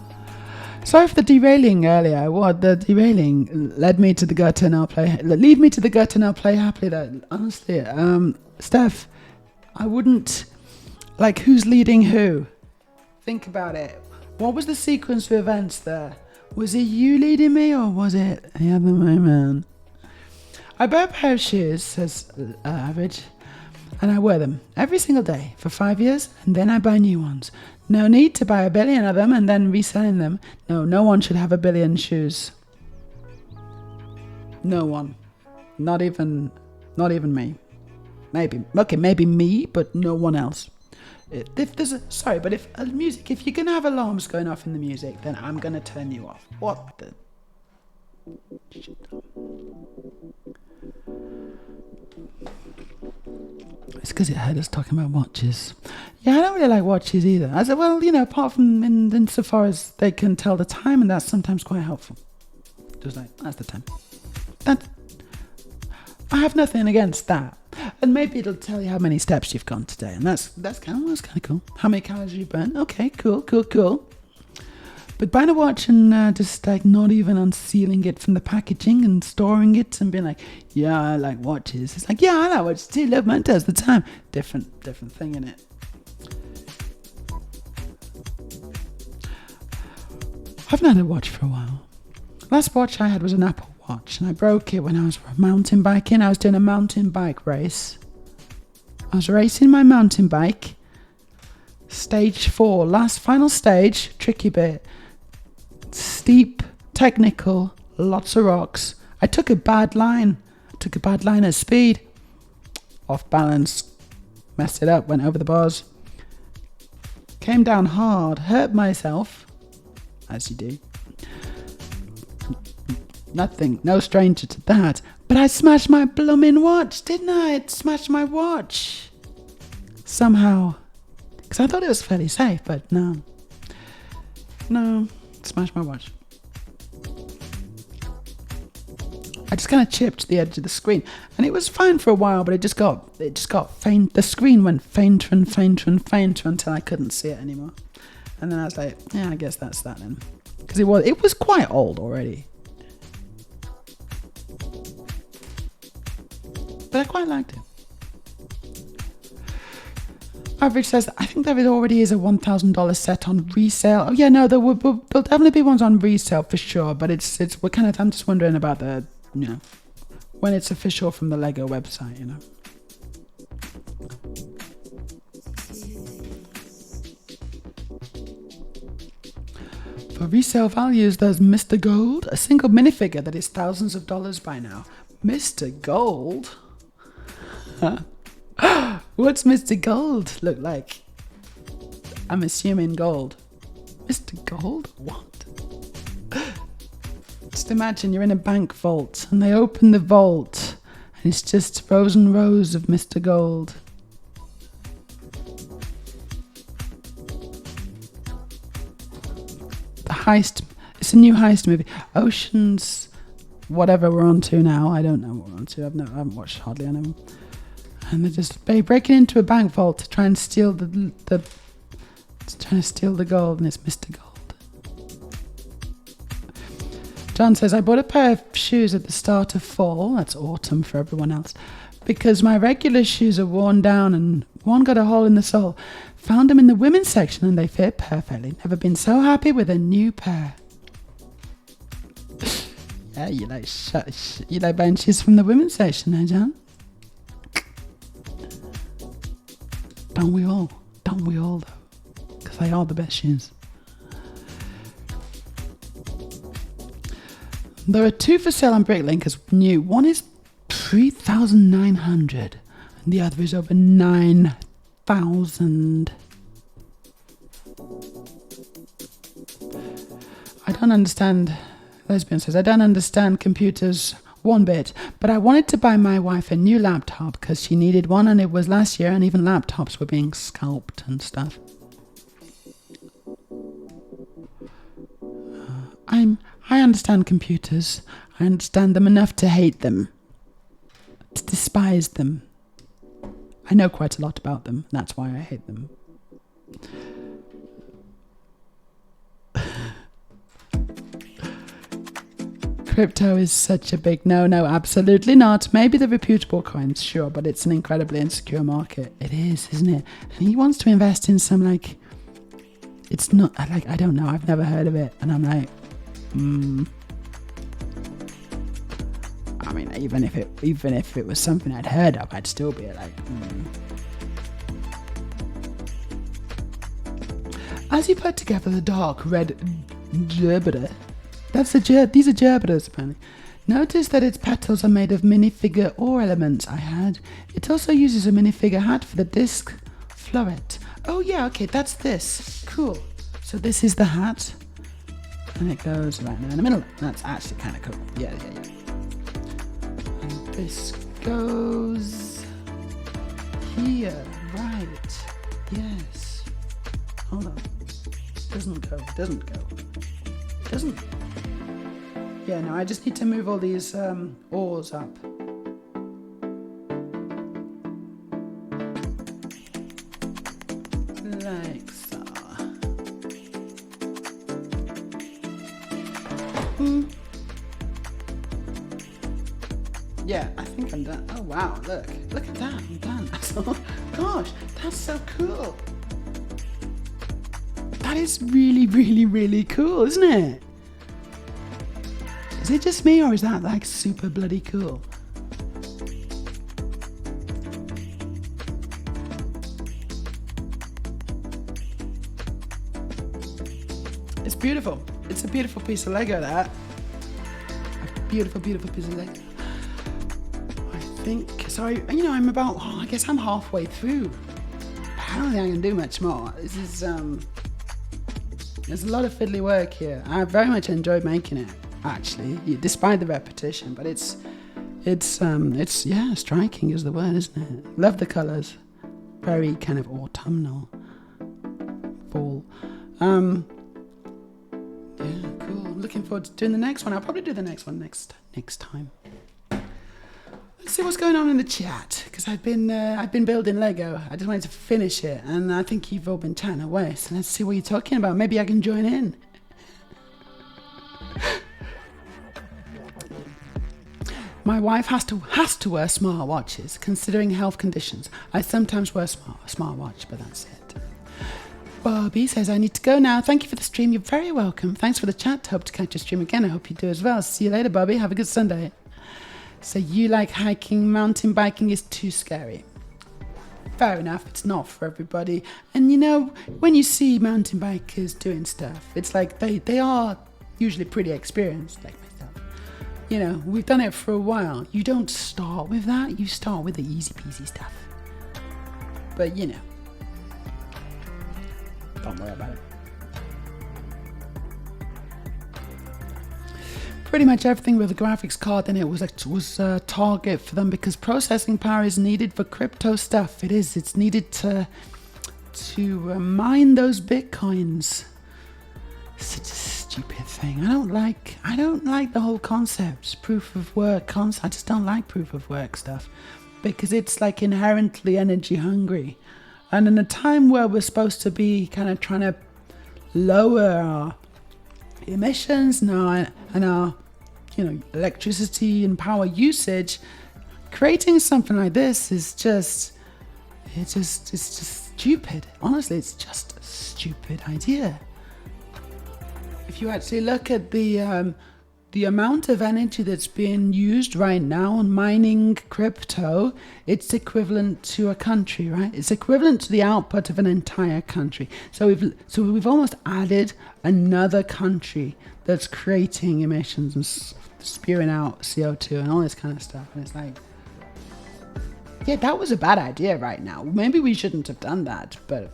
Sorry for the derailing earlier. The derailing led me to the gutter, and lead me to the gutter, and I'll play happily. That honestly, Steph, I wouldn't who's leading who. Think about it. What was the sequence of events there? Was it you leading me, or was it the other way man? I buy a pair of shoes, says Average, and I wear them every single day for 5 years, and then I buy new ones. No need to buy 1 billion of them and then reselling them. No one should have 1 billion shoes. No one. Not even me. Maybe me, but no one else. If you're gonna have alarms going off in the music, then I'm gonna turn you off. What the shit? It's because it heard us talking about watches. Yeah, I don't really like watches either. I said, well, apart from insofar as they can tell the time, and that's sometimes quite helpful. Just like, that's the time. I have nothing against that. And maybe it'll tell you how many steps you've gone today, and that's kind of cool. How many calories you burn? Okay, cool. But buying a watch and just like not even unsealing it from the packaging and storing it and being like, yeah, I like watches. It's like, yeah, I like watches too. Love mine does the time. Different thing in it. I haven't had a watch for a while. Last watch I had was an Apple Watch, and I broke it when I was mountain biking. I was doing a mountain bike race. I was racing my mountain bike. Stage 4, final stage, tricky bit. Steep, technical, lots of rocks. I took a bad line. At speed. Off balance. Messed it up, went over the bars. Came down hard, hurt myself. As you do. Nothing, no stranger to that. But I smashed my blooming watch, didn't I? It smashed my watch. Somehow. Because I thought it was fairly safe, but no. No, smashed my watch. I just kind of chipped the edge of the screen. And it was fine for a while, but it just got faint. The screen went fainter and fainter and fainter until I couldn't see it anymore. And then I was like, yeah, I guess that's that then. Because it was quite old already. But I quite liked it. Average says, I think there already is a $1,000 set on resale. Oh yeah, no, there'll definitely be ones on resale for sure. But I'm just wondering about when it's official from the Lego website, For resale values, there's Mr. Gold, a single minifigure that is thousands of dollars by now. Mr. Gold? What's Mr. Gold look like? I'm assuming gold. Mr. Gold? What? Just imagine you're in a bank vault and they open the vault and it's just rows and rows of Mr. Gold. The heist. It's a new heist movie. Oceans, whatever we're on to now. I don't know what we're on to. I haven't watched hardly any of them. And they're just breaking into a bank vault to try and steal the gold, and it's Mr. Gold. John says, I bought a pair of shoes at the start of fall, that's autumn for everyone else, because my regular shoes are worn down and one got a hole in the sole. Found them in the women's section and they fit perfectly. Never been so happy with a new pair. Yeah, you like buying shoes from the women's section, eh, John? Don't we all? Don't we all, though? Because they are the best shoes. There are 2 for sale on Bricklink as new. One is 3,900 and the other is over 9,000. I don't understand, Lesbian says, I don't understand computers one bit, but I wanted to buy my wife a new laptop because she needed one and it was last year and even laptops were being scalped and stuff. I understand computers. I understand them enough to hate them, to despise them. I know quite a lot about them. That's why I hate them. Crypto is such a big no, absolutely not. Maybe the reputable coins, sure, but it's an incredibly insecure market. It is, isn't it? And he wants to invest in some, it's not, I don't know, I've never heard of it. And I'm like, I mean, even if it was something I'd heard of, I'd still be like, As you put together the dark red gerbera, these are gerberas apparently. Notice that its petals are made of minifigure ore elements I had. It also uses a minifigure hat for the disc floret. Oh yeah, okay, that's this. Cool. So this is the hat. And it goes right there in the middle. That's actually kind of cool. Yeah. And this goes here. Right. Yes. Hold on. Doesn't go. Yeah, no, I just need to move all these ores up. Like so. Yeah, I think I'm done. Oh wow, look at that, I'm done. Gosh, that's so cool. That is really, really, really cool, isn't it? Is it just me, or is that like super bloody cool? It's beautiful. It's a beautiful piece of Lego, that. A beautiful, beautiful piece of Lego. I think, so I'm about, I guess I'm halfway through. I don't think I can do much more. This is, there's a lot of fiddly work here. I very much enjoyed making it, actually, despite the repetition, but it's striking is the word, isn't it? Love the colours. Very kind of autumnal. Fall. Yeah, cool. I'm looking forward to doing the next one. I'll probably do the next one next time. Let's see what's going on in the chat, because I've been building Lego. I just wanted to finish it, and I think you've all been chatting away. So let's see what you're talking about. Maybe I can join in. My wife has to wear smartwatches, considering health conditions. I sometimes wear a smartwatch, but that's it. Bobby says, I need to go now. Thank you for the stream. You're very welcome. Thanks for the chat. Hope to catch your stream again. I hope you do as well. See you later, Bobby. Have a good Sunday. So you like hiking, mountain biking is too scary. Fair enough. It's not for everybody. And when you see mountain bikers doing stuff, it's like they are usually pretty experienced, like myself. We've done it for a while. You don't start with that. You start with the easy peasy stuff. But don't worry about it. Pretty much everything with a graphics card in it was a target for them, because processing power is needed for crypto stuff. It is. It's needed to mine those bitcoins. Such a stupid thing. I don't like the whole concept, proof of work concept. I just don't like proof of work stuff, because it's like inherently energy hungry. And in a time where we're supposed to be kind of trying to lower our emissions and our electricity and power usage, creating something like this is just stupid. Honestly, it's just a stupid idea. If you actually look at the amount of energy that's being used right now on mining crypto, it's equivalent to a country, right? It's equivalent to the output of an entire country. So we've almost added another country that's creating emissions and spewing out CO2 and all this kind of stuff. And it's like, yeah, that was a bad idea right now. Maybe we shouldn't have done that, but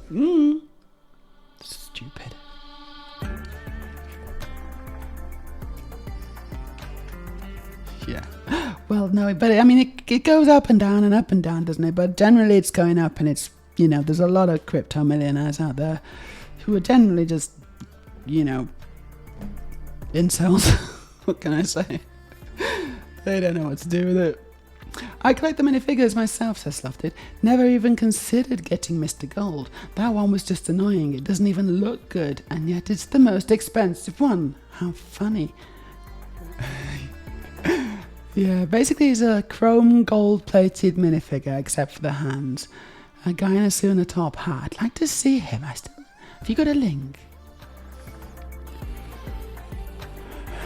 stupid. Yeah. Well, no, but I mean, it goes up and down, doesn't it? But generally it's going up, and it's, there's a lot of crypto millionaires out there who are generally just, incels. What can I say? They don't know what to do with it. I collect the minifigures myself, says Slufted. Never even considered getting Mr. Gold. That one was just annoying. It doesn't even look good, and yet it's the most expensive one. How funny. Yeah, basically it's a chrome gold-plated minifigure, except for the hands. A guy in a suit and a top hat. I'd like to see him. Have you got a link?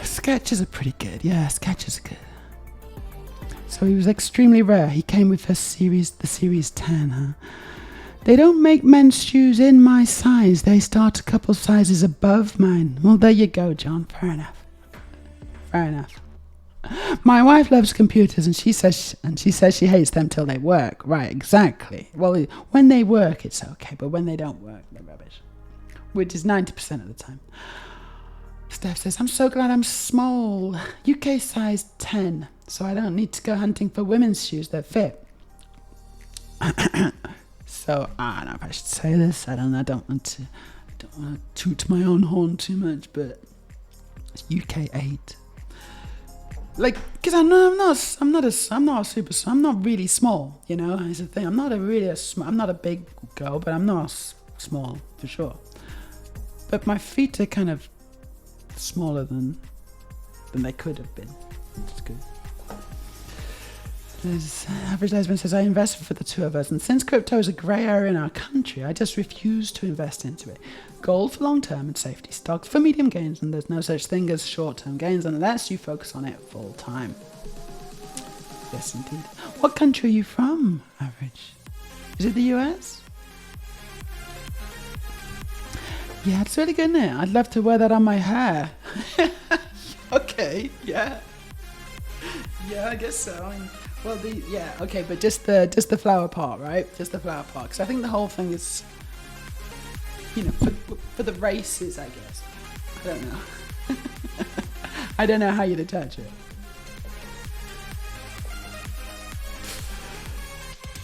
Sketches are pretty good. Yeah, sketches are good. So he was extremely rare. He came with the series 10, huh? They don't make men's shoes in my size. They start a couple sizes above mine. Well, there you go, John. Fair enough. My wife loves computers, and she says she hates them till they work. Right, exactly. Well, when they work, it's okay, but when they don't work, they're rubbish. Which is 90% of the time. Steph says, I'm so glad I'm small. UK size 10, so I don't need to go hunting for women's shoes that fit. So, I don't know if I should say this. I don't want to toot my own horn too much, but it's UK 8. Like, because I'm not really small, it's the thing. I'm not a big girl, but I'm not small for sure. But my feet are kind of smaller than than they could have been. It's good. There's average husband says, I invested for the two of us, and since crypto is a grey area in our country, I just refuse to invest into it. Gold for long term and safety, stocks for medium gains, and there's no such thing as short term gains unless you focus on it full time. Yes, indeed. What country are you from, Average? Is it the US? Yeah, it's really good, isn't it? I'd love to wear that on my hair. Okay, yeah. Yeah, I guess so. I mean, well, okay, but just the flower part, right? Just the flower part, because I think the whole thing is, for the races, I guess. I don't know. I don't know how you'd attach it.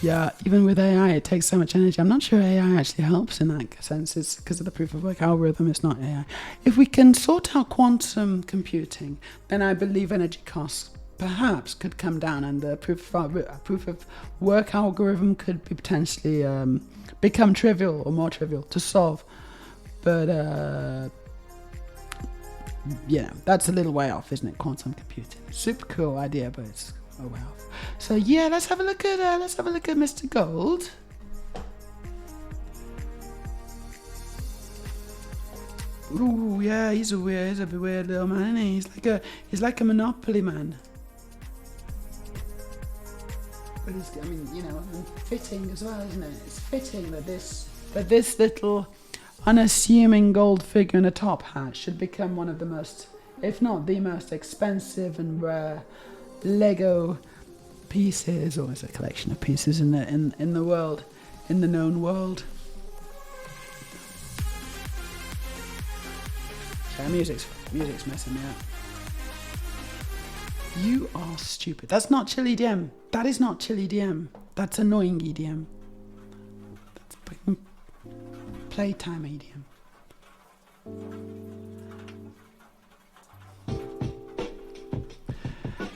Yeah, even with AI, it takes so much energy. I'm not sure AI actually helps in that sense. It's because of the proof of work algorithm. It's not AI. If we can sort out quantum computing, then I believe energy costs perhaps could come down, and the proof of work algorithm could be potentially become trivial or more trivial to solve. But that's a little way off, isn't it? Quantum computing, super cool idea, but it's a way off. So yeah, let's have a look at Mr. Gold. Ooh, yeah, he's a weird little man, isn't he? He's like a Monopoly man. But fitting as well, isn't it? It's fitting that this little unassuming gold figure in a top hat should become one of the most, if not the most expensive and rare Lego pieces, or is a collection of pieces in the world, in the known world. Yeah, music's messing me up. You are stupid. That's not chill EDM. That is not chill EDM. That's annoying EDM. That's playtime EDM.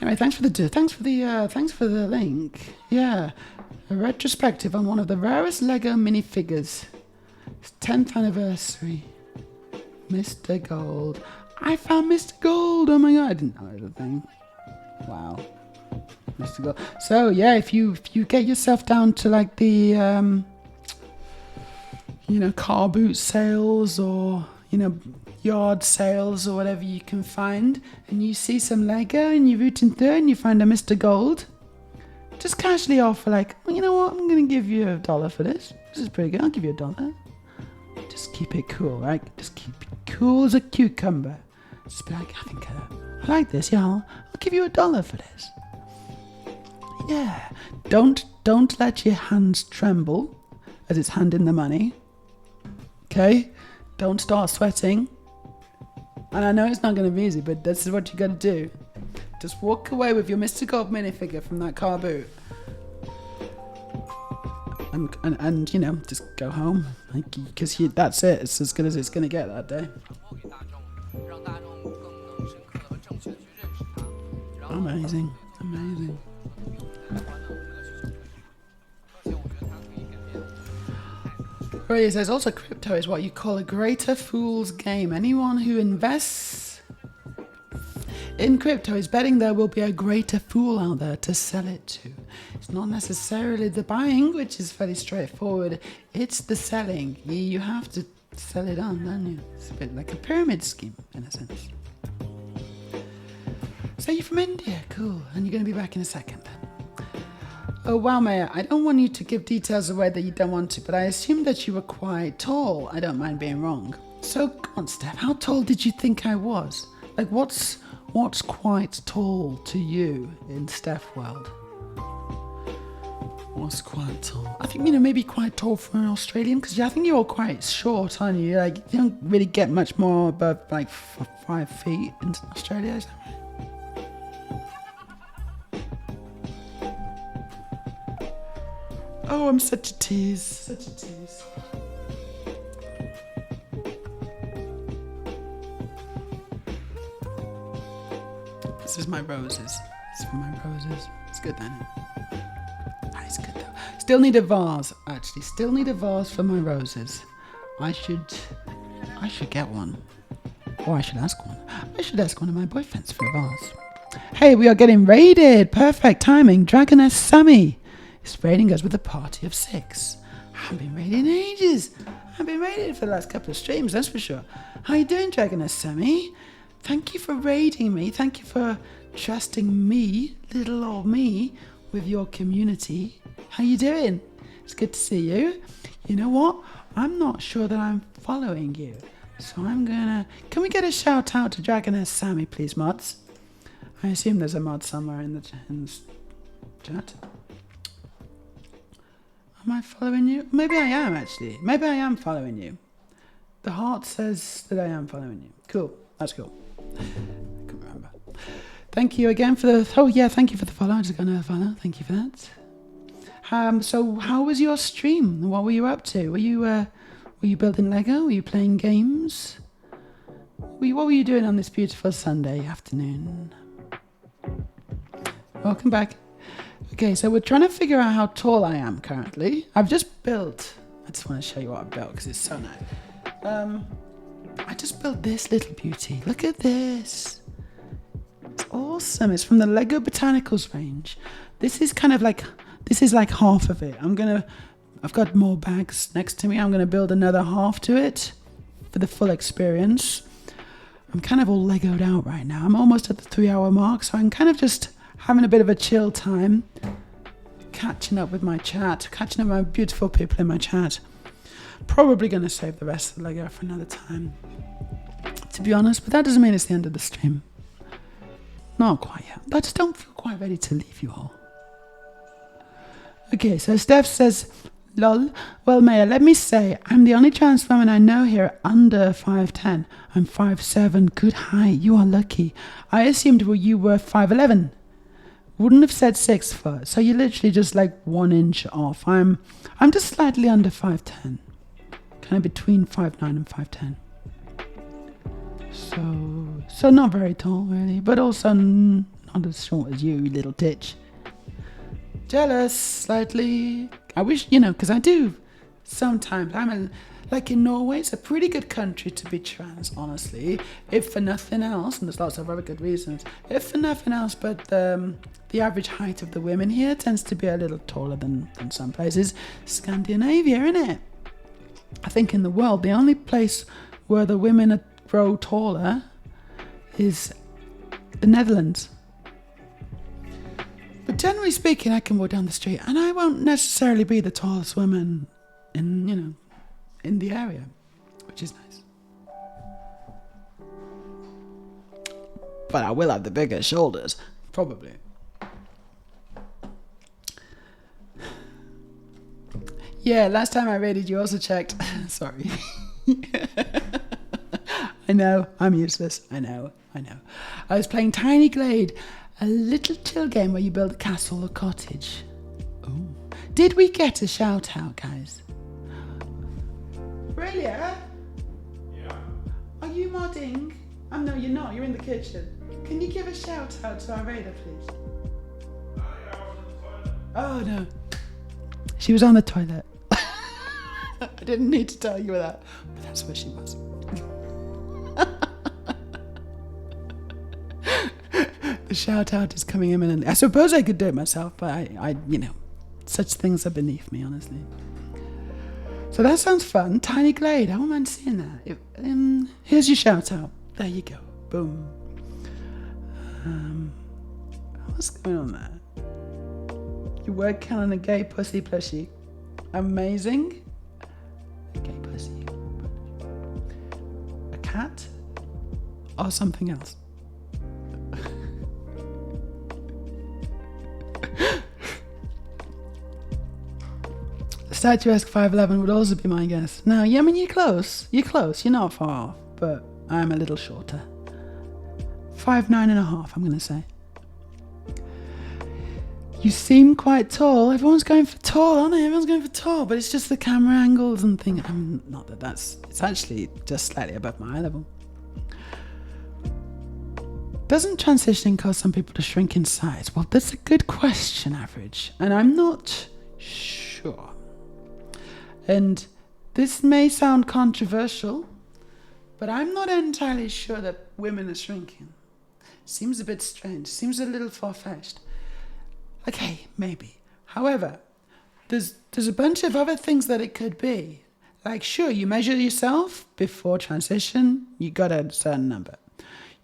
Anyway, thanks for the link. Yeah, a retrospective on one of the rarest Lego minifigures. It's 10th anniversary. Mr. Gold. I found Mr. Gold. Oh my god, I didn't know it was a thing. Wow, Mr. Gold. So yeah, if you get yourself down to like the car boot sales, or yard sales, or whatever you can find, and you see some Lego and you're rooting through and you find a Mr. Gold, just casually offer like, well, you know what, I'm gonna give you $1 for this. This is pretty good. I'll give you $1. Just keep it cool, right? Just keep it cool as a cucumber. Just be like, I think I like this. Yeah, I'll give you $1 for this. Yeah. Don't let your hands tremble as it's handing the money. Okay? Don't start sweating. And I know it's not going to be easy, but this is what you got to do. Just walk away with your Mr. Gold minifigure from that car boot. And just go home. Because that's it. It's as good as it's going to get that day. Amazing. Right, it says also crypto is what you call a greater fool's game. Anyone who invests in crypto is betting there will be a greater fool out there to sell it to. It's not necessarily the buying, which is fairly straightforward. It's the selling. You have to sell it on, don't you? It's a bit like a pyramid scheme, in a sense. So you're from India, cool. And you're going to be back in a second. Oh wow, Meja, I don't want you to give details away that you don't want to, but I assumed that you were quite tall. I don't mind being wrong. So, go on, Steph, how tall did you think I was? Like, what's quite tall to you in Steph world? What's quite tall? I think, maybe quite tall for an Australian, because I think you're quite short, aren't you? Like, you don't really get much more above, like, 5 feet in Australia, is that right? Oh, I'm such a tease. This is my roses. It's for my roses. It's good, then. It's good, though. Still need a vase, actually. Still need a vase for my roses. I should get one. Oh, I should ask one. I should ask one of my boyfriends for a vase. Hey, we are getting raided. Perfect timing. Dragoness Sammy is raiding us with a party of 6. I haven't been raided in ages. I've been raided for the last couple of streams, that's for sure. How you doing, Dragoness Sammy? Thank you for raiding me. Thank you for trusting me, little old me, with your community. How you doing? It's good to see you. You know what? I'm not sure that I'm following you. So I'm gonna... Can we get a shout out to Dragoness Sammy, please, mods? I assume there's a mod somewhere in the chat. Am I following you? Maybe I am, actually. Maybe I am following you. The heart says that I am following you. Cool. That's cool. I can't remember. Thank you again for the... Oh, yeah, thank you for the follow. I just got another follow. Thank you for that. So how was your stream? What were you up to? Were you building Lego? Were you playing games? What were you doing on this beautiful Sunday afternoon? Welcome back. Okay, so we're trying to figure out how tall I am currently. I've just built... I just want to show you what I built because it's so nice. I just built this little beauty. Look at this. It's awesome. It's from the Lego Botanicals range. This is kind of like... This is like half of it. I've got more bags next to me. I'm going to build another half to it for the full experience. I'm kind of all Legoed out right now. I'm almost at the 3-hour mark, so I'm kind of just having a bit of a chill time. Catching up with my chat. Catching up with my beautiful people in my chat. Probably going to save the rest of the Lego for another time, to be honest. But that doesn't mean it's the end of the stream. Not quite yet. I just don't feel quite ready to leave you all. Okay, so Steph says, lol. Well, Meja, let me say, I'm the only trans woman I know here under 5'10". I'm 5'7". Good height. You are lucky. I assumed you were 5'11". Wouldn't have said 6 foot. So you're literally just like 1 inch off. I'm just slightly under 5'10". Kind of between 5'9" and 5'10". So not very tall, really. But also not as short as you little titch. Jealous, slightly. I wish, because I do sometimes. Like in Norway, it's a pretty good country to be trans, honestly. If for nothing else, and there's lots of other good reasons. If for nothing else, but the average height of the women here tends to be a little taller than some places. Scandinavia, innit? I think in the world, the only place where the women grow taller is the Netherlands. But generally speaking, I can walk down the street and I won't necessarily be the tallest woman in the area, which is nice. But I will have the bigger shoulders, probably. Yeah, last time I raided you also checked. Sorry. I know, I'm useless. I know. I was playing Tiny Glade. A little chill game where you build a castle or cottage. Ooh. Did we get a shout out, guys? Really? Yeah. Are you modding? Oh no, you're not. You're in the kitchen. Can you give a shout out to our raider, please? Oh no. She was on the toilet. I didn't need to tell you that, but that's where she was. The shout out is coming imminently. I suppose I could do it myself, but I such things are beneath me, honestly. So that sounds fun. Tiny Glade. I wouldn't mind seeing that. Here's your shout out. There you go. Boom. What's going on there? You work on a gay pussy plushie. Amazing. Gay pussy. A cat? Or something else? Statuesque 5'11" would also be my guess. No, yeah, I mean, you're close. You're not far off, but I'm a little shorter. 5'9.5", I'm going to say. You seem quite tall. Everyone's going for tall, aren't they? Everyone's going for tall, but it's just the camera angles and things. Not that it's actually just slightly above my eye level. Doesn't transitioning cause some people to shrink in size? Well, that's a good question, Average, and I'm not sure. And this may sound controversial, But I'm not entirely sure that women are shrinking. Seems a bit strange. Seems a little far-fetched. Okay, maybe. However, there's a bunch of other things that it could be. Like, sure, you measure yourself before transition, you got a certain number.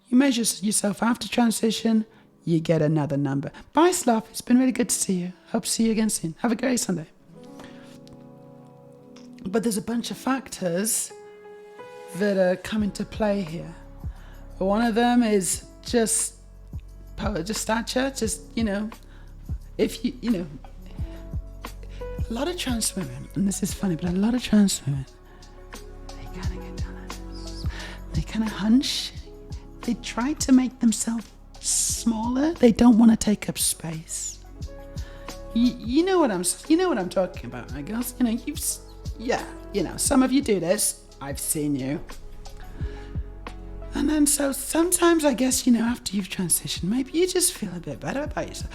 You measure yourself after transition, you get another number. Bye, Slav. It's been really good to see you. Hope to see you again soon. Have a great Sunday. But there's a bunch of factors that are come into play here. One of them is just stature, if you a lot of trans women, and this is funny, but a lot of trans women, they kind of get down like this. They kind of hunch. They try to make themselves smaller. They don't want to take up space. You know what I'm talking about, I guess. Some of you do this. I've seen you. And then so sometimes I guess, after you've transitioned, maybe you just feel a bit better about yourself.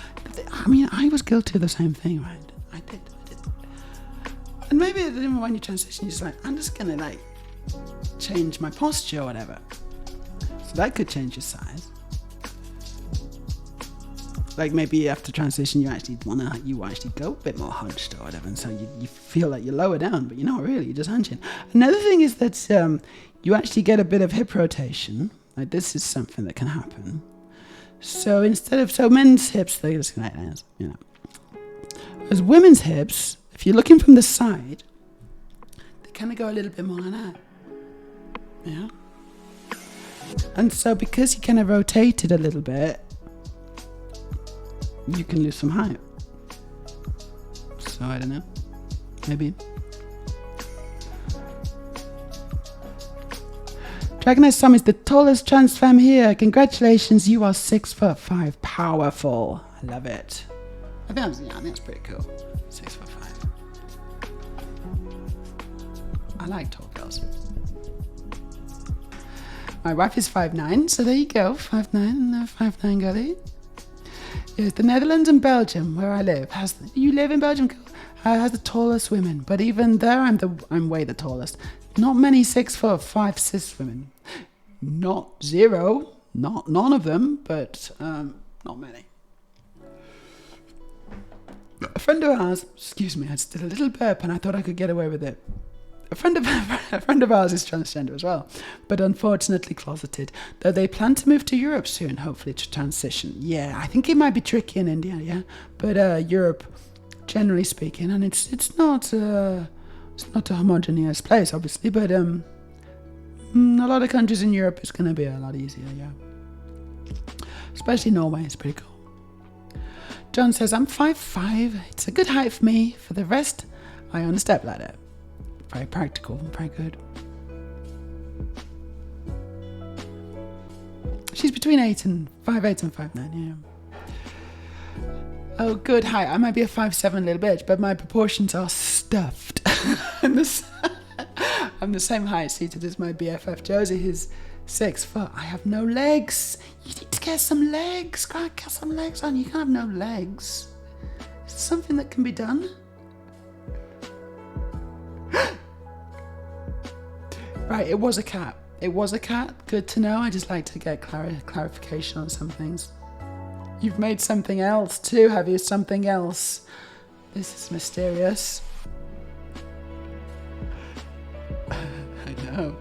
I mean, I was guilty of the same thing, right? I did. And maybe even when you transition, you're just like, I'm just going to change my posture or whatever. So that could change your size. Like maybe after transition, you actually go a bit more hunched or whatever. And so you feel like you're lower down, but you're not really, you're just hunching. Another thing is that you actually get a bit of hip rotation. Like this is something that can happen. So men's hips, they're just like this, As women's hips, if you're looking from the side, they kind of go a little bit more like that. Yeah. And so because you kind of rotate it a little bit, you can lose some height. So I don't know. Maybe. Dragonite Sam is the tallest trans femme here. Congratulations, you are 6'5". Powerful. I love it. I think that's pretty cool. 6'5". I like tall girls. My wife is 5'9", so there you go. 5'9", 5'9" girlie. Yes, the Netherlands and Belgium, where I live, you live in Belgium, has the tallest women. But even there, I'm way the tallest. Not many 6'5" cis women. Not zero, none of them, but not many. A friend of ours, excuse me, I just did a little burp and I thought I could get away with it. A friend of ours is transgender as well, but unfortunately closeted. Though they plan to move to Europe soon, hopefully to transition. Yeah, I think it might be tricky in India, yeah, but Europe, generally speaking, and it's not a homogeneous place, obviously, but a lot of countries in Europe is going to be a lot easier, yeah. Especially Norway, it's pretty cool. John says, I'm 5'5". It's a good height for me. For the rest, I own a stepladder. Very practical, very good. She's between 5'8" and 5'9", yeah. Oh, good height. I might be a 5'7" little bitch, but my proportions are stuffed. I'm the same height seated as my BFF Josie, who's 6 foot. I have no legs. You need to get some legs. Get some legs on. You can't have no legs. Is it something that can be done? Right, it was a cat. Good to know. I just like to get clarification on some things. You've made something else too, have you? Something else. This is mysterious. I know.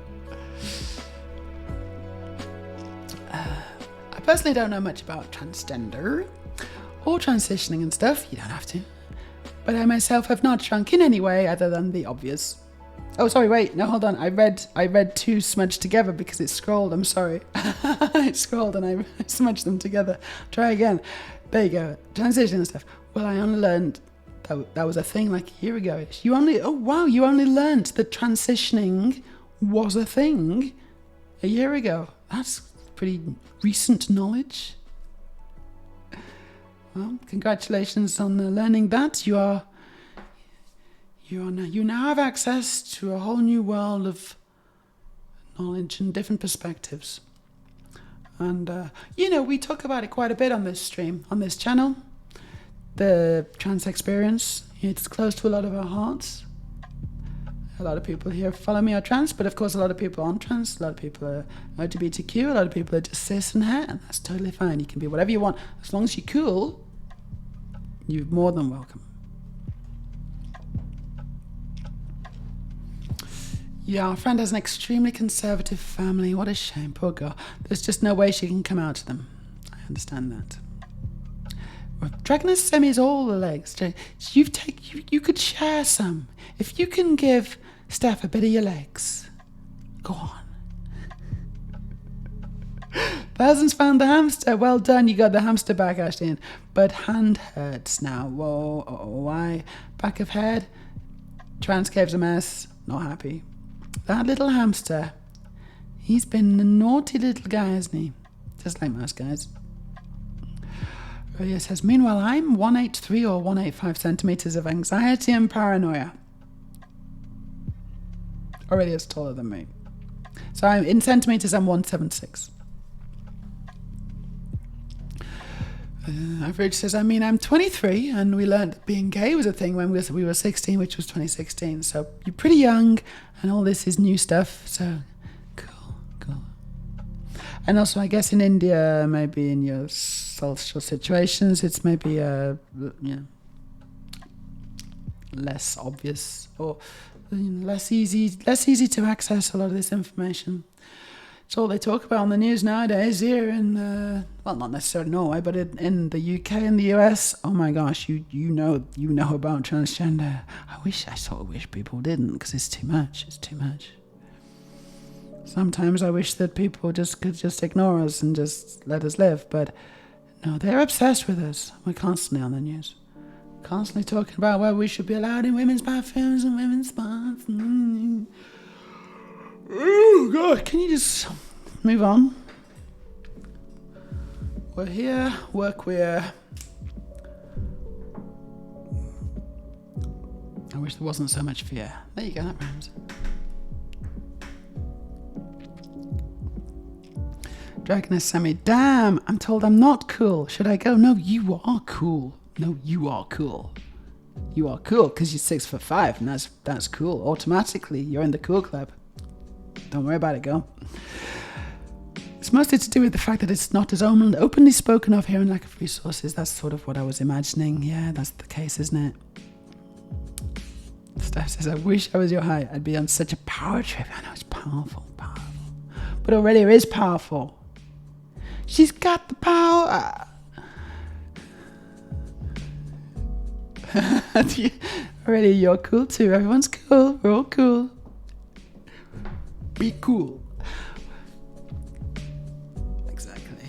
I personally don't know much about transgender or transitioning and stuff. You don't have to. But I myself have not shrunk in any way other than the obvious. Oh, sorry, wait. No, hold on. I read two smudged together because it scrolled. I'm sorry. It scrolled and I smudged them together. Try again. There you go. Transition and stuff. Well, I only learned that was a thing like a year ago. You only learned that transitioning was a thing a year ago. That's pretty recent knowledge. Well, congratulations on learning that. You now have access to a whole new world of knowledge and different perspectives. And, we talk about it quite a bit on this stream, on this channel. The trans experience, it's close to a lot of our hearts. A lot of people here follow me are trans, but of course a lot of people aren't trans. A lot of people are LGBTQ. A lot of people are just cis and het, and that's totally fine. You can be whatever you want. As long as you're cool, you're more than welcome. Yeah, our friend has an extremely conservative family. What a shame, poor girl. There's just no way she can come out to them. I understand that. Well, Dragoness Semi's all the legs. You could share some. If you can give Steph a bit of your legs, go on. Thousands found the hamster. Well done, you got the hamster back, Ashton. But hand hurts now. Whoa, why? Back of head. Trans cave's a mess. Not happy. That little hamster, he's been a naughty little guy, hasn't he? Just like most guys. Aurelia says, meanwhile, I'm 183 or 185 centimeters of anxiety and paranoia. Aurelia's taller than me. So in centimeters, I'm 176. Average says, I'm 23, and we learned that being gay was a thing when we were 16, which was 2016. So you're pretty young, and all this is new stuff. So cool. And also, I guess in India, maybe in your social situations, it's maybe less obvious or less easy to access a lot of this information. It's all they talk about on the news nowadays here in, well, not necessarily Norway, but in the UK and the US. Oh my gosh, you know about transgender. I sort of wish people didn't, because it's too much. It's too much. Sometimes I wish that people could just ignore us and just let us live, but no, they're obsessed with us. We're constantly on the news. Constantly talking about where we should be allowed in women's bathrooms and women's spas. Oh God, can you just move on? We're here, we're queer. I wish there wasn't so much fear. There you go, that rhymes. Dragoness Sammy, damn, I'm told I'm not cool. Should I go? No, you are cool. No, you are cool. You are cool because you're 6'5", and that's cool. Automatically, you're in the cool club. Don't worry about it, girl. It's mostly to do with the fact that it's not as openly spoken of here and lack of resources. That's sort of what I was imagining. Yeah, that's the case, isn't it? Steph says, I wish I was your height. I'd be on such a power trip. I know, it's powerful. But Aurelia is powerful. She's got the power. Aurelia, you're cool too. Everyone's cool. We're all cool. Be cool. Exactly.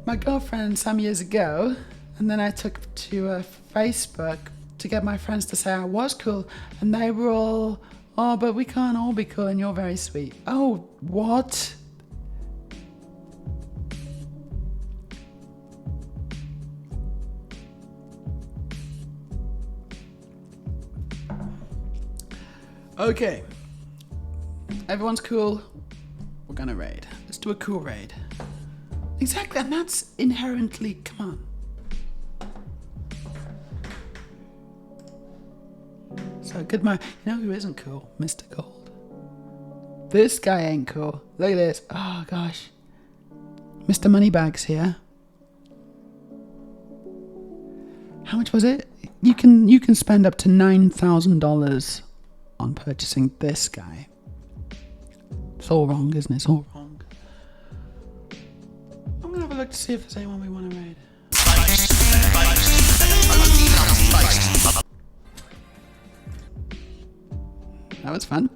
My girlfriend some years ago, and then I took to Facebook to get my friends to say I was cool, and they were all, oh, but we can't all be cool, and you're very sweet. Oh, what? Okay. Everyone's cool. We're gonna raid. Let's do a cool raid. Exactly, and that's inherently, come on. So good man. You know who isn't cool? Mr. Gold. This guy ain't cool. Look at this. Oh gosh. Mr. Moneybags here. How much was it? You can spend up to $9,000 on purchasing this guy. It's all wrong, isn't it? It's all wrong. I'm gonna have a look to see if there's anyone we want to raid. That was fun.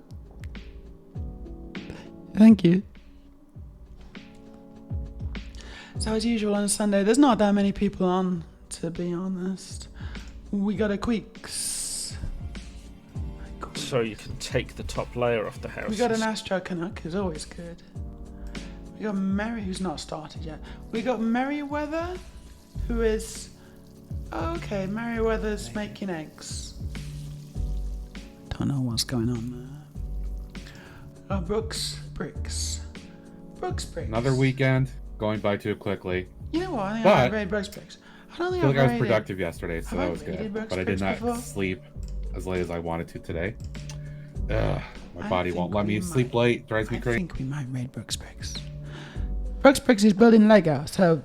Thank you. So as usual on a Sunday, there's not that many people on, to be honest. We got a Queeks. So you can take the top layer off the house. We got an Astro Canuck, who's always good. We got Mary, who's not started yet. We got Merryweather, who is... Okay, Merryweather's making eggs. Don't know what's going on there. Oh, Brooks Bricks. Another weekend, going by too quickly. You know what? I think I raid Brooks Bricks. I don't think I feel like I was productive yesterday, so Have I that was raided good. Brooks But I did Bricks not before? sleep as late as I wanted to today. My body won't let me sleep late. Drives me I crazy. think we might raid Brooks Bricks. Brooks Bricks is building Lego, so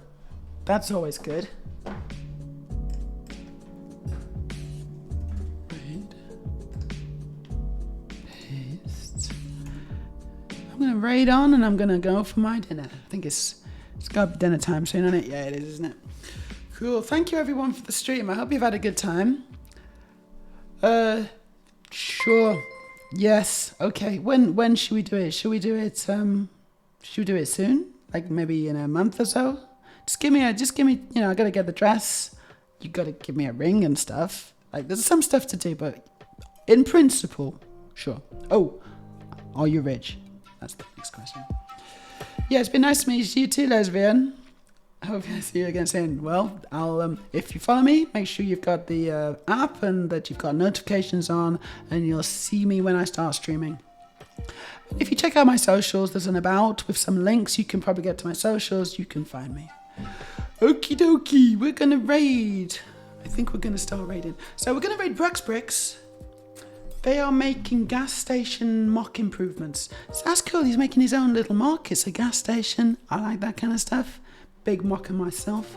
that's always good. Raid. Paste. I'm gonna raid on and I'm gonna go for my dinner. I think it's gotta be dinner time soon, isn't it? Yeah, it is, isn't it? Cool. Thank you everyone for the stream. I hope you've had a good time. Sure. Yes. Okay. When should we do it? Should we do it soon? Like maybe in a month or so? Just give me, you know, I gotta get the dress. You gotta give me a ring and stuff. Like there's some stuff to do, but in principle, sure. Oh, are you rich? That's the next question. Yeah, it's been nice to meet you too, lesbian. I hope I see you again soon. Well, I'll if you follow me, make sure you've got the app and that you've got notifications on, and you'll see me when I start streaming. If you check out my socials, there's an about with some links. You can probably get to my socials. You can find me. Okie dokie, we're gonna raid. I think we're gonna start raiding. So we're gonna raid Brooks Bricks. They are making gas station mock improvements. So that's cool. He's making his own little mock. It's a gas station. I like that kind of stuff. Big mocker myself.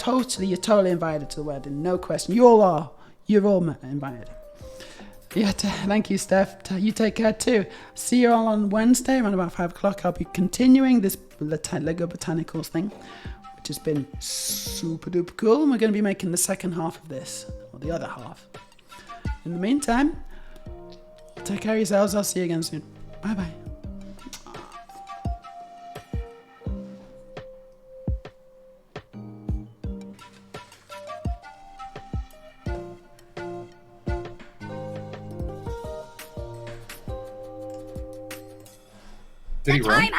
You're totally invited to the wedding. No question. You all are. You're all invited. Yeah, thank you, Steph. You take care too. See you all on Wednesday around about 5 o'clock. I'll be continuing this Lego Botanicals thing, which has been super duper cool. And we're going to be making the second half of this, or the other half. In the meantime, take care of yourselves. I'll see you again soon. Bye bye. Did he run?